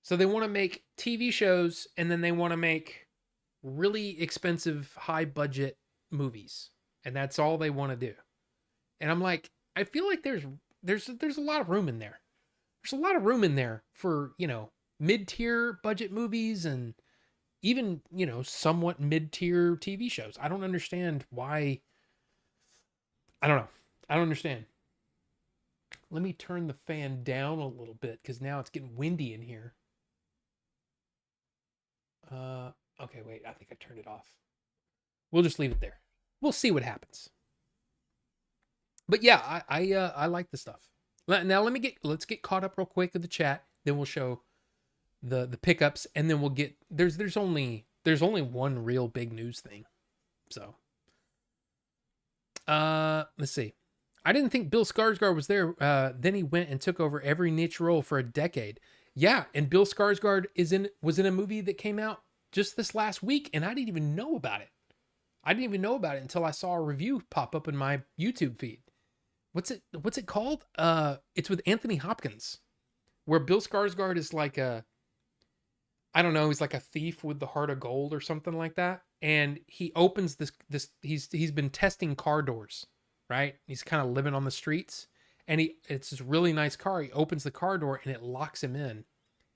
So they want to make TV shows and then they want to make really expensive, high budget movies. And that's all they want to do. And I'm like, I feel like there's a lot of room in there. There's a lot of room in there for, mid-tier budget movies and even, somewhat mid-tier TV shows. I don't understand why. I don't know. I don't understand. Let me turn the fan down a little bit because now it's getting windy in here. Okay, wait. I think I turned it off. We'll just leave it there. We'll see what happens. But yeah, I like the stuff. Now let's get caught up real quick with the chat. Then we'll show the pickups, and then we'll get there's only one real big news thing. So let's see. I didn't think Bill Skarsgård was there. Then he went and took over every niche role for a decade. Yeah, and Bill Skarsgård was in a movie that came out just this last week, and I didn't even know about it. I didn't even know about it until I saw a review pop up in my YouTube feed. What's it called? It's with Anthony Hopkins, where Bill Skarsgård is like I don't know, he's like a thief with the heart of gold or something like that. And he opens this he's been testing car doors, right? He's kind of living on the streets, and it's this really nice car. He opens the car door and it locks him in.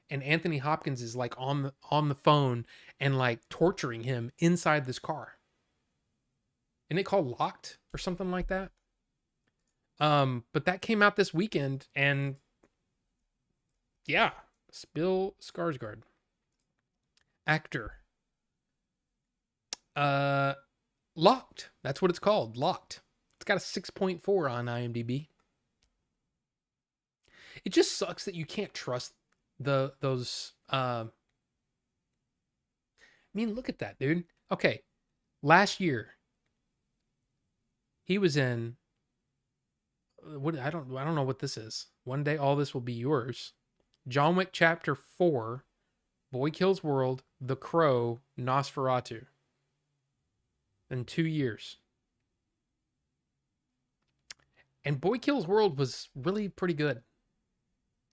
And Anthony Hopkins is like on the phone and like torturing him inside this car. Isn't it called Locked or something like that? But that came out this weekend, and yeah, Bill Skarsgård, actor. Locked. That's what it's called. Locked. It's got a 6.4 on IMDb. It just sucks that you can't trust those. I mean, look at that, dude. Okay, last year he was in. What I don't know what this is. One Day All This Will Be Yours, John Wick Chapter 4, Boy Kills World, The Crow, Nosferatu. In 2 years. And Boy Kills World was really pretty good.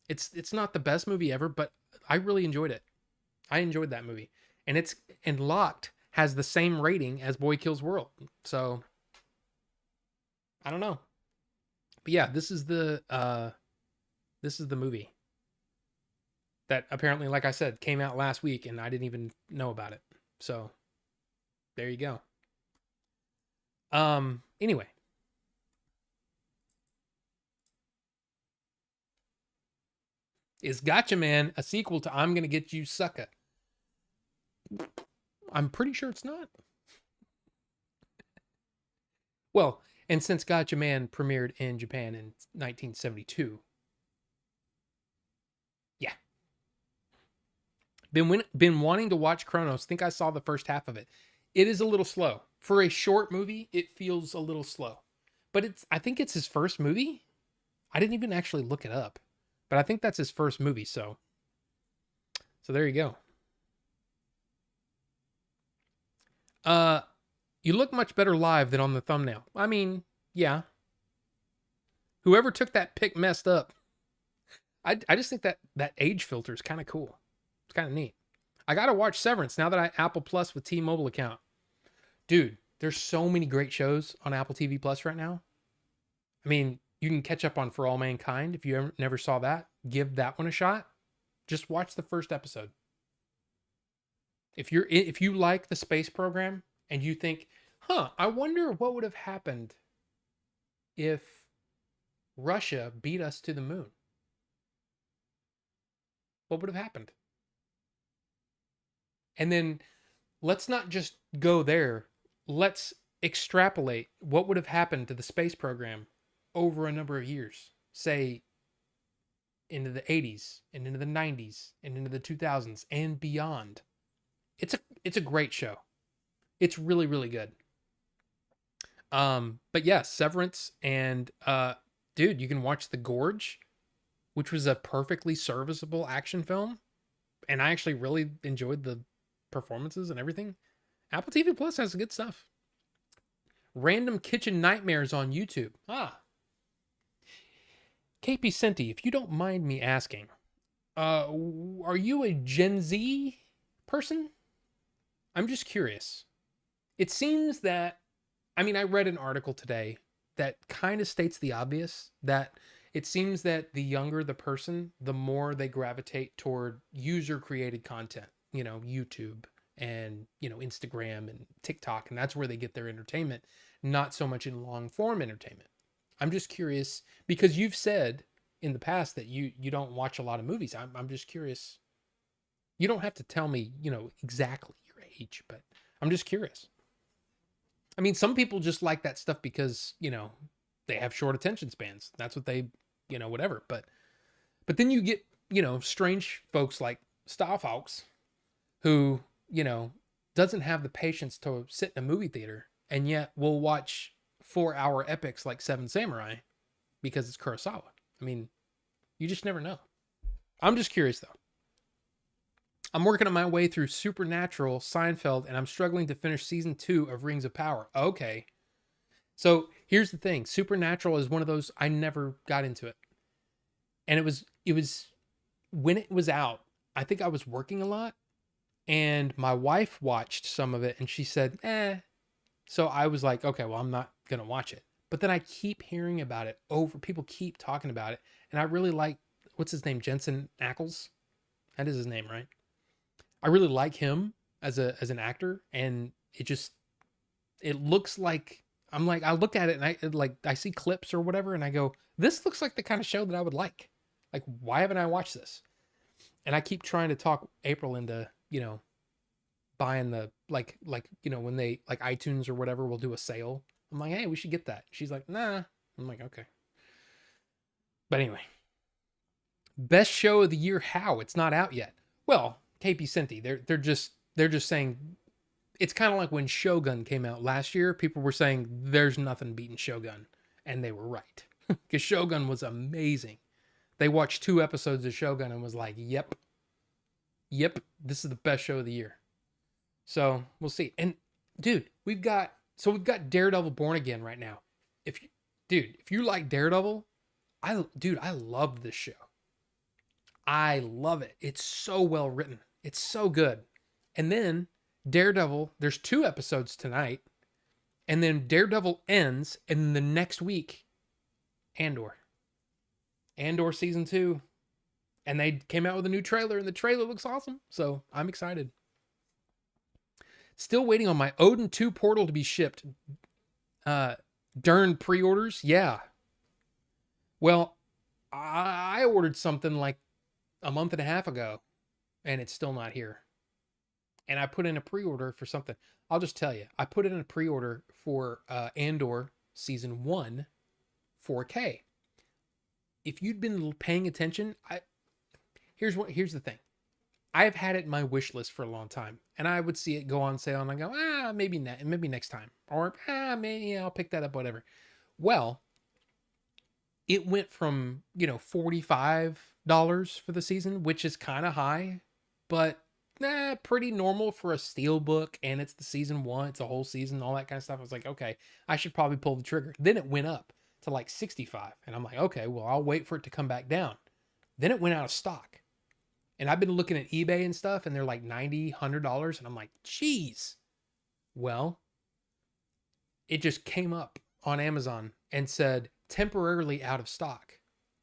It's not the best movie ever, but I really enjoyed it. I enjoyed that movie. And Locked has the same rating as Boy Kills World. So I don't know. But yeah, this is the movie that apparently, like I said, came out last week and I didn't even know about it. So there you go. Anyway. Is Gotcha Man a sequel to I'm Gonna Get You Sucker? I'm pretty sure it's not. Well, and since Gotcha Man premiered in Japan in 1972, yeah. Been wanting to watch Chronos. Think I saw the first half of it. It is a little slow. For a short movie, it feels a little slow. But I think it's his first movie. I didn't even actually look it up. But I think that's his first movie, so there you go. You look much better live than on the thumbnail. I mean, yeah. Whoever took that pic messed up. I just think that age filter is kind of cool. It's kind of neat. I got to watch Severance now that I Apple Plus with T-Mobile account. Dude, there's so many great shows on Apple TV Plus right now. I mean, you can catch up on For All Mankind if you never saw that. Give that one a shot. Just watch the first episode. If you like the space program and you think, I wonder what would have happened if Russia beat us to the moon. What would have happened? And then let's not just go there. Let's extrapolate what would have happened to the space program over a number of years. Say into the 80s and into the 90s and into the 2000s and beyond. It's a great show. It's really, really good. But yeah, Severance and dude, you can watch The Gorge, which was a perfectly serviceable action film, and I actually really enjoyed the performances and everything. Apple TV Plus has good stuff. Random kitchen nightmares on YouTube. Ah. KP Senti, if you don't mind me asking, are you a Gen Z person? I'm just curious. It seems that, I mean, I read an article today that kind of states the obvious, that it seems that the younger the person, the more they gravitate toward user created content, YouTube and, Instagram and TikTok. And that's where they get their entertainment, not so much in long form entertainment. I'm just curious because you've said in the past that you don't watch a lot of movies. I'm just curious. You don't have to tell me, exactly your age, but I'm just curious. I mean, some people just like that stuff because, they have short attention spans. That's what they, whatever. But then you get, strange folks like Starfox who, doesn't have the patience to sit in a movie theater and yet will watch 4-hour epics like Seven Samurai because it's Kurosawa. I mean, you just never know. I'm just curious though. I'm working on my way through Supernatural, Seinfeld, and I'm struggling to finish season 2 of Rings of Power. Okay. So here's the thing. Supernatural is one of those, I never got into it. And it was when it was out, I think I was working a lot and my wife watched some of it and she said, So I was like, okay, well, I'm not going to watch it. But then I keep hearing about it people keep talking about it. And I really like, what's his name? Jensen Ackles. That is his name, right? I really like him as an actor, and it looks like, I'm like, I look at it and I see clips or whatever and I go, this looks like the kind of show that I would like. Like, why haven't I watched this? And I keep trying to talk April into, buying the, when they, like iTunes or whatever will do a sale. I'm like, hey, we should get that. She's like, nah. I'm like, okay. But anyway, best show of the year. How? It's not out yet. Well, KP Senti, they're just saying, it's kind of like when Shogun came out last year. People were saying there's nothing beating Shogun, and they were right because Shogun was amazing. They watched 2 episodes of Shogun and was like, yep, this is the best show of the year. So we'll see. And dude, we've got Daredevil Born Again right now. If you like Daredevil, I love this show. I love it. It's so well written. It's so good. And then Daredevil, there's 2 episodes tonight. And then Daredevil ends. And the next week, Andor season 2. And they came out with a new trailer. And the trailer looks awesome. So I'm excited. Still waiting on my Odin 2 portal to be shipped. Darn pre-orders. Yeah. Well, I ordered something like a month and a half ago, and it's still not here. And I put in a pre-order for something. I'll just tell you, I put in a pre-order for Andor season 1 4K. If you'd been paying attention, here's the thing. I've had it in my wish list for a long time, and I would see it go on sale, and I go, maybe next time, or maybe I'll pick that up, whatever. Well, it went from $45 for the season, which is kind of high, but pretty normal for a steelbook, and it's the season 1, it's a whole season, all that kind of stuff. I was like, okay, I should probably pull the trigger. Then it went up to like 65, and I'm like, okay, well, I'll wait for it to come back down. Then it went out of stock. And I've been looking at eBay and stuff, and they're like $90, $100, and I'm like, geez. Well, it just came up on Amazon and said, temporarily out of stock.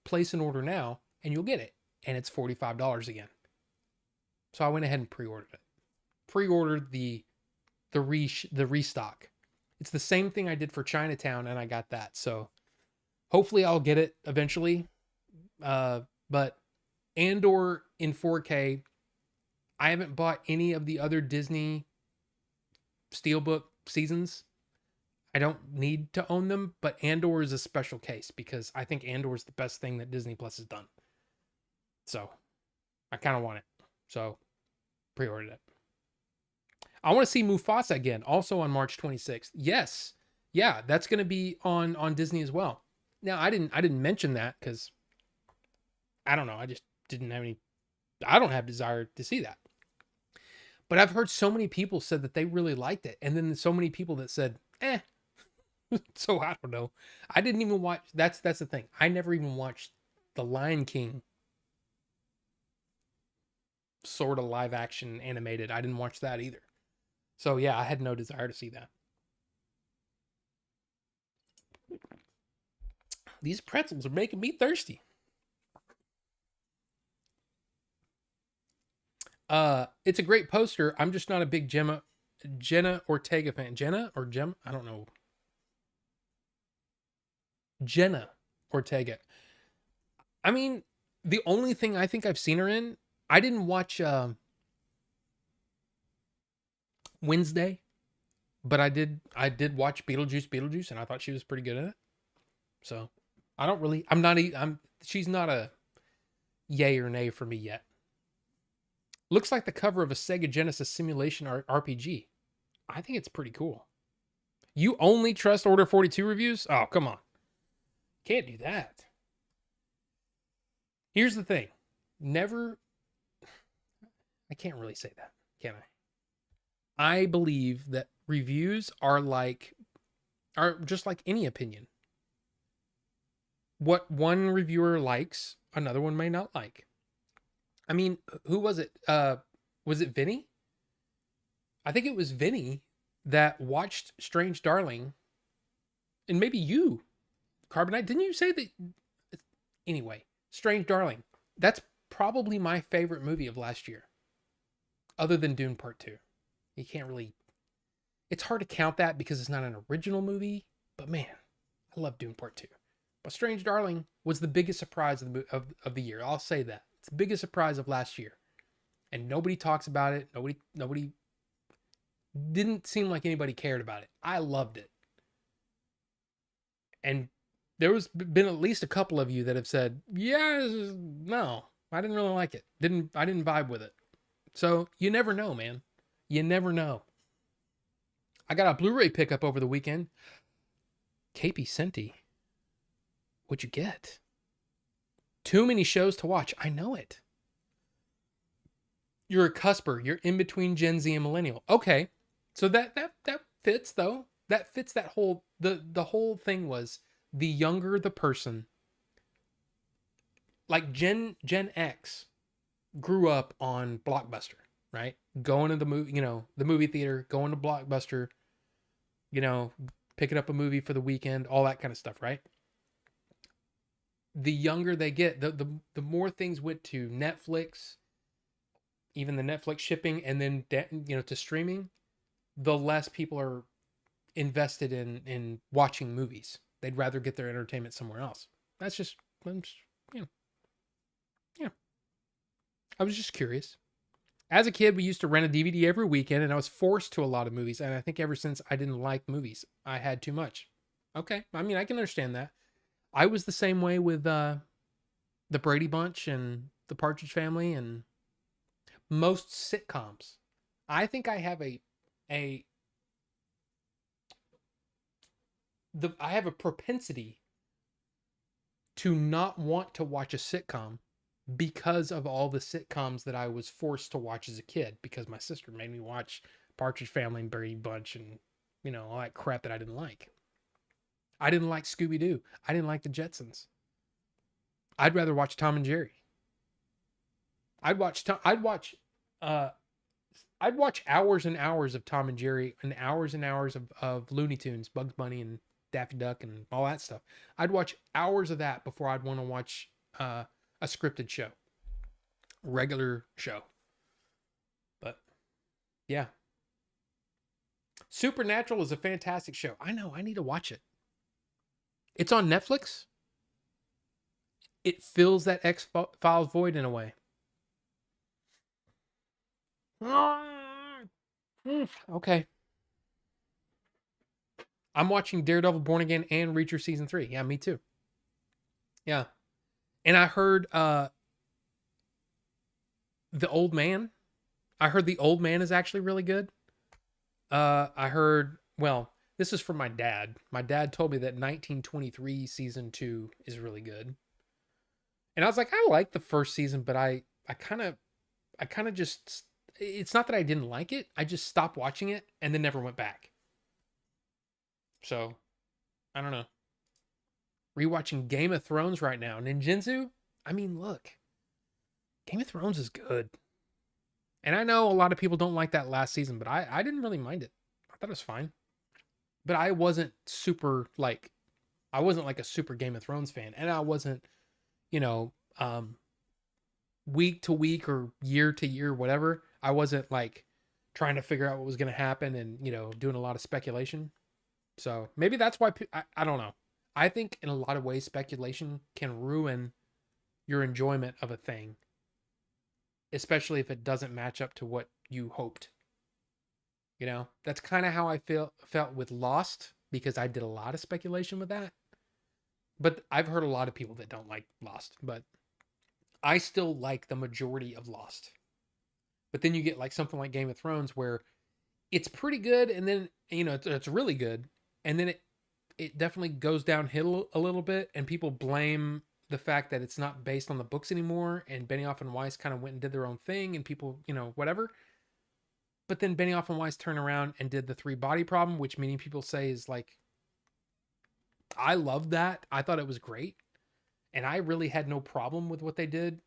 Place an order now, and you'll get it. And it's $45 again. So I went ahead and pre-ordered it. Pre-ordered the restock. It's the same thing I did for Chinatown, and I got that. So hopefully I'll get it eventually. But Andor in 4K, I haven't bought any of the other Disney Steelbook seasons. I don't need to own them, but Andor is a special case because I think Andor is the best thing that Disney Plus has done. So I kind of want it. So pre-ordered it. I want to see Mufasa again, also on March 26th. Yes. Yeah, that's going to be on Disney as well. Now, I didn't mention that because I don't know. I just didn't have any, I don't have desire to see that. But I've heard so many people said that they really liked it. And then so many people that said, So I don't know. I didn't even watch. That's the thing. I never even watched the Lion King sort of live action animated. I didn't watch that either. So yeah, I had no desire to see that. These pretzels are making me thirsty. It's a great poster. I'm just not a big Jenna Ortega fan. Jenna or Gem? I don't know. Jenna Ortega. I mean, the only thing I think I've seen her in, I didn't watch Wednesday, but I did watch Beetlejuice, and I thought she was pretty good in it. So I don't really I'm not I'm she's not a yay or nay for me yet. Looks like the cover of a Sega Genesis simulation RPG. I think it's pretty cool. You only trust Order 42 reviews? Oh, come on. Can't do that. Here's the thing. Never I can't really say that, can I? I believe that reviews are just like any opinion. What one reviewer likes, another one may not like. I mean, who was it? Was it Vinny? I think it was Vinny that watched Strange Darling, and maybe you, Carbonite. Didn't you say that? Anyway, Strange Darling. That's probably my favorite movie of last year, other than Dune Part 2. You can't really. It's hard to count that because it's not an original movie, but man, I love Dune Part 2. But Strange Darling was the biggest surprise of the year. I'll say that. It's the biggest surprise of last year. And nobody talks about it. Nobody didn't seem like anybody cared about it. I loved it. And there was been at least a couple of you that have said, "Yeah, no, I didn't really like it. I didn't vibe with it." So, you never know, man. You never know. I got a Blu-ray pickup over the weekend. KP Senti. What'd you get? Too many shows to watch. I know it. You're a cusper. You're in between Gen Z and millennial. Okay. So that fits though. That fits that whole the whole thing was the younger the person, like Gen X grew up on Blockbuster, right? Going to the movie, the movie theater, going to Blockbuster, picking up a movie for the weekend, all that kind of stuff, right? The younger they get, the more things went to Netflix, even the Netflix shipping, and then to streaming, the less people are invested in watching movies. They'd rather get their entertainment somewhere else. That's just, you know, yeah. I was just curious. As a kid, we used to rent a DVD every weekend, and I was forced to a lot of movies. And I think ever since I didn't like movies, I had too much. Okay, I mean, I can understand that. I was the same way with the Brady Bunch and the Partridge Family and most sitcoms. I think I have I have a propensity to not want to watch a sitcom because of all the sitcoms that I was forced to watch as a kid because my sister made me watch Partridge Family and Brady Bunch and all that crap that I didn't like. I didn't like Scooby Doo. I didn't like the Jetsons. I'd rather watch Tom and Jerry. I'd watch hours and hours of Tom and Jerry and hours of Looney Tunes, Bugs Bunny and Daffy Duck and all that stuff. I'd watch hours of that before I'd want to watch a scripted show, regular show. But yeah, Supernatural is a fantastic show. I know. I need to watch it. It's on Netflix. It fills that X-Files void in a way. Okay. I'm watching Daredevil Born Again and Reacher Season 3. Yeah, me too. Yeah. And I heard The Old Man. I heard The Old Man is actually really good. I heard, well, this is from my dad. My dad told me that 1923 Season 2 is really good. And I was like, I like the first season, but I kind of just, it's not that I didn't like it. I just stopped watching it and then never went back. So I don't know. Rewatching Game of Thrones right now. Ninjutsu? I mean, look. Game of Thrones is good. And I know a lot of people don't like that last season, but I didn't really mind it. I thought it was fine. But I wasn't super like I wasn't like a super Game of Thrones fan. And I wasn't, you know, week to week or year to year, whatever. I wasn't like trying to figure out what was going to happen and, doing a lot of speculation. So maybe that's why I don't know. I think in a lot of ways, speculation can ruin your enjoyment of a thing, especially if it doesn't match up to what you hoped. That's kind of how I felt with Lost because I did a lot of speculation with that. But I've heard a lot of people that don't like Lost, but I still like the majority of Lost. But then you get like something like Game of Thrones where it's pretty good and then it's really good and then it definitely goes downhill a little bit and people blame the fact that it's not based on the books anymore and Benioff and Weiss kind of went and did their own thing and people, whatever. But then Benioff and Weiss turned around and did the Three Body Problem, which many people say is like, I loved that. I thought it was great. And I really had no problem with what they did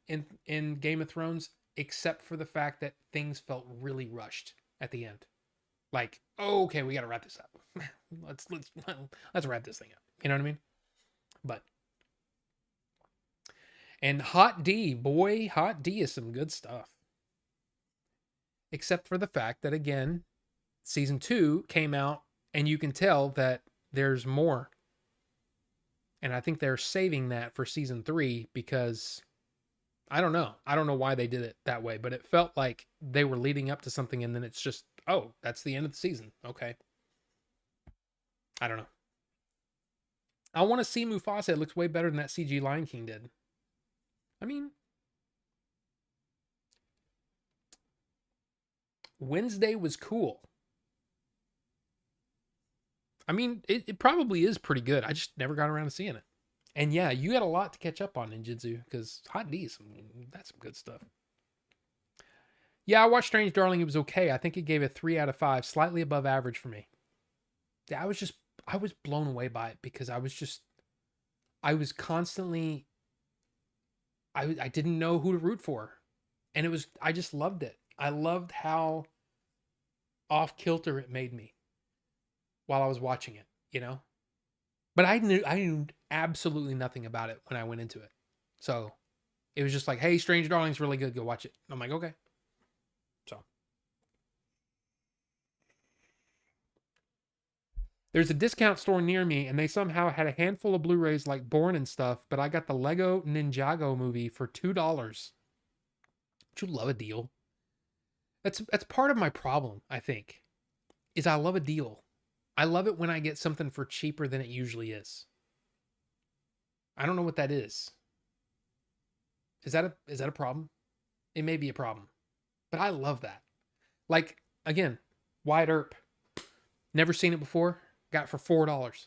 in Game of Thrones, except for the fact that things felt really rushed at the end. Like, oh, okay, we got to wrap this up. let's wrap this thing up. You know what I mean? But and Hot D, boy, Hot D is some good stuff. Except for the fact that again, season 2 came out and you can tell that there's more. And I think they're saving that for season 3 because I don't know. I don't know why they did it that way, but it felt like they were leading up to something and then it's just, oh, that's the end of the season. Okay. I don't know. I want to see Mufasa. It looks way better than that CG Lion King did. I mean, Wednesday was cool. I mean, it probably is pretty good. I just never got around to seeing it. And yeah, you got a lot to catch up on Ninjutsu because Hot D, that's some good stuff. Yeah, I watched Strange Darling. It was okay. I think it gave a 3 out of 5, slightly above average for me. Yeah, I was blown away by it because I was constantly, I didn't know who to root for. And I just loved it. I loved how off kilter it made me while I was watching it. But I knew absolutely nothing about it when I went into it. So it was just like, hey, Strange Darling's really good. Go watch it. I'm like, okay. So there's a discount store near me, and they somehow had a handful of Blu-rays like Born and stuff, but I got the Lego Ninjago movie for $2. Don't you love a deal? That's part of my problem, I think, is I love a deal. I love it when I get something for cheaper than it usually is. I don't know what that is. Is that a problem? It may be a problem. But I love that. Like, again, Wyatt Earp. Never seen it before. Got it for $4.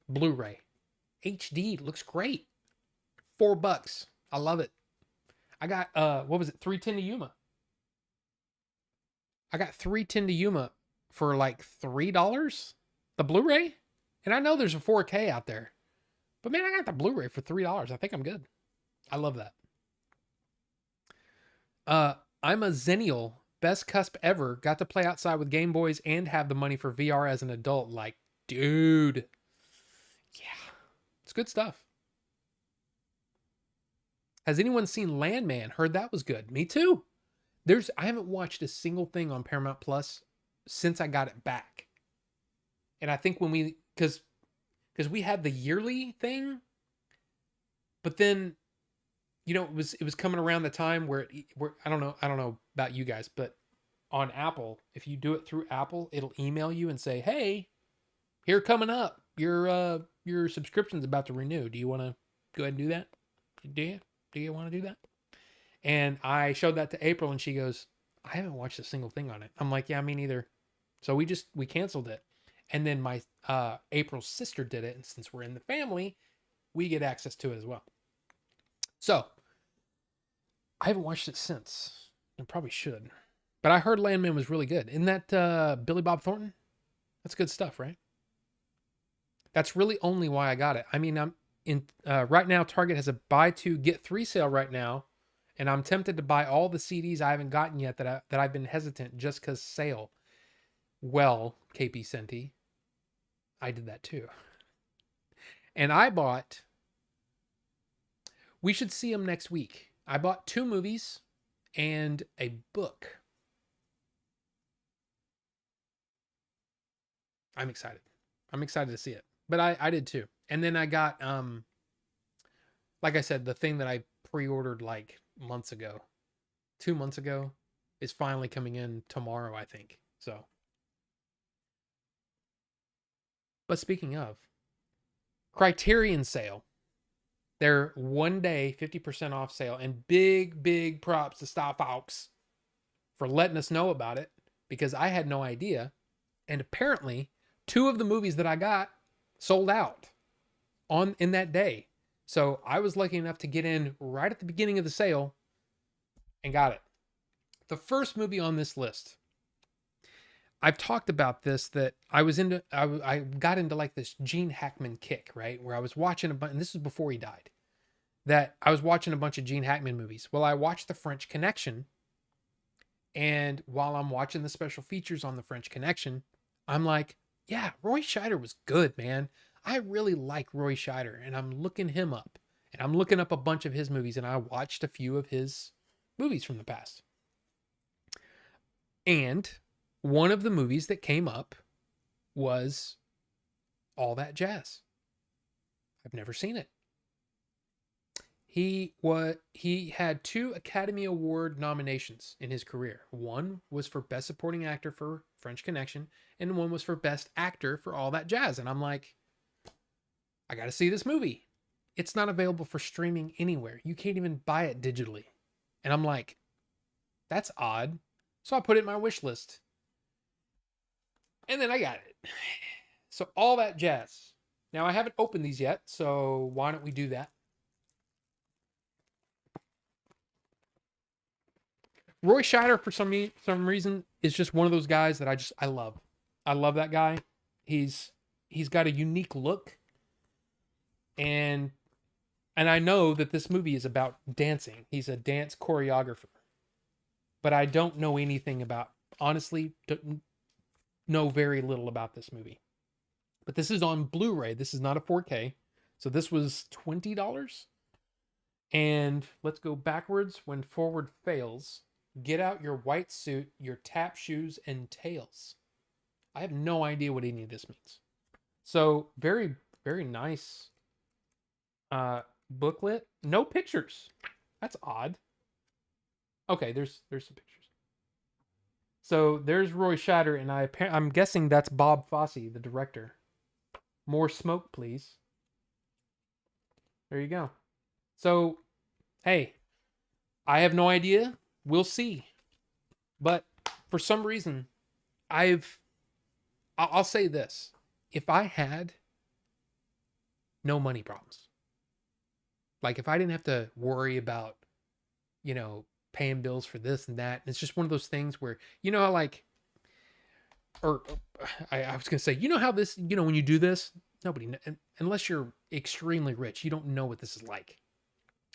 Blu-ray. HD. Looks great. $4. I love it. I got, what was it? 310 to Yuma. I got 310 to Yuma for like $3. The Blu-ray? And I know there's a 4K out there. But man, I got the Blu-ray for $3. I think I'm good. I love that. I'm a Zennial. Best cusp ever. Got to play outside with Game Boys and have the money for VR as an adult. Like, dude. Yeah. It's good stuff. Has anyone seen Landman? Heard that was good. Me too. I haven't watched a single thing on Paramount Plus since I got it back. And I think when because we had the yearly thing, but then, it was coming around the time where I don't know about you guys, but on Apple, if you do it through Apple, it'll email you and say, hey, here coming up, your subscription's about to renew. Do you want to go ahead and do that? Do you want to do that? And I showed that to April and she goes, I haven't watched a single thing on it. I'm like, yeah, me neither. So we canceled it. And then my April's sister did it. And since we're in the family, we get access to it as well. So I haven't watched it since. I probably should. But I heard Landman was really good. Isn't that Billy Bob Thornton? That's good stuff, right? That's really only why I got it. I mean, I'm in right now. Target has a buy two get three sale right now, and I'm tempted to buy all the CDs I haven't gotten yet that I've been hesitant just because sale. Well, KP Senti, I did that too, and I bought. We should see them next week. I bought 2 movies and a book. I'm excited. I'm excited to see it. But I did too. And then I got like I said, the thing that I pre-ordered like months ago, 2 months ago, is finally coming in tomorrow, I think. So, but speaking of Criterion sale, their 1 day 50% off sale, and big props to Star Fox for letting us know about it because I had no idea. And apparently, 2 of the movies that I got sold out in that day. So I was lucky enough to get in right at the beginning of the sale and got it. The first movie on this list, I've talked about this, that I got into like this Gene Hackman kick, right? Where I was watching a bunch, and this was before he died, that I was watching a bunch of Gene Hackman movies. Well, I watched The French Connection. And while I'm watching the special features on The French Connection, I'm like, yeah, Roy Scheider was good, man. I really like Roy Scheider, and I'm looking him up. And I'm looking up a bunch of his movies, and I watched a few of his movies from the past. And one of the movies that came up was All That Jazz. I've never seen it. He had 2 Academy Award nominations in his career. One was for Best Supporting Actor for French Connection, and one was for Best Actor for All That Jazz. And I'm like, I got to see this movie. It's not available for streaming anywhere. You can't even buy it digitally. And I'm like, that's odd. So I put it in my wish list. And then I got it. So All That Jazz. Now I haven't opened these yet, so why don't we do that? Roy Scheider, for some reason, is just one of those guys that I love. I love that guy. He's got a unique look, and I know that this movie is about dancing. He's a dance choreographer, but I don't know anything about. Honestly, don't know very little about this movie. But this is on Blu-ray. This is not a 4K, so this was $20. And let's go backwards when forward fails. Get out your white suit, your tap shoes, and tails. I have no idea what any of this means. So very, very nice booklet. No pictures. That's odd. Okay, there's some pictures. So there's Roy Scheider, and I'm guessing that's Bob Fosse, the director. More smoke, please. There you go. So, hey, I have no idea. We'll see. But for some reason, I'll say this. If I had no money problems, like if I didn't have to worry about, paying bills for this and that, and it's just one of those things where, how like, or I was going to say, how this, when you do this, nobody, unless you're extremely rich, you don't know what this is like.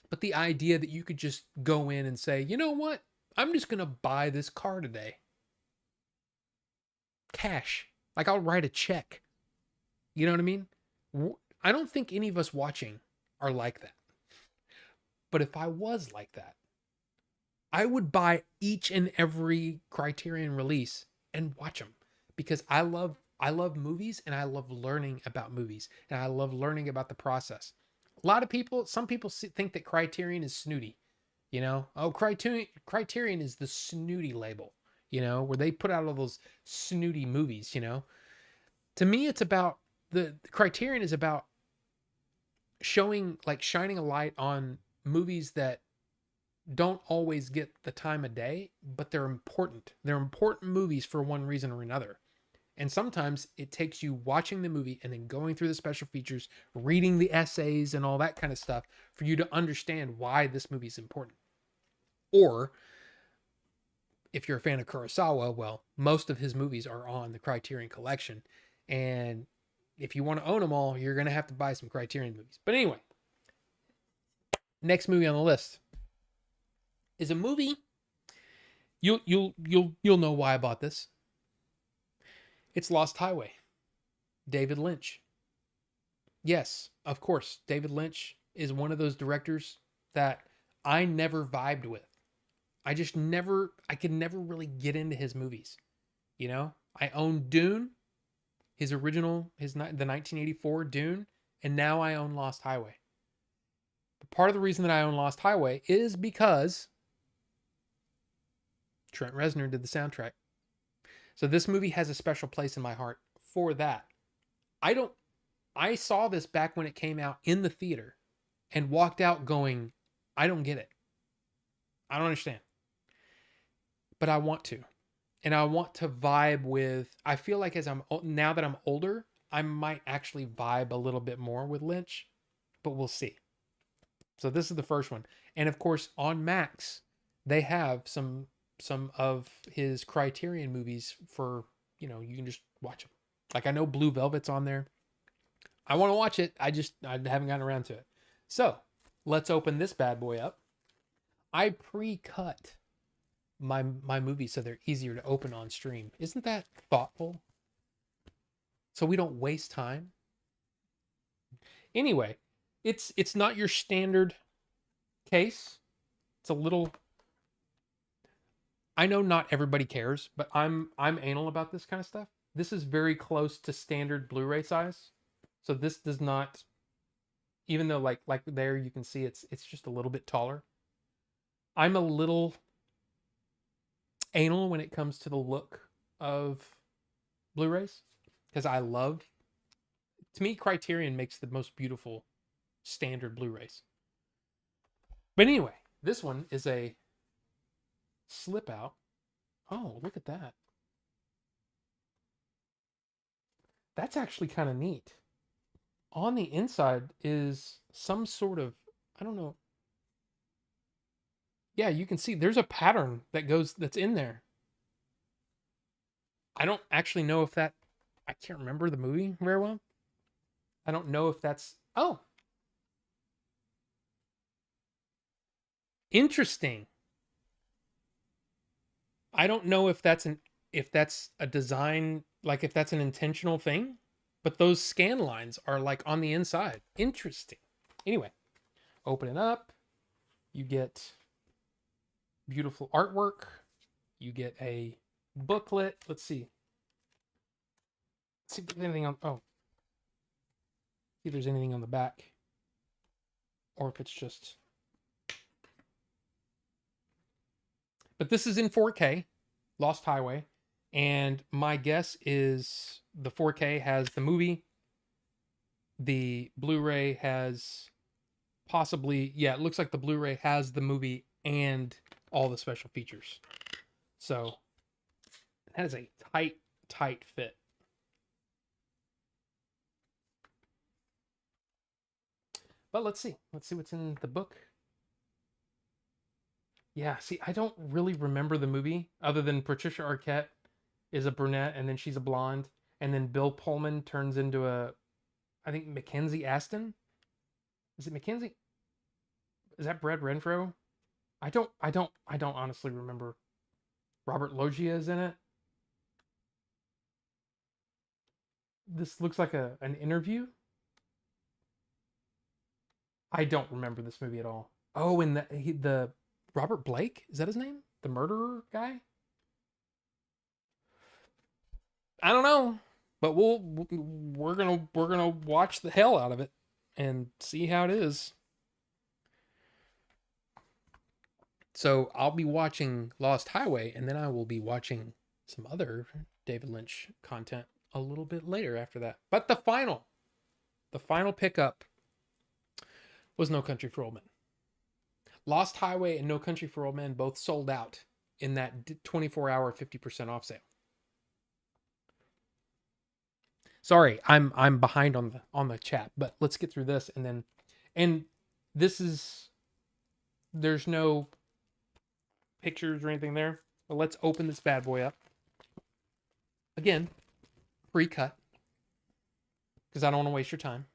But the idea that you could just go in and say, you know what? I'm just going to buy this car today. Cash. Like I'll write a check. You know what I mean? I don't think any of us watching are like that. But if I was like that, I would buy each and every Criterion release and watch them because I love movies and I love learning about movies and I love learning about the process. Some people think that Criterion is snooty, Oh, Criterion is the snooty label, where they put out all those snooty movies, To me, it's about the Criterion is about shining a light on movies that don't always get the time of day, but they're important. They're important movies for one reason or another. And sometimes it takes you watching the movie and then going through the special features, reading the essays and all that kind of stuff for you to understand why this movie is important. Or if you're a fan of Kurosawa, well, most of his movies are on the Criterion Collection. And if you want to own them all, you're going to have to buy some Criterion movies. But anyway, next movie on the list is a movie you'll know why I bought this. It's Lost Highway. David Lynch. Yes, of course, David Lynch is one of those directors that I never vibed with. I could never really get into his movies. You know, I own Dune, his original, the 1984 Dune, and now I own Lost Highway. But part of the reason that I own Lost Highway is because Trent Reznor did the soundtrack. So this movie has a special place in my heart for that. I saw this back when it came out in the theater and walked out going, I don't get it. I don't understand. But I want to. And I want to vibe with, I feel like now that I'm older, I might actually vibe a little bit more with Lynch, but we'll see. So this is the first one. And of course, on Max, they have some of his Criterion movies for, you can just watch them. Like I know Blue Velvet's on there. I want to watch it. I haven't gotten around to it. So let's open this bad boy up. I pre-cut my movies so they're easier to open on stream. Isn't that thoughtful? So we don't waste time. Anyway, it's not your standard case. It's a little, I know not everybody cares, but I'm anal about this kind of stuff. This is very close to standard Blu-ray size. So this does not, even though like there you can see it's just a little bit taller. I'm a little anal when it comes to the look of Blu-rays because to me, Criterion makes the most beautiful standard Blu-rays. But anyway, this one is a slip out. Oh, look at that. That's actually kind of neat. On the inside is some sort of, I don't know. Yeah, you can see there's a pattern that's in there. I don't actually know if I can't remember the movie very well. I don't know if that's, oh. Interesting. I don't know if that's a design, like if that's an intentional thing, but those scan lines are like on the inside. Interesting. Anyway, open it up. You get beautiful artwork. You get a booklet. Let's see. See if there's anything on. Oh, see if there's anything on the back, or if it's just. But this is in 4K, Lost Highway, and my guess is the 4K has the movie. The Blu-ray has possibly, yeah, it looks like the Blu-ray has the movie and all the special features. So that is a tight fit. But let's see what's in the book. Yeah, see, I don't really remember the movie other than Patricia Arquette is a brunette and then she's a blonde, and then Bill Pullman turns into I think Mackenzie Aston. Is it Mackenzie? Is that Brad Renfro? I don't honestly remember. Robert Loggia is in it. This looks like an interview. I don't remember this movie at all. Oh, and the Robert Blake, is that his name? The murderer guy? I don't know, but we're gonna watch the hell out of it and see how it is. So I'll be watching Lost Highway, and then I will be watching some other David Lynch content a little bit later after that. But the final pickup was No Country for Old Men. Lost Highway and No Country for Old Men both sold out in that 24-hour 50% off sale. Sorry, I'm behind on the chat, but let's get through this and there's no pictures or anything there. But let's open this bad boy up. Again, pre-cut. because I don't want to waste your time.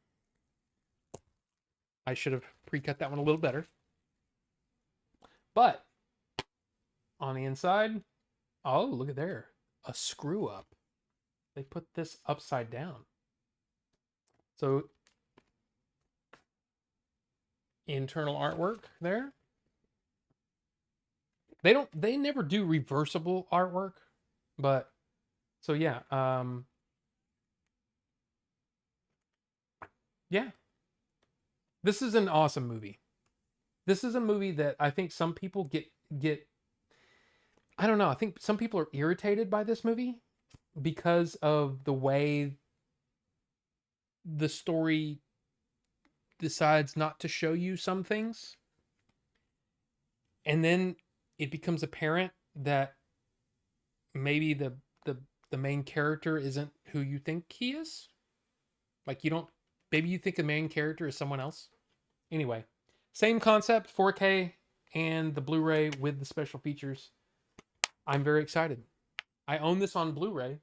I should have pre-cut that one a little better. But on the inside, oh, look at there. A screw up. They put this upside down. So internal artwork there. They never do reversible artwork, but so yeah, yeah. This is an awesome movie. This is a movie that I think some people get I don't know, I think some people are irritated by this movie because of the way the story decides not to show you some things. And then it becomes apparent that maybe the main character isn't who you think he is. Like you don't maybe you think the main character is someone else. Anyway, same concept, 4K and the Blu-ray with the special features. I'm very excited. I own this on Blu-ray.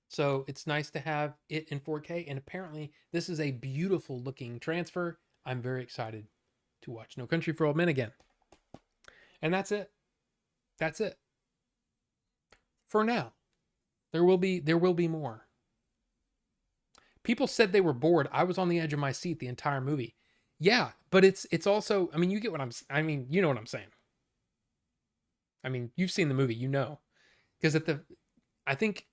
So it's nice to have it in 4K. And apparently this is a beautiful looking transfer. I'm very excited to watch No Country for Old Men again. And that's it. That's it. For now. There will be more. People said they were bored. I was on the edge of my seat the entire movie. Yeah, but it's also, I mean, you get what you know what I'm saying. I mean, you've seen the movie, you know. Because I think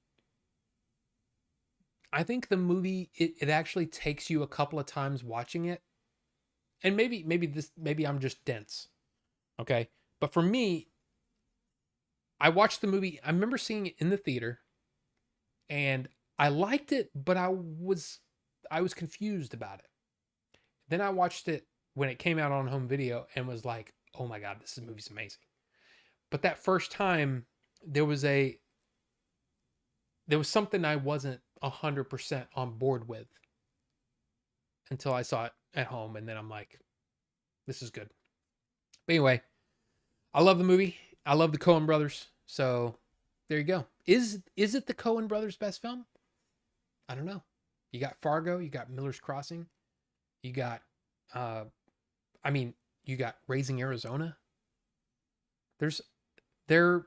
the movie it actually takes you a couple of times watching it. And maybe I'm just dense. Okay? But for me, I watched the movie, I remember seeing it in the theater and I liked it, but I was confused about it. Then I watched it when it came out on home video and was like, "Oh my god, this movie's amazing." But that first time there was something I wasn't 100% on board with until I saw it at home, and then I'm like, this is good. But anyway, I love the movie. I love the Coen brothers. So there you go. Is it the Coen brothers' best film? I don't know. You got Fargo, you got Miller's Crossing, you got you got Raising Arizona. They're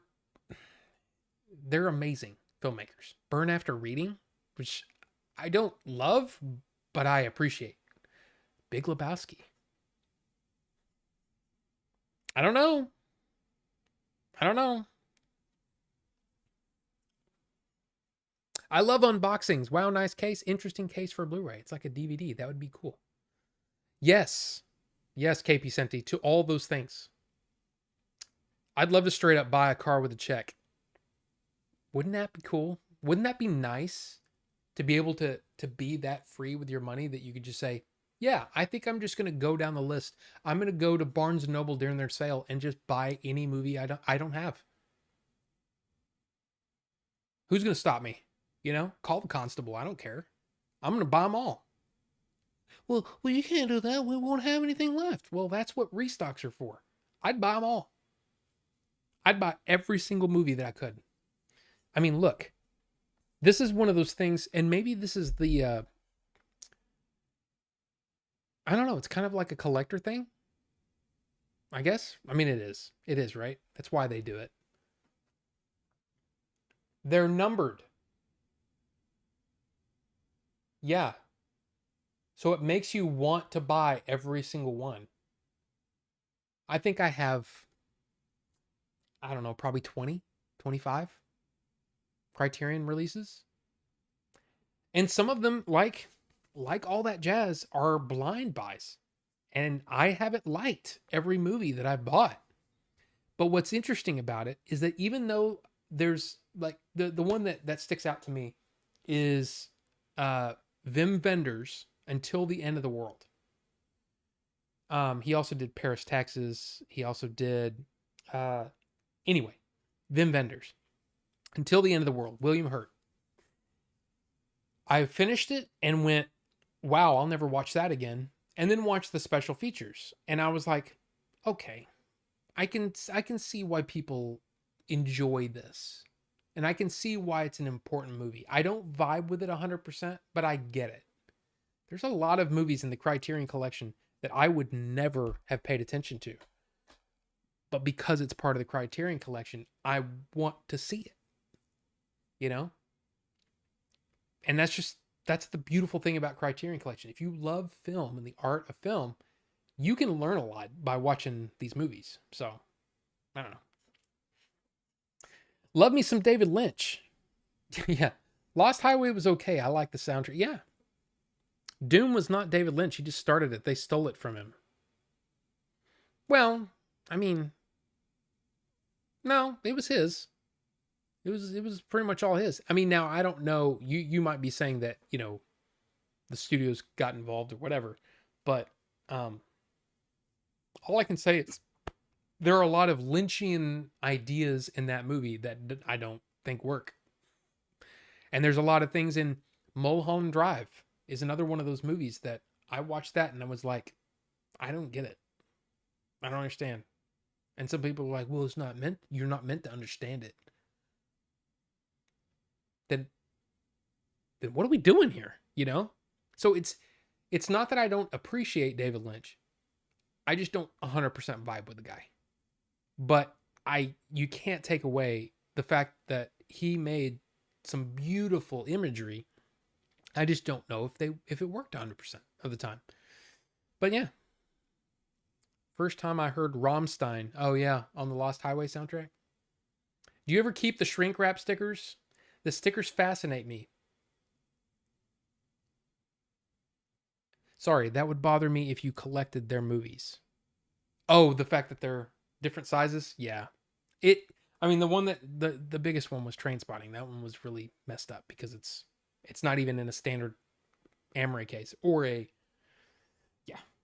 amazing filmmakers. Burn After Reading, which I don't love, but I appreciate. Big Lebowski. I don't know. I love unboxings. Wow, nice case. Interesting case for Blu-ray. It's like a DVD. That would be cool. Yes. Yes, KP Senti, to all those things. I'd love to straight up buy a car with a check. Wouldn't that be cool? Wouldn't that be nice to be able to be that free with your money that you could just say, yeah, I think I'm just going to go down the list. I'm going to go to Barnes & Noble during their sale and just buy any movie I don't have. Who's going to stop me? You know, call the constable. I don't care. I'm going to buy them all. Well, you can't do that. We won't have anything left. Well, that's what restocks are for. I'd buy them all. I'd buy every single movie that I could. I mean, look, this is one of those things, and maybe this is the, I don't know, it's kind of like a collector thing, I guess. I mean, it is. It is, right? That's why they do it. They're numbered. Yeah. So it makes you want to buy every single one. I think I have, I don't know, probably 20, 25 Criterion releases. And some of them, like All That Jazz, are blind buys. And I haven't liked every movie that I've bought. But what's interesting about it is that even though there's like the one that sticks out to me is Wim Wenders' Until the End of the World. He also did Paris, Texas. He also did anyway, Wim Wenders' Until the End of the World, William Hurt. I finished it and went, wow, I'll never watch that again. And then watched the special features. And I was like, okay, I can see why people enjoy this. And I can see why it's an important movie. I don't vibe with it 100%, but I get it. There's a lot of movies in the Criterion collection that I would never have paid attention to. But because it's part of the Criterion collection, I want to see it. You know? And that's the beautiful thing about Criterion collection. If you love film and the art of film, you can learn a lot by watching these movies. So, I don't know. Love me some David Lynch. Yeah. Lost Highway was okay. I like the soundtrack. Yeah. Doom was not David Lynch. He just started it. They stole it from him. Well, I mean, no, it was his. It was pretty much all his. I mean, now I don't know. You might be saying that, the studios got involved or whatever, but all I can say is there are a lot of Lynchian ideas in that movie that I don't think work. And there's a lot of things in Mulholland Drive is another one of those movies that I watched that and I was like, I don't get it. I don't understand. And some people are like, well, you're not meant to understand it. Then what are we doing here? So it's not that I don't appreciate David Lynch. I just don't 100% vibe with the guy. But you can't take away the fact that he made some beautiful imagery. I just don't know if it worked 100% of the time. But yeah. First time I heard Rammstein. Oh yeah, on the Lost Highway soundtrack. Do you ever keep the shrink wrap stickers? The stickers fascinate me. Sorry, that would bother me if you collected their movies. Oh, the fact that they're different sizes? Yeah. I mean, the one that the biggest one was Trainspotting. That one was really messed up because it's not even in a standard Amaray case or yeah.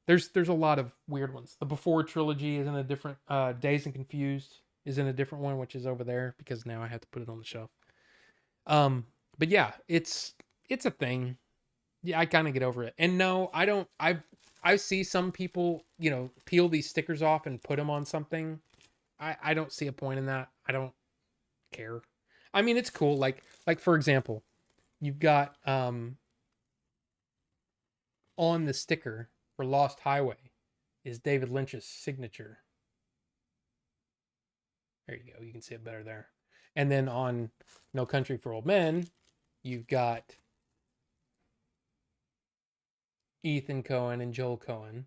There's a lot of weird ones. The Before trilogy is in a different Dazed and Confused is in a different one, which is over there because now I have to put it on the shelf. But yeah, it's a thing. Yeah, I kind of get over it. And no, I don't. I see some people, peel these stickers off and put them on something. I don't see a point in that. I don't care. I mean, it's cool. Like for example, you've got on the sticker for Lost Highway is David Lynch's signature. There you go. You can see it better there. And then on No Country for Old Men, you've got Ethan Coen and Joel Coen.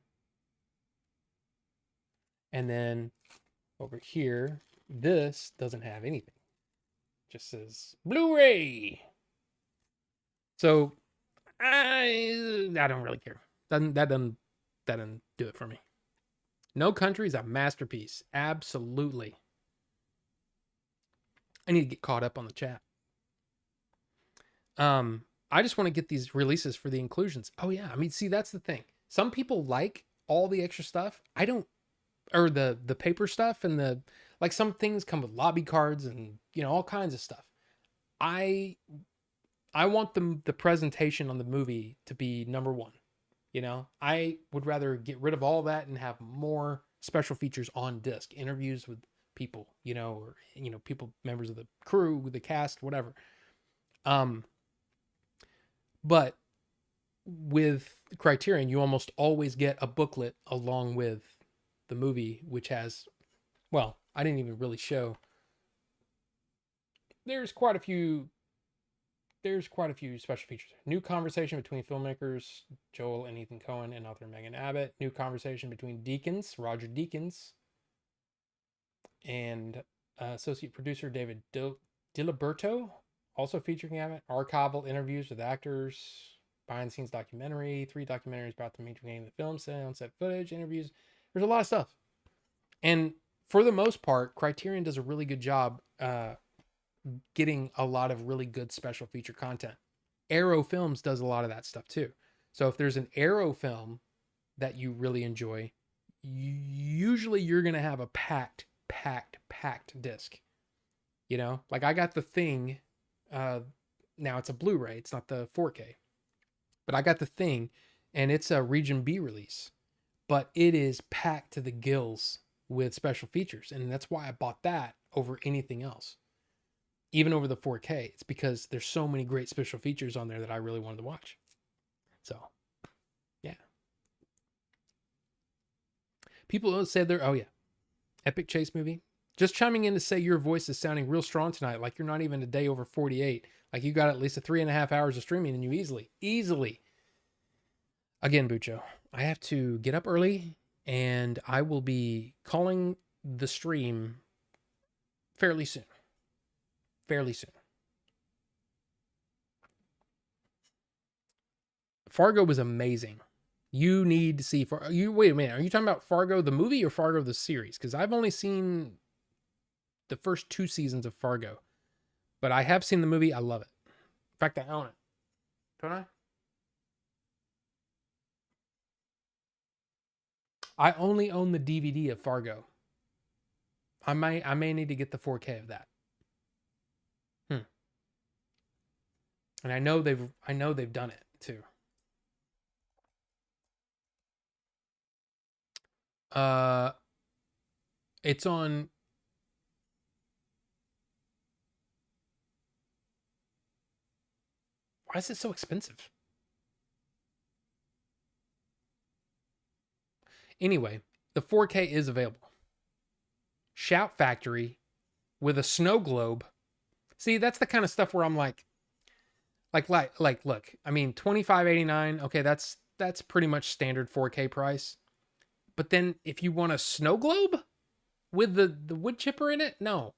And then over here, this doesn't have anything. It just says Blu-ray. So I don't really care. That doesn't do it for me. No Country is a masterpiece. Absolutely. I need to get caught up on the chat. I just want to get these releases for the inclusions. Oh yeah, I mean, see, that's the thing. Some people like all the extra stuff. I don't, or the paper stuff and the like. Some things come with lobby cards and all kinds of stuff. I want the presentation on the movie to be number one. I would rather get rid of all that and have more special features on disc, interviews with people, or people, members of the crew, the cast, whatever. But with Criterion, you almost always get a booklet along with the movie, which has, well, I didn't even really show. There's quite a few special features. New conversation between filmmakers Joel and Ethan Coen and author Megan Abbott. New conversation between Roger Deakins, and associate producer David Diliberto, also featuring Abbott. Archival interviews with actors, behind the scenes documentary, 3 documentaries about the making of the film, on-set footage, interviews. There's a lot of stuff. And for the most part, Criterion does a really good job getting a lot of really good special feature content. Arrow Films does a lot of that stuff too. So if there's an Arrow film that you really enjoy, usually you're going to have a packed disc. Like I got The Thing. Now it's a Blu-ray. It's not the 4K. But I got The Thing, and it's a Region B release. But it is packed to the gills with special features. And that's why I bought that over anything else. even over the 4K. It's because there's so many great special features on there that I really wanted to watch. So, yeah. People say they're, oh, yeah. Epic chase movie. Just chiming in to say your voice is sounding real strong tonight, like you're not even a day over 48. Like you got at least a 3.5 hours of streaming and you easily. Again, Bucho, I have to get up early and I will be calling the stream fairly soon. Fairly soon. Fargo was amazing. You need to see you. Wait a minute. Are you talking about Fargo the movie or Fargo the series? Because I've only seen the first 2 seasons of Fargo, but I have seen the movie. I love it. In fact, I own it. Don't I? I only own the DVD of Fargo. I may need to get the 4K of that. And I know they've done it too. It's on. Why is it so expensive? Anyway, the 4K is available. Shout Factory with a snow globe. See, that's the kind of stuff where I'm like, look, I mean, $25.89. Okay, that's pretty much standard 4K price. But then if you want a snow globe with the wood chipper in it, no,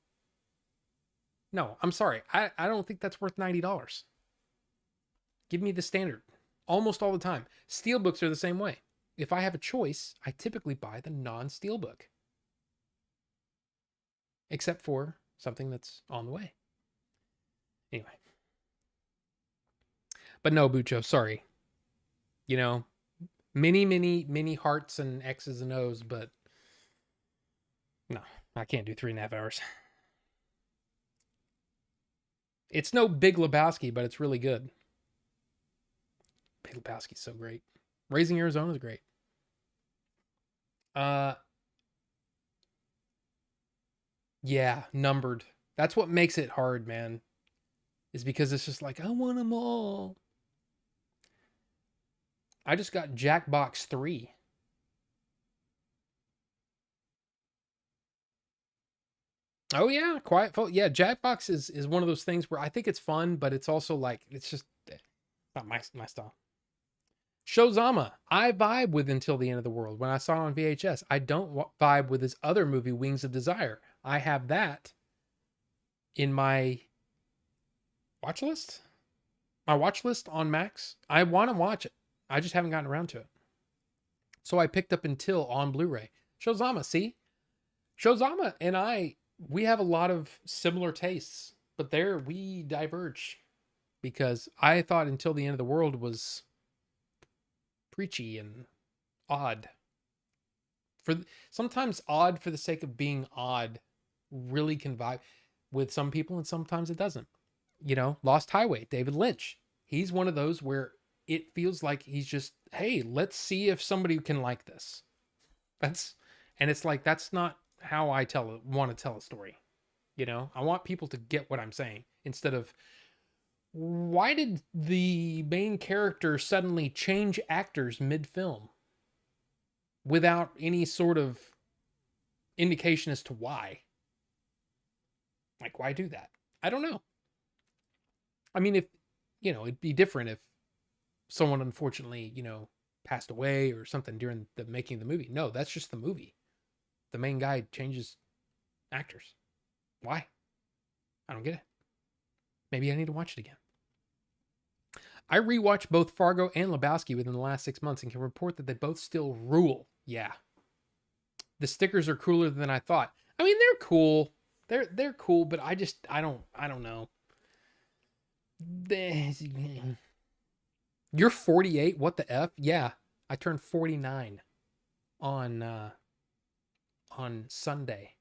I'm sorry, I don't think that's worth $90. Give me the standard almost all the time. Steelbooks are the same way. If I have a choice, I typically buy the non-steelbook, except for something that's on the way. Anyway. But no, Bucho, sorry. You know, many hearts and X's and O's, but no, I can't do 3.5 hours. It's no Big Lebowski, but it's really good. Big Lebowski's so great. Raising Arizona is great. Yeah, numbered. That's what makes it hard, man. Is because it's just like, I want them all. I just got Jackbox 3. Oh yeah, Quiet Folk. Yeah, Jackbox is one of those things where I think it's fun, but it's also like it's just not my style. Shozama, I vibe with Until the End of the World when I saw it on VHS. I don't vibe with his other movie, Wings of Desire. I have that in my watch list. My watch list on Max. I want to watch it. I just haven't gotten around to it. So I picked up Until on Blu-ray. Shozama, see? Shozama and we have a lot of similar tastes, but there we diverge because I thought Until the End of the World was preachy and odd. Sometimes odd for the sake of being odd really can vibe with some people and sometimes it doesn't. You know, Lost Highway, David Lynch. He's one of those where it feels like he's just, hey, let's see if somebody can like this. And it's like, that's not how I want to tell a story. You know, I want people to get what I'm saying instead of, why did the main character suddenly change actors mid-film without any sort of indication as to why? Like, why do that? I don't know. I mean, if, you know, it'd be different if someone unfortunately, you know, passed away or something during the making of the movie. No, that's just the movie. The main guy changes actors. Why? I don't get it. Maybe I need to watch it again. I rewatched both Fargo and Lebowski within the last 6 months and can report that they both still rule. Yeah. The stickers are cooler than I thought. I mean, they're cool. They're cool, but I don't know. You're 48? What the F? Yeah. I turned 49 on Sunday.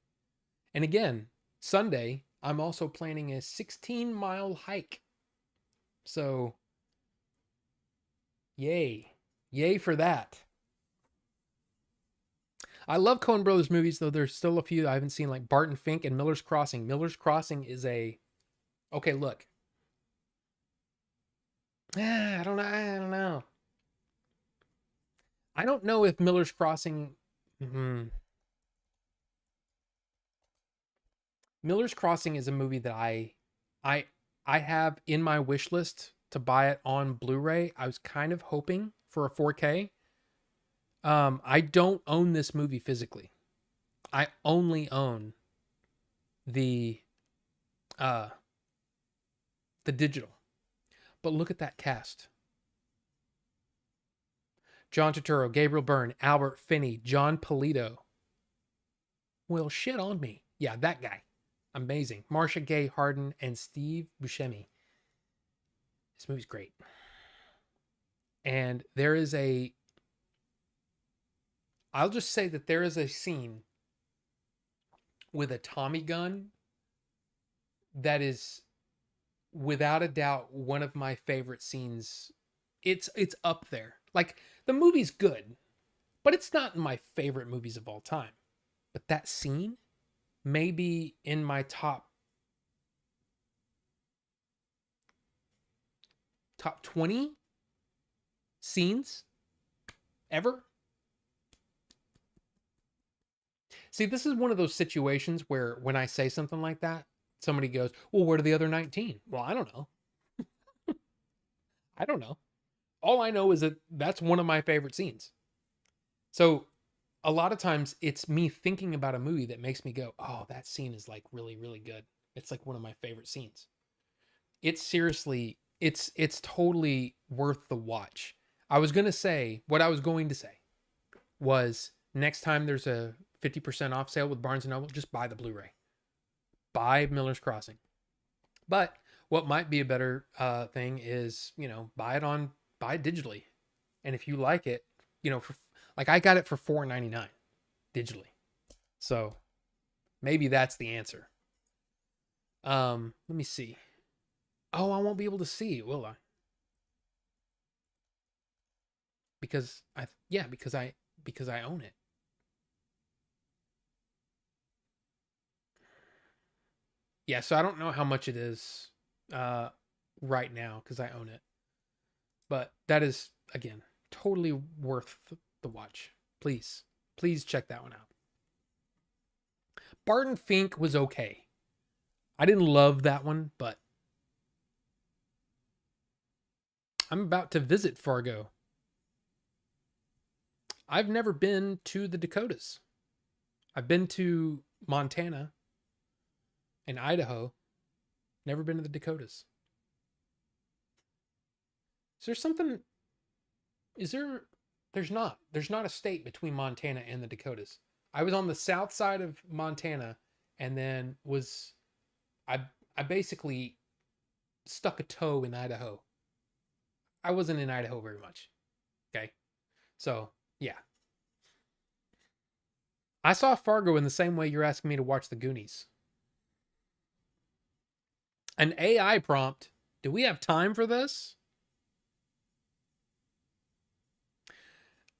And again, Sunday, I'm also planning a 16-mile hike. So, yay. Yay for that. I love Coen Brothers movies, though there's still a few I haven't seen, like Barton Fink and Miller's Crossing. Miller's Crossing is a Okay, look. I don't know. I don't know. I don't know if Miller's Crossing. Mhm. Miller's Crossing is a movie that I, I have in my wish list to buy it on Blu-ray. I was kind of hoping for a 4K. I don't own this movie physically. I only own the uh the digital. But look at that cast. John Turturro, Gabriel Byrne, Albert Finney, John Polito. Well, shit on me. Yeah, that guy. Amazing. Marcia Gay Harden and Steve Buscemi. This movie's great. And there is a I'll just say that there is a scene with a Tommy gun that is without a doubt one of my favorite scenes. It's up there. Like the movie's good, but it's not in my favorite movies of all time. But that scene may be in my top 20 scenes ever. See, this is one of those situations where when I say something like that, somebody goes, "Well, what are the other 19?" Well, I don't know. I don't know. All I know is that that's one of my favorite scenes. So, a lot of times it's me thinking about a movie that makes me go, "Oh, that scene is like really really good." It's like one of my favorite scenes. It's seriously it's totally worth the watch. What I was going to say was next time there's a 50% off sale with Barnes and Noble, just buy the Blu-ray. Buy Miller's Crossing. But what might be a better thing is, buy it digitally. And if you like it, for like I got it for $4.99 digitally. So maybe that's the answer. Let me see. Oh, I won't be able to see, will I? Because I own it. Yeah, so I don't know how much it is uh right now because I own it. But that is again totally worth the watch. Please, please check that one out. Barton Fink was okay. I didn't love that one, but I'm about to visit Fargo. I've never been to the Dakotas. I've been to Montana and Idaho. Never been to the Dakotas. Is there something? Is there? There's not. There's not a state between Montana and the Dakotas. I was on the south side of Montana, and then I I basically stuck a toe in Idaho. I wasn't in Idaho very much. Okay, so yeah, I saw Fargo in the same way you're asking me to watch the Goonies. An AI prompt. Do we have time for this?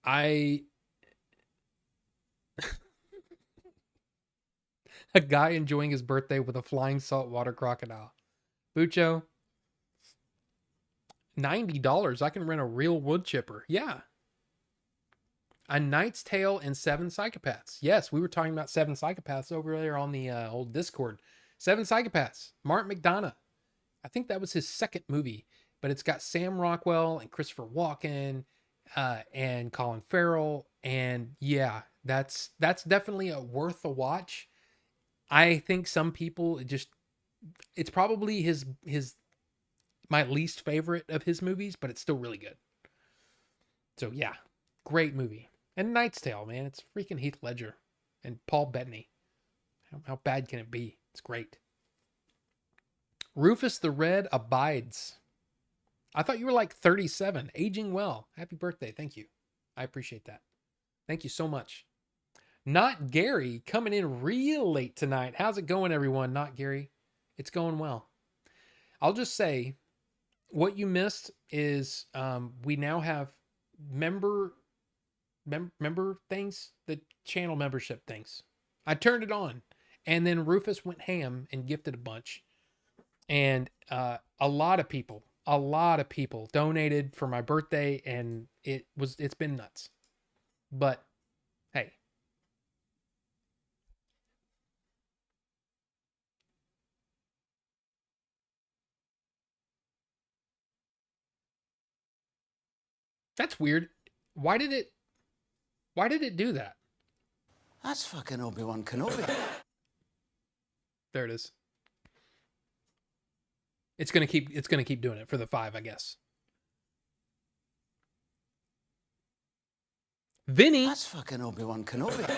I a guy enjoying his birthday with a flying saltwater crocodile. Bucho, $90. I can rent a real wood chipper. Yeah. A Knight's Tale and Seven Psychopaths. Yes, we were talking about Seven Psychopaths over there on the old Discord. Seven Psychopaths. Mark McDonough. I think that was his second movie, but it's got Sam Rockwell and Christopher Walken and Colin Farrell. And yeah, that's definitely a worth a watch. I think some people it's probably his my least favorite of his movies, but it's still really good. So yeah, great movie. And Knight's Tale, man, it's freaking Heath Ledger and Paul Bettany. How bad can it be? It's great. Rufus the Red abides. I thought you were like 37, aging well. Happy birthday. Thank you. I appreciate that. Thank you so much. Not Gary coming in real late tonight. How's it going, everyone? Not Gary. It's going well. I'll just say what you missed is we now have member things, the channel membership things. I turned it on, and then Rufus went ham and gifted a bunch. And a lot of people donated for my birthday, and it's been nuts. But hey, that's weird. Why did it why did it do that? That's fucking Obi-Wan Kenobi. There it is. It's gonna keep doing it for the 5, I guess. Vinny. That's fucking Obi-Wan Kenobi.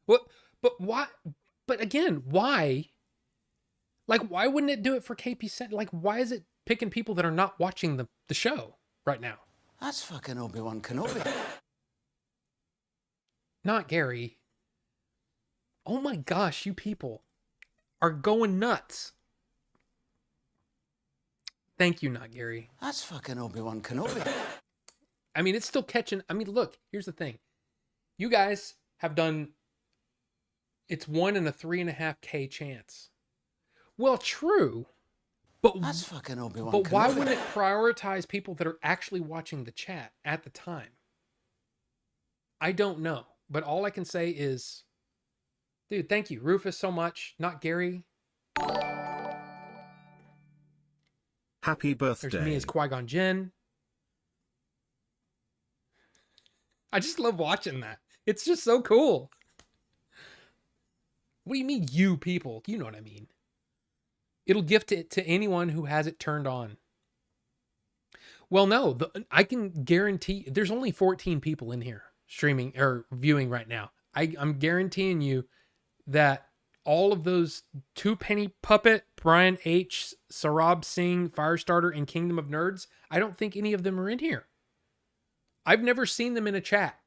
What? But why? But again, why? Like, why wouldn't it do it for KP Cent? Like, why is it picking people that are not watching the show right now? That's fucking Obi-Wan Kenobi. Not Gary. Oh my gosh, you people are going nuts. Thank you, not Gary. That's fucking Obi-Wan Kenobi. I mean, it's still catching. I mean, look, here's the thing. You guys have done, it's 1 in a 3.5K chance. Well, true. But That's fucking Obi-Wan But Kenobi. why wouldn't it prioritize people that are actually watching the chat at the time? I don't know. But all I can say is, dude, thank you, Rufus, so much. Not Gary. Happy birthday. There's me as Qui-Gon Jinn. I just love watching that. It's just so cool. What do you mean, you people? You know what I mean. It'll gift it to anyone who has it turned on. Well, no, I can guarantee there's only 14 people in here streaming or viewing right now. I'm guaranteeing you that all of those Two Penny Puppet, Brian H., Sarab Singh, Firestarter, and Kingdom of Nerds, I don't think any of them are in here. I've never seen them in a chat.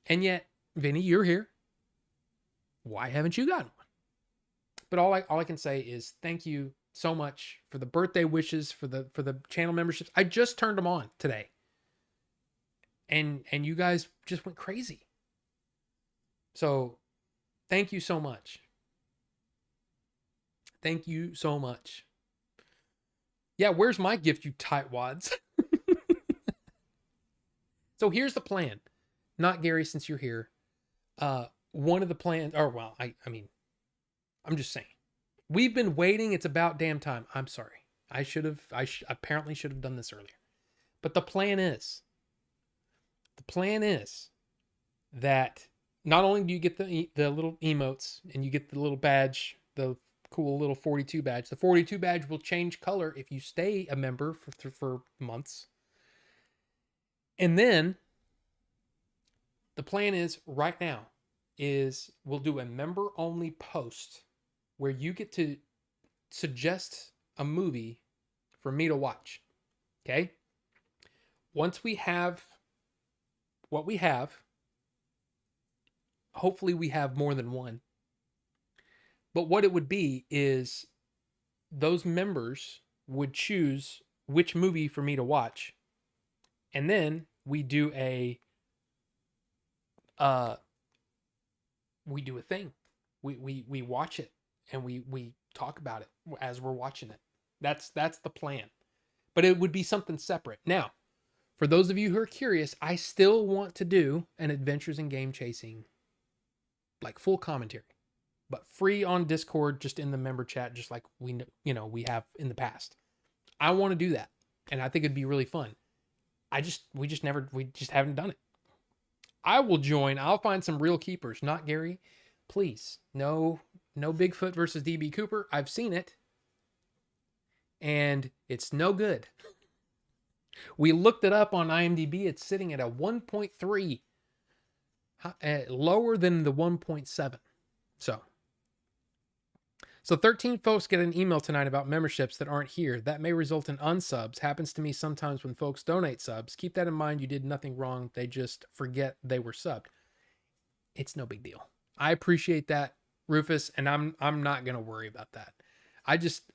And yet, Vinny, you're here. Why haven't you gotten one? But all I can say is thank you so much for the birthday wishes, for the channel memberships. I just turned them on today. And you guys just went crazy. So thank you so much. Thank you so much. Yeah, where's my gift, you tightwads? So here's the plan. Not Gary, since you're here. One of the plans, or well, I mean, I'm just saying. We've been waiting. It's about damn time. I'm sorry. I apparently should have done this earlier. But the plan is that not only do you get the little emotes and you get the little badge, the cool little 42 badge. The 42 badge will change color if you stay a member for months. And then the plan is right now is we'll do a member only post where you get to suggest a movie for me to watch. Okay? Once we have what we have, hopefully we have more than one. But what it would be is those members would choose which movie for me to watch. And then we do a thing. We watch it and we talk about it as we're watching it. That's the plan. But it would be something separate. Now, for those of you who are curious, I still want to do an Adventures in Game Chasing, like full commentary, but free on Discord, just in the member chat, just like we have in the past. I want to do that, and I think it'd be really fun. We just haven't done it. I will join. I'll find some real keepers, not Gary. Please, no Bigfoot versus DB Cooper. I've seen it, and it's no good. We looked it up on IMDb. It's sitting at a 1.3, lower than the 1.7. So 13 folks get an email tonight about memberships that aren't here. That may result in unsubs. Happens to me sometimes when folks donate subs. Keep that in mind. You did nothing wrong. They just forget they were subbed. It's no big deal. I appreciate that, Rufus, and I'm not gonna worry about that. I'm just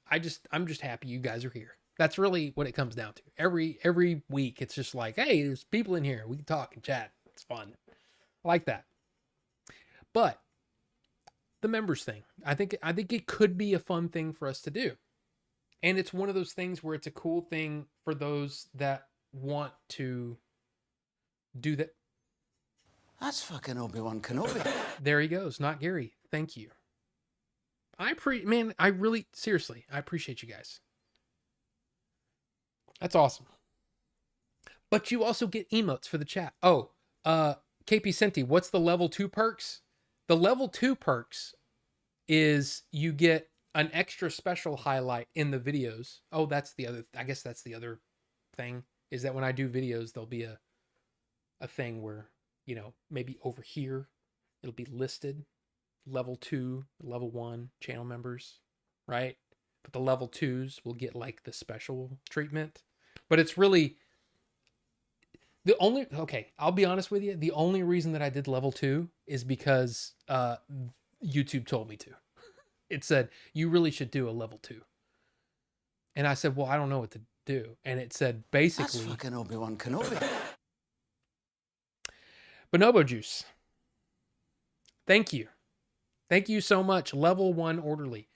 happy you guys are here. That's really what it comes down to. Every week, it's just like, hey, there's people in here. We can talk and chat. It's fun. I like that. But the members thing. I think it could be a fun thing for us to do. And it's one of those things where it's a cool thing for those that want to do that. That's fucking Obi-Wan Kenobi. There he goes, not Gary. Thank you. Man, I really, seriously, I appreciate you guys. That's awesome. But you also get emotes for the chat. Oh, KP Senti, what's the level 2 perks? The level 2 perks is you get an extra special highlight in the videos. Oh, that's the other, I guess that's the other thing, is that when I do videos, there'll be a thing where, you know, maybe over here, it'll be listed level 2, level 1 channel members, right? But the level 2s will get like the special treatment. But it's really the only, okay, I'll be honest with you. The only reason that I did level 2 is because YouTube told me to. It said, you really should do a level 2. And I said, well, I don't know what to do. And it said, basically, That's fucking Obi-Wan Kenobi. Bonobo Juice. Thank you. Thank you so much. Level 1 orderly.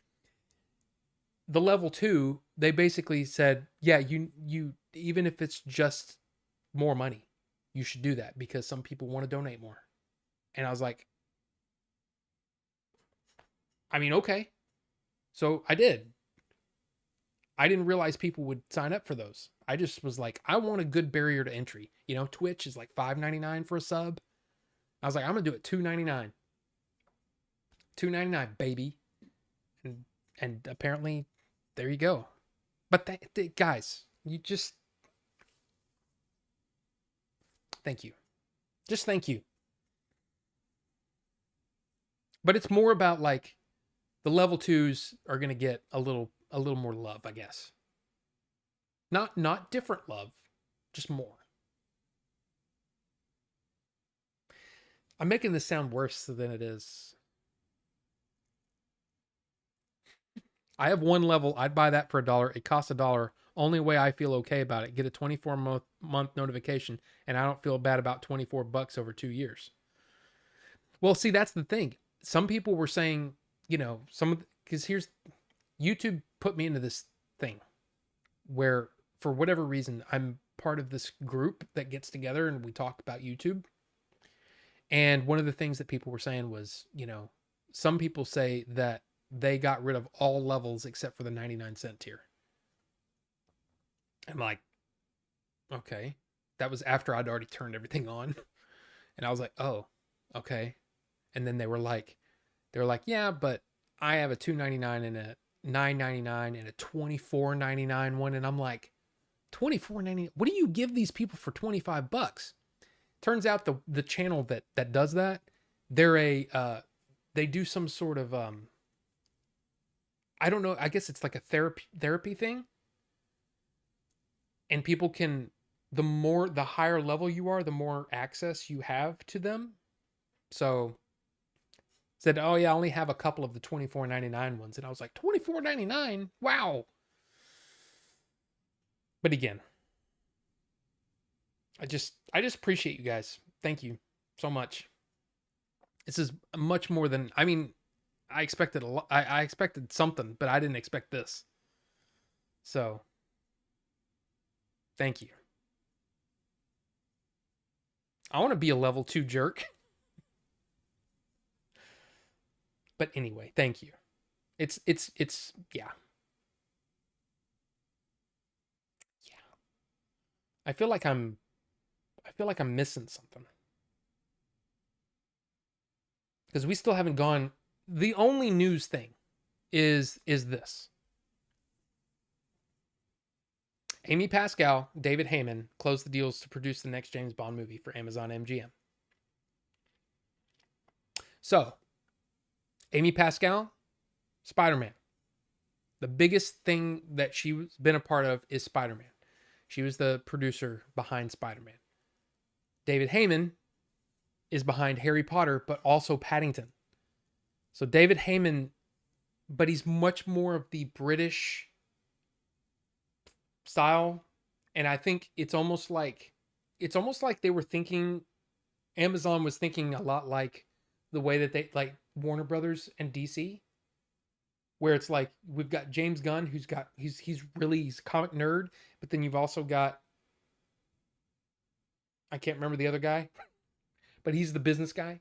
The level 2, they basically said, yeah, you even if it's just more money, you should do that because some people want to donate more. And I was like, I mean, okay. So I did. I didn't realize people would sign up for those. I just was like, I want a good barrier to entry. You know, Twitch is like $5.99 for a sub. I was like, I'm going to do it $2.99. $2.99, baby. And apparently, there you go. But guys, you just... Thank you. Just thank you. But it's more about like the level 2s are going to get a little more love, I guess. Not different love, just more. I'm making this sound worse than it is. I have one level. I'd buy that for $1. It costs $1. Only way I feel okay about it. Get a 24-month notification, and I don't feel bad about $24 over 2 years. Well, see, that's the thing. Some people were saying, you know, because here's YouTube put me into this thing where, for whatever reason, I'm part of this group that gets together and we talk about YouTube. And one of the things that people were saying was, you know, some people say that they got rid of all levels except for the 99-cent tier. I'm like, okay. That was after I'd already turned everything on. And I was like, oh, okay. And then they were like, yeah, but I have a $2.99 and a $9.99 and a $24.99 one. And I'm like, $24.99? What do you give these people for $25? Turns out the channel that does that, they do some sort of, I don't know, I guess it's like a therapy thing. And people can, the higher level you are, the more access you have to them. So said, oh yeah, I only have a couple of the $24.99 ones. And I was like, $24.99? Wow. But again, I just appreciate you guys. Thank you so much. This is much more than, I mean, I expected a lot. I expected something, but I didn't expect this. So, thank you. I want to be a level 2 jerk. But anyway, thank you. It's yeah. Yeah. I feel like I'm missing something. Because we still haven't gone. The only news thing is this. Amy Pascal, David Heyman closed the deals to produce the next James Bond movie for Amazon MGM. So, Amy Pascal, Spider-Man. The biggest thing that she's been a part of is Spider-Man. She was the producer behind Spider-Man. David Heyman is behind Harry Potter, but also Paddington. So David Heyman, but he's much more of the British style. And I think it's almost like they were thinking, Amazon was thinking a lot like the way that they, like Warner Brothers and DC, where it's like we've got James Gunn, he's a comic nerd, but then you've also got, I can't remember the other guy, but he's the business guy.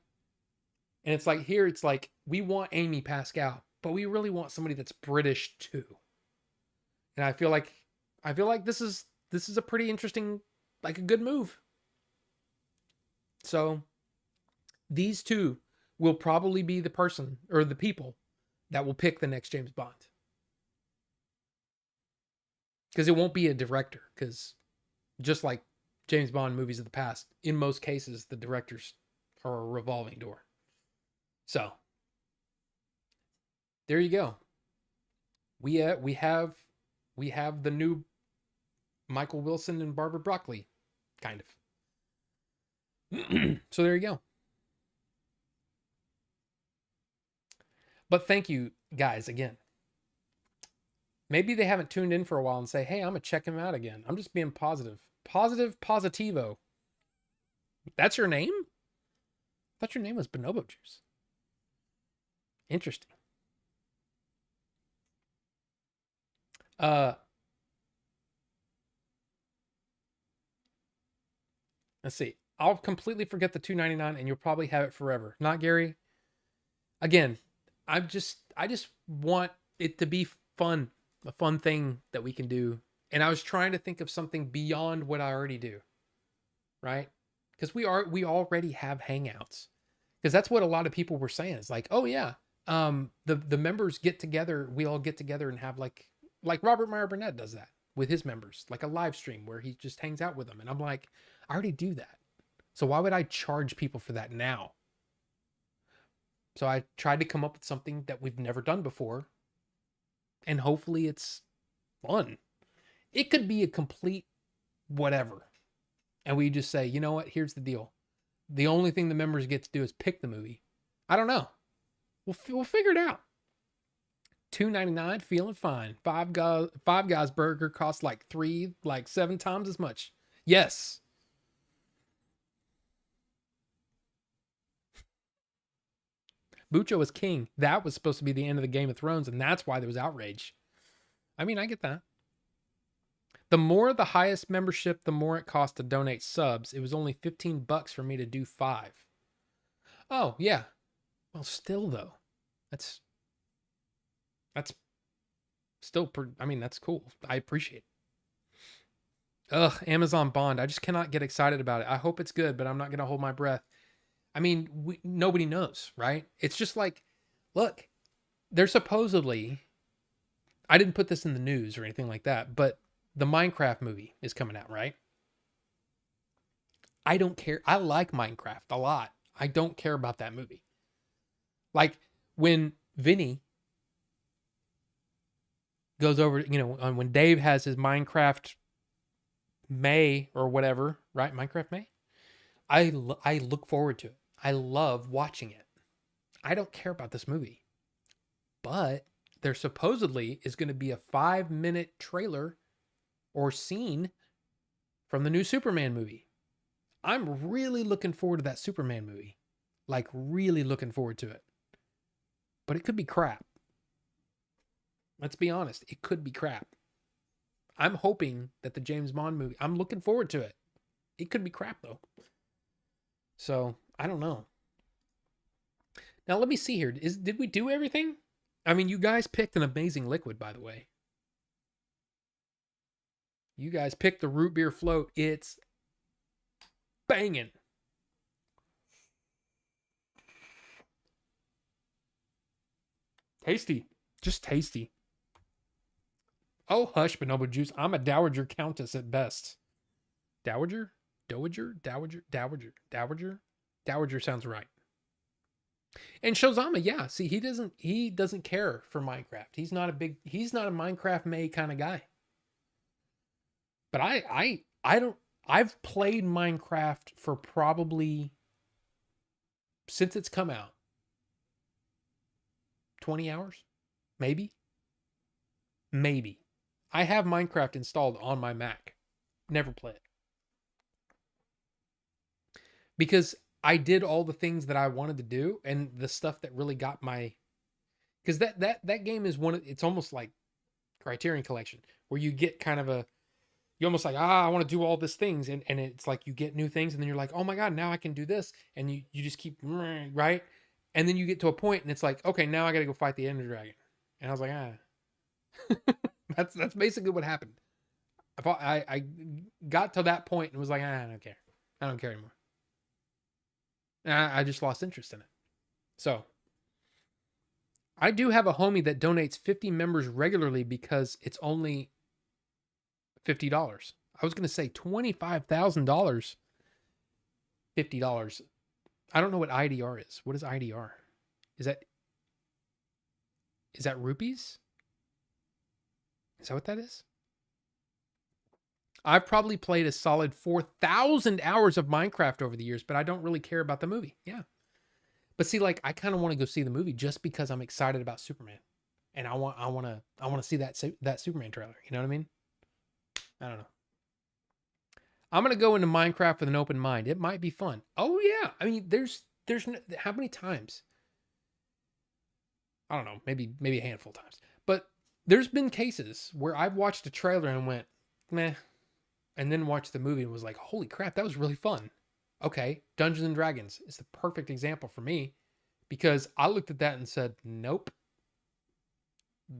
And it's like here, it's like we want Amy Pascal, but we really want somebody that's British too. And I feel like this is a pretty interesting, like a good move. So these two will probably be the person or the people that will pick the next James Bond. Because it won't be a director. Because just like James Bond movies of the past, in most cases, the directors are a revolving door. So there you go. We have the new Michael Wilson and Barbara Broccoli, kind of. So there you go. But thank you guys again. Maybe they haven't tuned in for a while and say, hey, I'm gonna check him out again. I'm just being positive. Positivo. That's your name? I thought your name was Bonobo Juice. Interesting. Let's see. I'll completely forget the $2.99 and you'll probably have it forever. Not Gary. Again, I just want it to be fun, a fun thing that we can do. And I was trying to think of something beyond what I already do. Right? Because we already have hangouts. Because that's what a lot of people were saying. It's like, oh yeah, the members get together, we all get together and have like Robert Meyer Burnett does that with his members, like a live stream where he just hangs out with them. And I'm like, I already do that. So why would I charge people for that now? So I tried to come up with something that we've never done before. And hopefully it's fun. It could be a complete whatever. And we just say, you know what? Here's the deal. The only thing the members get to do is pick the movie. I don't know. We'll figure it out. $2.99, feeling fine. Five Guys burger costs like 7 times as much. Yes. Bucho is king. That was supposed to be the end of the Game of Thrones, and that's why there was outrage. I mean, I get that. The more the highest membership, the more it costs to donate subs. It was only $15 for me to do 5. Oh, yeah. Well, still though. That's still that's cool. I appreciate it. Ugh, Amazon Bond. I just cannot get excited about it. I hope it's good, but I'm not going to hold my breath. I mean, nobody knows, right? It's just like, look, there's supposedly, I didn't put this in the news or anything like that, but the Minecraft movie is coming out, right? I don't care. I like Minecraft a lot. I don't care about that movie. Like when Vinny goes over, when Dave has his Minecraft May or whatever, right? Minecraft May. I look forward to it. I love watching it. I don't care about this movie. But there supposedly is going to be a 5-minute trailer or scene from the new Superman movie. I'm really looking forward to that Superman movie. Like, really looking forward to it. But it could be crap. Let's be honest. It could be crap. I'm hoping that the James Bond movie, I'm looking forward to it. It could be crap, though. So, I don't know. Now, let me see here. Did we do everything? I mean, you guys picked an amazing liquid, by the way. You guys picked the root beer float. It's banging. Tasty. Just tasty. Oh, hush, Bonobo Juice. I'm a dowager countess at best. Dowager? Dowager? Dowager? Dowager? Dowager? Dowager sounds right. And Shozama, yeah. See, he doesn't care for Minecraft. He's not a Minecraft May kind of guy. But I've played Minecraft for probably, since it's come out, 20 hours? Maybe. I have Minecraft installed on my Mac. Never play it. Because I did all the things that I wanted to do, and the stuff that really got my, because that game is one of, it's almost like Criterion Collection, where you get kind of a, you almost like, I want to do all these things, and it's like you get new things, and then you're like, oh my god, now I can do this, and you just keep right, and then you get to a point, and it's like, okay, now I got to go fight the Ender Dragon, and I was like, that's basically what happened. I got to that point and was like, I don't care, I don't care anymore, and I just lost interest in it. So I do have a homie that donates 50 members regularly because it's only $50. I was going to say $25,000. $50. I don't know what IDR is. What is IDR? Is that rupees? Is that what that is? I've probably played a solid 4,000 hours of Minecraft over the years, but I don't really care about the movie. Yeah. But see, like, I kind of want to go see the movie just because I'm excited about Superman. And I want to see that Superman trailer. You know what I mean? I don't know. I'm going to go into Minecraft with an open mind. It might be fun. Oh yeah. I mean, there's how many times? I don't know, maybe a handful of times. But there's been cases where I've watched a trailer and went, meh, and then watched the movie and was like, holy crap, that was really fun. Okay, Dungeons and Dragons is the perfect example for me because I looked at that and said, nope,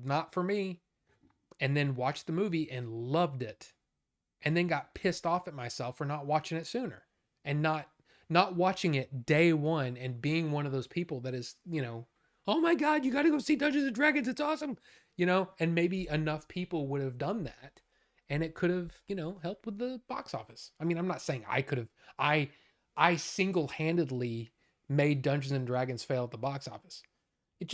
not for me. And then watched the movie and loved it. And then got pissed off at myself for not watching it sooner and not watching it day one and being one of those people that is, oh my God, you got to go see Dungeons and Dragons. It's awesome. And maybe enough people would have done that and it could have, helped with the box office. I mean, I'm not saying I could have, I single-handedly made Dungeons and Dragons fail at the box office. It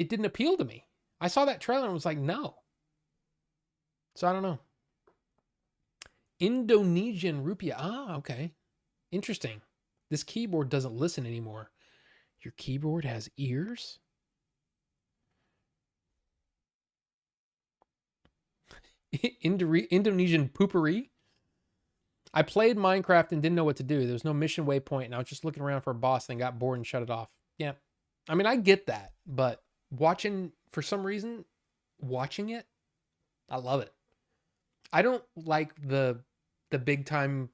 didn't appeal to me. I saw that trailer and was like, no. So I don't know. Indonesian rupiah. Ah, okay. Interesting. This keyboard doesn't listen anymore. Your keyboard has ears? Indonesian poopery? I played Minecraft and didn't know what to do. There was no mission waypoint, and I was just looking around for a boss and got bored and shut it off. Yeah. I mean, I get that, but for some reason, watching it, I love it. I don't like the big time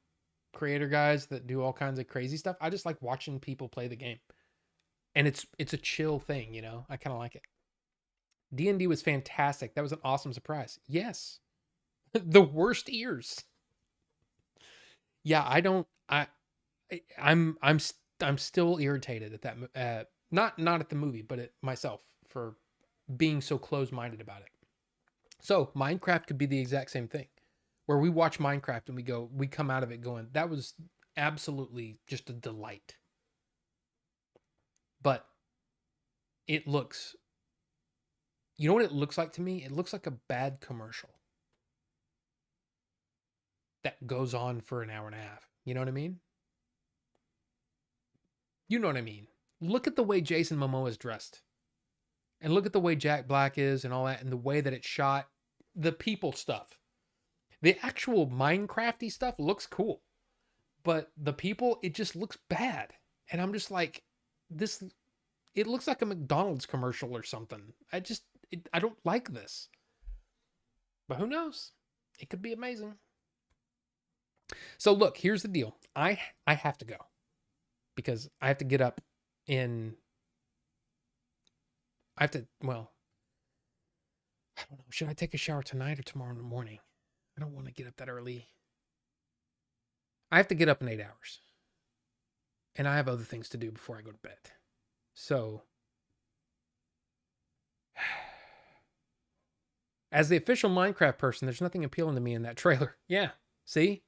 creator guys that do all kinds of crazy stuff. I just like watching people play the game. And it's a chill thing, I kind of like it. D&D was fantastic. That was an awesome surprise. Yes. The worst ears. Yeah, I'm still irritated at that not at the movie, but at myself for being so close-minded about it. So, Minecraft could be the exact same thing. Where we watch Minecraft and we come out of it going, that was absolutely just a delight. But it looks, you know what it looks like to me? It looks like a bad commercial that goes on for an hour and a half. You know what I mean? You know what I mean? Look at the way Jason Momoa is dressed. And look at the way Jack Black is and all that, and the way that it's shot. The people stuff. The actual Minecrafty stuff looks cool, but the people, it just looks bad. And I'm just like, it looks like a McDonald's commercial or something. I don't like this. But who knows? It could be amazing. So look, here's the deal. I have to go because I have to get up I don't know. Should I take a shower tonight or tomorrow in the morning? I don't want to get up that early. I have to get up in 8 hours. And I have other things to do before I go to bed. So, as the official Minecraft person, there's nothing appealing to me in that trailer. Yeah, see?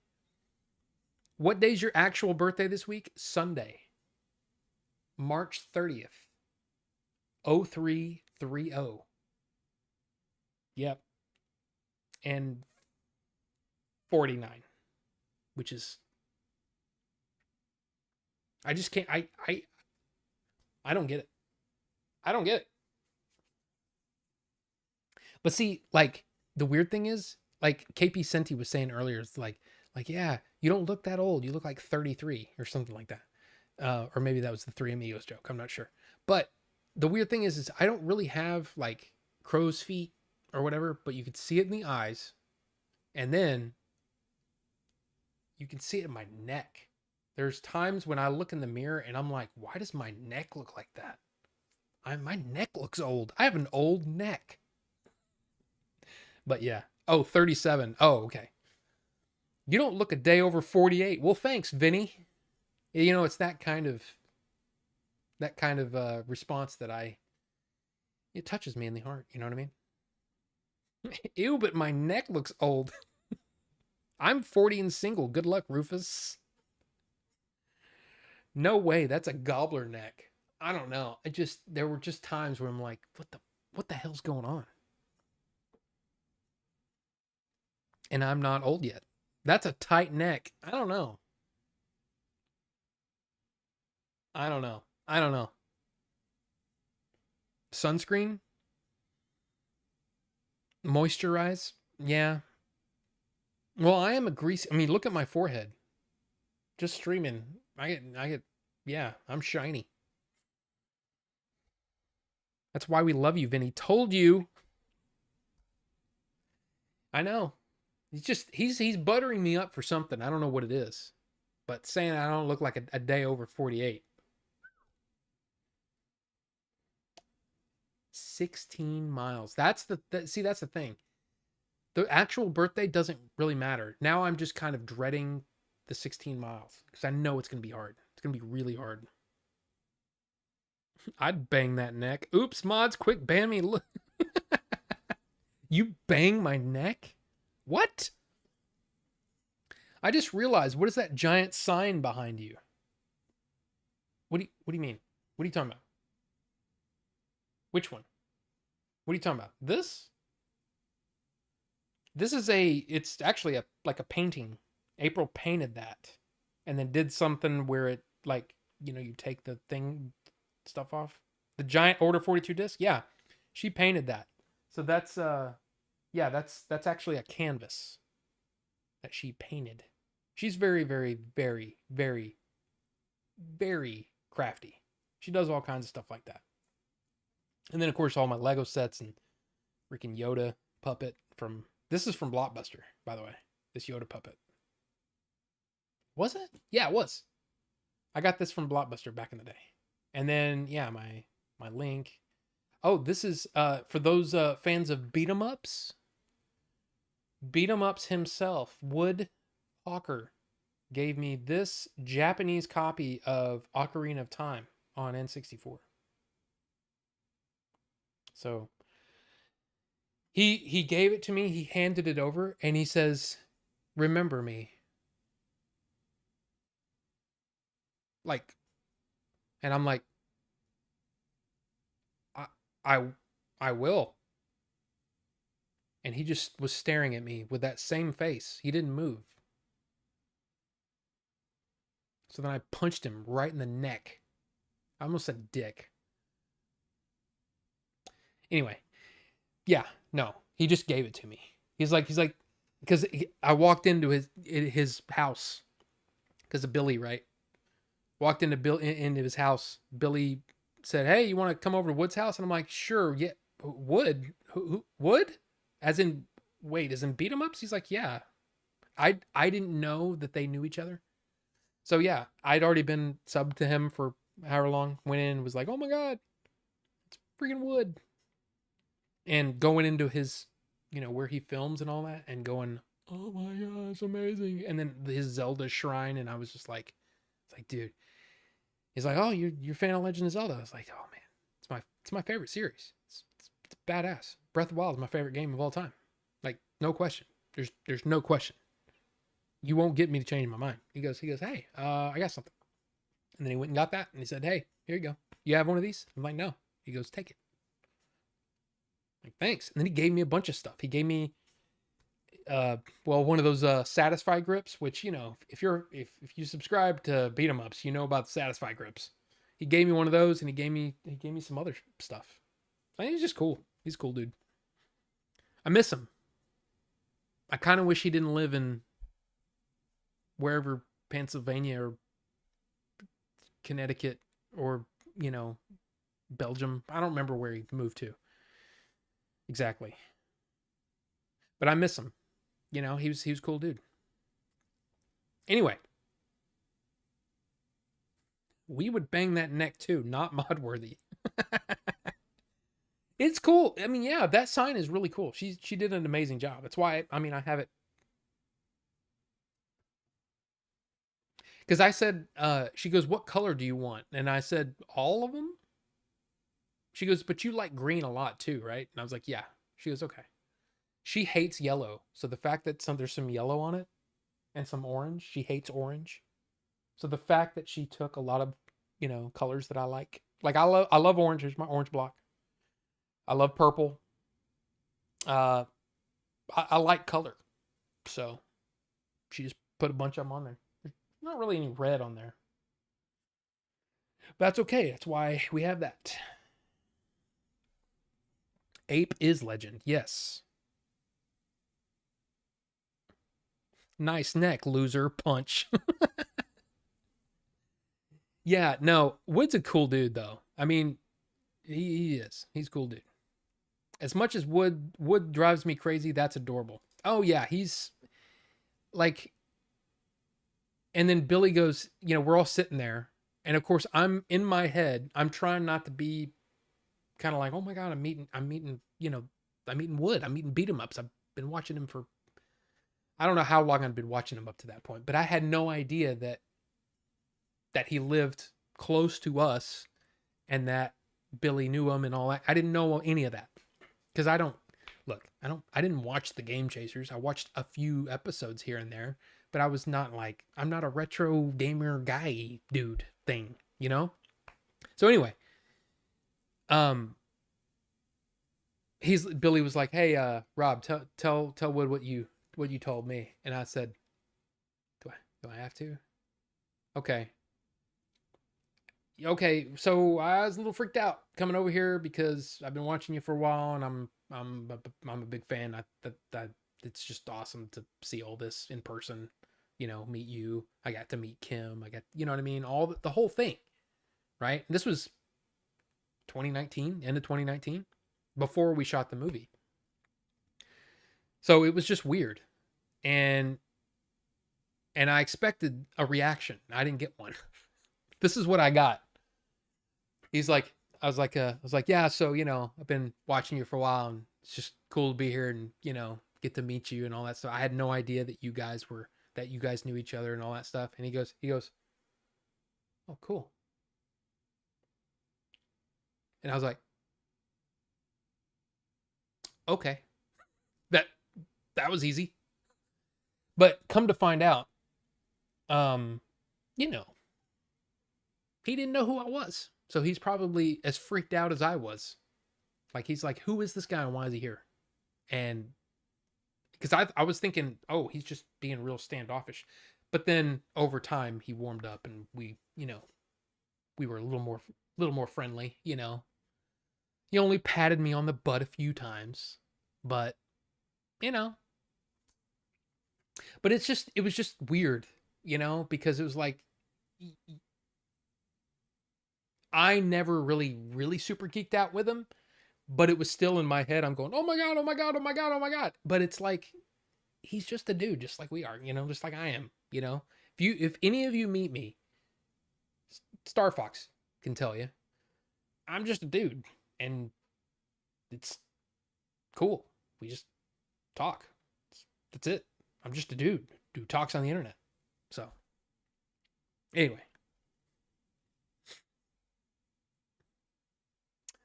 What day's your actual birthday this week? Sunday. March 30th. 0330. Yep. And 49, which is, I just can't, I don't get it. I don't get it. But see, like, the weird thing is, like KP Senti was saying earlier, it's like, yeah, you don't look that old. You look like 33 or something like that. Or maybe that was the Three Amigos joke. I'm not sure. But the weird thing is I don't really have like crow's feet or whatever, but you could see it in the eyes. And then you can see it in my neck. There's times when I look in the mirror and I'm like, why does my neck look like that? My neck looks old. I have an old neck. But yeah. Oh, 37. Oh, okay. You don't look a day over 48. Well, thanks, Vinny. You know, it's that kind of response that it touches me in the heart. You know what I mean? Ew, but my neck looks old. I'm 40 and single. Good luck, Rufus. No way. That's a gobbler neck. I don't know. There were just times where I'm like, what the hell's going on? And I'm not old yet. That's a tight neck. I don't know. I don't know. I don't know. Sunscreen? Moisturize? Yeah. Well, I am a greasy. I mean, look at my forehead. Just streaming. Yeah, I'm shiny. That's why we love you, Vinny. Told you. I know. He's buttering me up for something. I don't know what it is. But saying I don't look like a day over 48. 16 miles. That's the thing. The actual birthday doesn't really matter. Now I'm just kind of dreading the 16 miles because I know it's going to be hard. It's going to be really hard. I'd bang that neck. Oops, mods, quick ban me. You bang my neck? What? I just realized, what is that giant sign behind you? What do you mean? What are you talking about? Which one? What are you talking about? This? It's actually like a painting. April painted that and then did something where it like, you take the thing stuff off. The giant Order 42 disc? Yeah. She painted that. So that's that's actually a canvas that she painted. She's very, very, very, very, very crafty. She does all kinds of stuff like that. And then of course all my Lego sets and freaking Yoda puppet this is from Blockbuster, by the way. This Yoda puppet. Was it? Yeah, it was. I got this from Blockbuster back in the day. And then yeah, my Link. Oh, this is for those fans of beat 'em ups. Beat 'em ups himself, Wood Hawker, gave me this Japanese copy of Ocarina of Time on N64. So he gave it to me, he handed it over, and he says, "Remember me." Like, and I'm like, I I I will. And he just was staring at me with that same face. He didn't move. So then I punched him right in the neck. I almost said dick. Anyway, yeah, no, he just gave it to me. He's like, because I walked into his house because of Billy, right? Walked into his house. Billy said, "Hey, you want to come over to Wood's house?" And I'm like, "Sure, yeah." Wood? Who Wood? As in, wait, as in beat 'em ups? He's like, "Yeah." I didn't know that they knew each other. So yeah, I'd already been subbed to him for however long. Went in and was like, "Oh my god, it's freaking Wood." And going into his, where he films and all that, and going, "Oh my god, it's amazing." And then his Zelda shrine, and I was just like, it's like, dude. He's like, "Oh, you're a fan of Legend of Zelda." I was like, "Oh man, it's my favorite series. It's badass. Breath of the Wild is my favorite game of all time. Like, no question. There's no question. You won't get me to change my mind." He goes, "Hey, I got something." And then he went and got that, and he said, "Hey, here you go. You have one of these?" I'm like, "No." He goes, "Take it." I'm like, "Thanks." And then he gave me a bunch of stuff. He gave me, one of those Satisfy grips, which if you subscribe to beat 'em ups, you know about the Satisfy grips. He gave me one of those, and he gave me some other stuff. I think he's just cool. He's a cool dude. I miss him. I kind of wish he didn't live in wherever, Pennsylvania or Connecticut or, you know, Belgium. I don't remember where he moved to exactly. But I miss him. You know, he was a cool dude. Anyway, we would bang that neck too, not mod worthy. It's cool. I mean, yeah, that sign is really cool. She did an amazing job. That's why I mean I have it because I said she goes, "What color do you want?" And I said, "All of them." She goes, "But you like green a lot too, right?" And I was like, "Yeah." She goes, "Okay." She hates yellow, so the fact that there's some yellow on it and some orange, she hates orange. So the fact that she took a lot of, you know, colors that I like I love orange. Here's my orange block. I love purple. Uh, I like color, so she just put a bunch of them on there. There's not really any red on there, but that's okay. That's why we have that. Ape is legend. Yes. Nice neck, loser. Punch. Yeah, no, Wood's a cool dude though. I mean, he is. He's a cool dude. As much as Wood drives me crazy, that's adorable. Oh yeah, he's like, and then Billy goes, you know, we're all sitting there, and of course I'm in my head, I'm trying not to be kind of like, oh my god, I'm meeting, you know, I'm eating Wood, I'm eating beat 'em ups. I've been watching him for I don't know how long I've been watching him up to that point, but I had no idea that he lived close to us and that Billy knew him and all that. I didn't know any of that because I don't look. I didn't watch the Game Chasers. I watched a few episodes here and there, but I was not like I'm not a retro gamer guy dude thing, you know. So anyway, um, Billy was like, "Hey, Rob, tell Wood what you told me," and I said, "Do I have to?" Okay, okay, so I was a little freaked out coming over here because I've been watching you for a while, and I'm a big fan. That it's just awesome to see all this in person. You know, meet you. I got to meet Kim. I got, you know what I mean, all the whole thing, right? This was 2019, end of 2019, before we shot the movie. So it was just weird, and I expected a reaction. I didn't get one. This is what I got. He's like, I was like, yeah. So you know, I've been watching you for a while, and it's just cool to be here and you know get to meet you and all that stuff. I had no idea that you guys knew each other and all that stuff. And he goes, oh, cool. And I was like, okay, that that was easy. But come to find out, um, you know, he didn't know who I was, so he's probably as freaked out as I was. Like he's like, who is this guy and why is he here? And because I was thinking, oh, he's just being real standoffish. But then over time he warmed up and we, you know, we were a little more friendly, you know. He only patted me on the butt a few times, but you know, but it was just weird, you know, because it was like I never really super geeked out with him, but it was still in my head. I'm going, "Oh my god, oh my god, oh my god, oh my god." But it's like he's just a dude just like we are, you know, just like I am, you know. If any of you meet me, Star Fox can tell you, I'm just a dude and it's cool. We just talk. That's it. I'm just a dude who talks on the internet. So, anyway,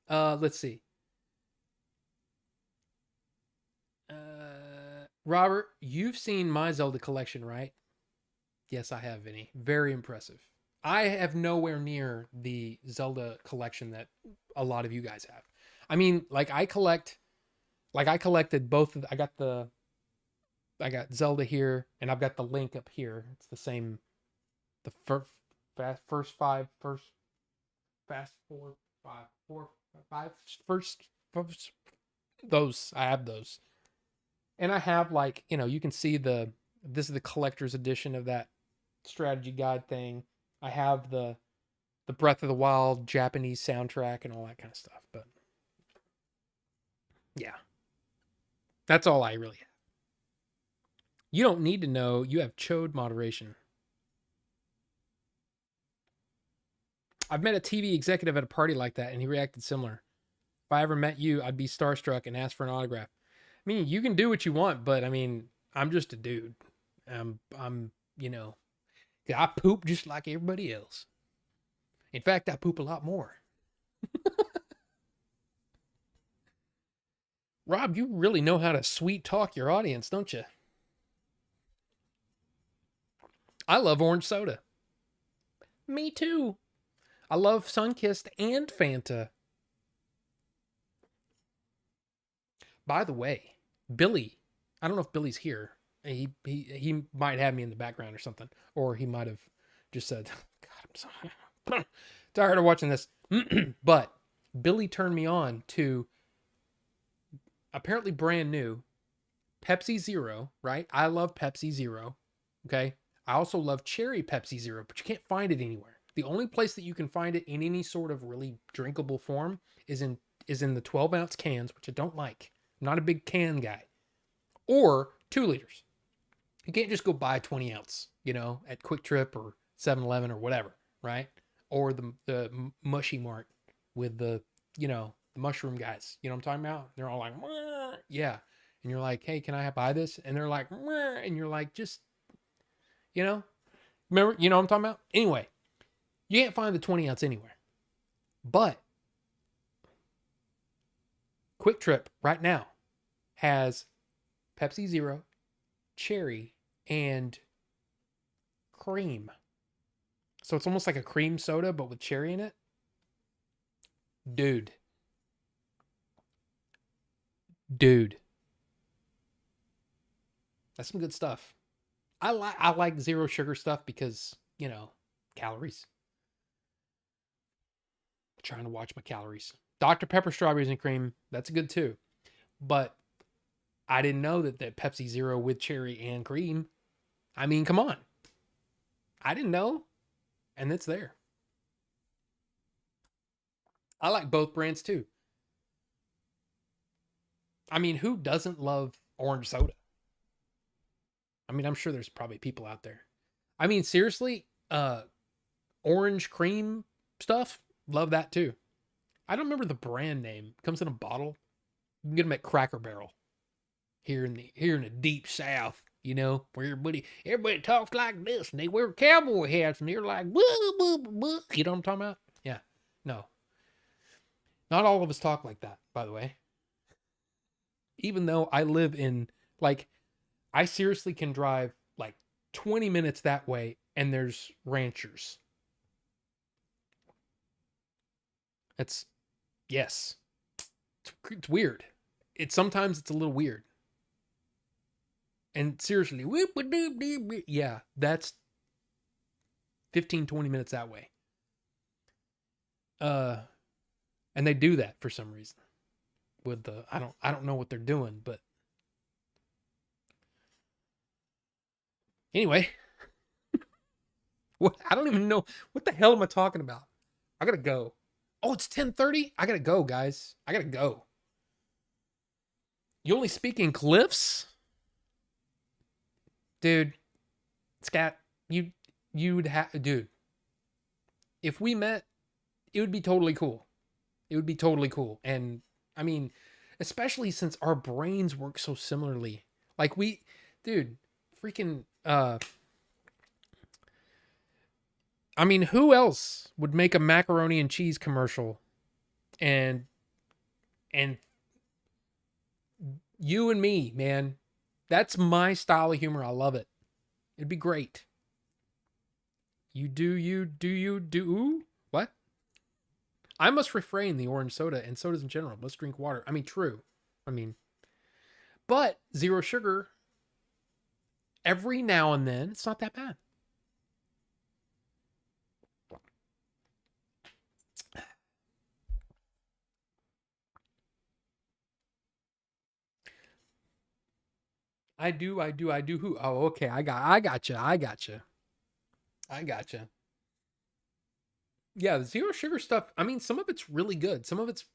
let's see. Robert, you've seen my Zelda collection, right? Yes, I have, Vinny. Very impressive. I have nowhere near the Zelda collection that a lot of you guys have. I mean, I collected both of I got Zelda here and I've got the Link up here. It's the same the first five first fast four five four five first those I have those. And I have like, you know, you can see this is the collector's edition of that strategy guide thing. I have the Breath of the Wild Japanese soundtrack and all that kind of stuff. But yeah, that's all I really have. You don't need to know. You have chode moderation. I've met a TV executive at a party like that, and he reacted similar. If I ever met you, I'd be starstruck and ask for an autograph. I mean, you can do what you want, but I mean, I'm just a dude. I'm I poop just like everybody else. In fact, I poop a lot more. Rob, you really know how to sweet talk your audience, don't you? I love orange soda. Me too. I love Sunkist and Fanta. By the way, Billy, I don't know if Billy's here. He might have me in the background or something, or he might have just said, "God, I'm so tired of watching this." But Billy turned me on to apparently brand new Pepsi Zero. Right? I love Pepsi Zero. Okay. I also love cherry Pepsi Zero, but you can't find it anywhere. The only place that you can find it in any sort of really drinkable form is in the 12-ounce cans, which I don't like. I'm not a big can guy. Or 2 liters. You can't just go buy 20 ounce, at Quick Trip or 7-Eleven or whatever, right? Or the mushy mart with the mushroom guys. You know what I'm talking about? They're all like, "Mwah." Yeah. And you're like, "Hey, can I buy this?" And they're like, "Mwah." And you're like, just, remember, you know what I'm talking about? Anyway, you can't find the 20 ounce anywhere. But Quick Trip right now has Pepsi Zero, cherry, and cream. So it's almost like a cream soda, but with cherry in it. Dude. That's some good stuff. I like zero sugar stuff because, calories. I'm trying to watch my calories. Dr. Pepper strawberries and cream, that's good too. But I didn't know that Pepsi Zero with cherry and cream. I mean, come on. I didn't know. And it's there. I like both brands too. I mean, who doesn't love orange soda? I mean, I'm sure there's probably people out there. I mean, seriously, orange cream stuff, love that too. I don't remember the brand name. It comes in a bottle. You can get them at Cracker Barrel here in the deep south. Where everybody talks like this, and they wear cowboy hats, and they're like, "Woo, woo, woo." You know what I'm talking about? Yeah. No. Not all of us talk like that, by the way. Even though I live in, I seriously can drive 20 minutes that way, and there's ranchers. Yes. It's weird. Sometimes it's a little weird. And seriously, yeah, that's 15, 20 minutes that way. And they do that for some reason. With I don't know what they're doing, but anyway. I don't even know what the hell am I talking about. I gotta go. Oh, it's 10:30. I gotta go, guys. I gotta go. You only speak in cliffs? Dude, Scat, you'd have, dude. If we met, it would be totally cool. It would be totally cool. And I mean, especially since our brains work so similarly. Dude, freaking I mean, who else would make a macaroni and cheese commercial and you and me, man? That's my style of humor. I love it. It'd be great. You do. What? I must refrain the orange soda and sodas in general. Must drink water. I mean, true. But zero sugar every now and then, it's not that bad. I do. Who? Oh, okay. I got you. Yeah, the zero sugar stuff. I mean, some of it's really good. Some of it's,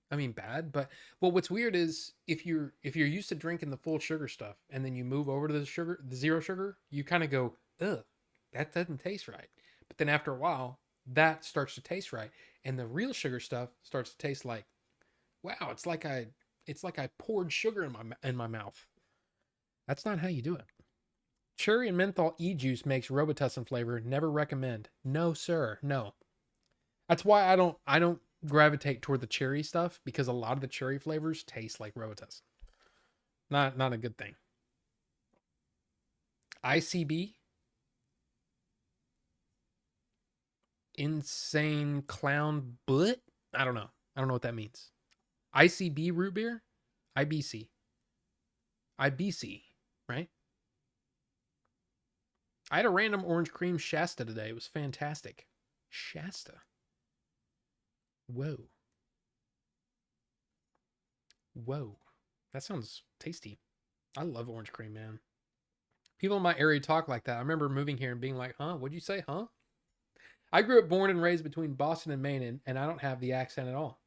I mean, bad. But well, what's weird is if you're used to drinking the full sugar stuff and then you move over to the zero sugar, you kind of go, ugh, that doesn't taste right. But then after a while, that starts to taste right, and the real sugar stuff starts to taste like, wow, it's like I poured sugar in my mouth. That's not how you do it. Cherry and menthol e-juice makes Robitussin flavor. Never recommend. No, sir. No. That's why I don't gravitate toward the cherry stuff, because a lot of the cherry flavors taste like Robitussin. Not a good thing. ICB, insane clown butt. I don't know. I don't know what that means. ICB root beer, IBC, IBC, right? I had a random orange cream Shasta today. It was fantastic. Shasta. Whoa. Whoa. That sounds tasty. I love orange cream, man. People in my area talk like that. I remember moving here and being like, huh? What'd you say, huh? I grew up born and raised between Boston and Maine, and I don't have the accent at all.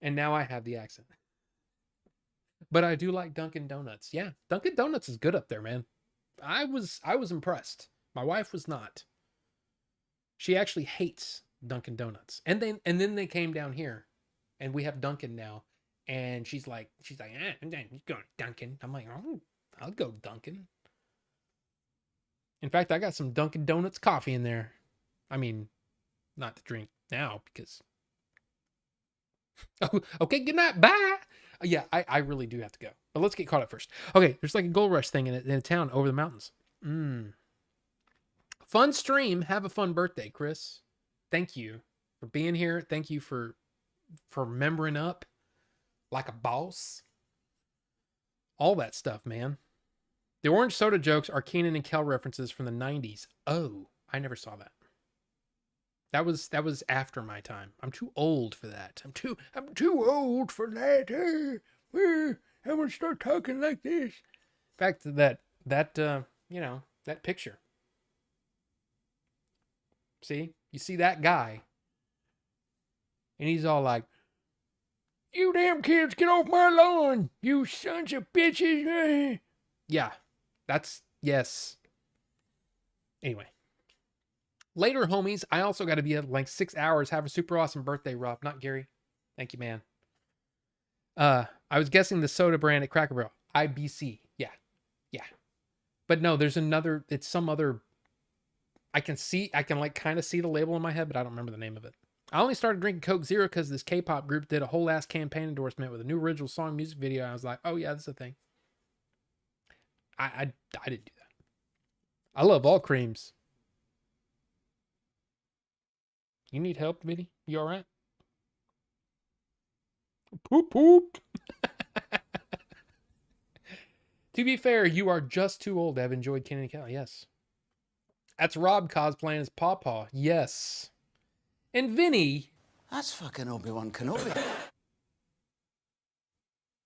And now I have the accent. But I do like Dunkin' Donuts. Yeah, Dunkin' Donuts is good up there, man. I was impressed. My wife was not. She actually hates Dunkin' Donuts. And then they came down here, and we have Dunkin' now. And she's like, I'm going to Dunkin'. I'm like, oh, I'll go Dunkin'. In fact, I got some Dunkin' Donuts coffee in there. I mean, not to drink now because. Oh, okay, good night. Bye. Yeah, I really do have to go. But let's get caught up first. Okay, there's like a gold rush thing in a town over the mountains. Fun stream. Have a fun birthday, Chris. Thank you for being here. Thank you for membering up like a boss. All that stuff, man. The orange soda jokes are Keenan and Kel references from the 90s. Oh, I never saw that. That was after my time. I'm too old for that. I'm too old for that. I want to start talking like this. In fact, that picture. See, you see that guy, and he's all like, "You damn kids, get off my lawn! You sons of bitches!" Yeah, that's yes. Anyway. Later, homies, I also got to be at like 6 hours. Have a super awesome birthday, Rob. Not Gary. Thank you, man. I was guessing the soda brand at Cracker Barrel. IBC. Yeah. Yeah. But no, there's another, it's some other, I can like kind of see the label in my head, but I don't remember the name of it. I only started drinking Coke Zero because this K-pop group did a whole ass campaign endorsement with a new original song music video. I was like, oh yeah, that's a thing. I didn't do that. I love all creams. You need help, Vinny? You all right? Poop poop. To be fair, you are just too old to have enjoyed Kenan and Kel. Yes. That's Rob cosplaying as Pawpaw. Yes. And Vinny. That's fucking Obi-Wan Kenobi.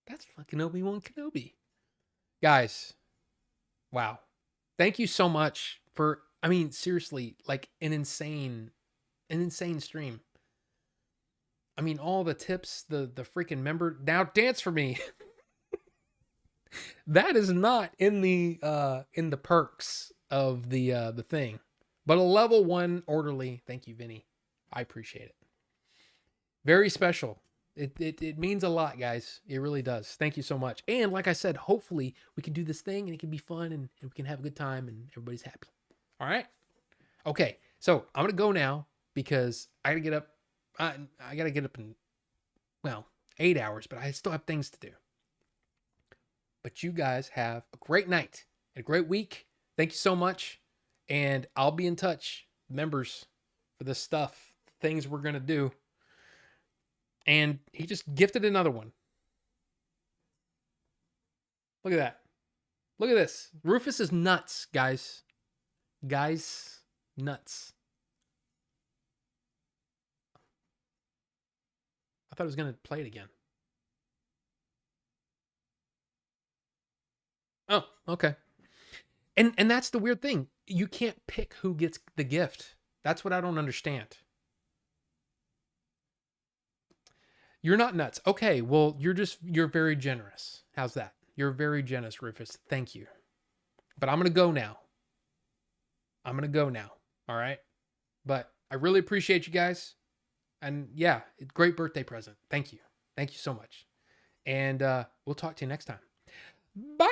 That's fucking Obi-Wan Kenobi. Guys, wow. Thank you so much for, I mean, seriously, like an insane stream. I mean, all the tips, the freaking member. Now dance for me. That is not in the perks of the thing. But a level 1 orderly. Thank you, Vinny. I appreciate it. Very special. It means a lot, guys. It really does. Thank you so much. And like I said, hopefully we can do this thing and it can be fun and we can have a good time and everybody's happy. All right? Okay. So I'm going to go now because I got to get up. I got to get up in, well, 8 hours, but I still have things to do. But you guys have a great night and a great week. Thank you so much. And I'll be in touch, members, for this stuff, things we're going to do. And he just gifted another one. Look at that. Look at this. Rufus is nuts, guys. Guys, nuts. I thought I was going to play it again. Oh, okay. And that's the weird thing. You can't pick who gets the gift. That's what I don't understand. You're not nuts. Okay, well, you're very generous. How's that? You're very generous, Rufus. Thank you. But I'm going to go now. All right? But I really appreciate you guys. And yeah, great birthday present. Thank you. Thank you so much. And we'll talk to you next time. Bye.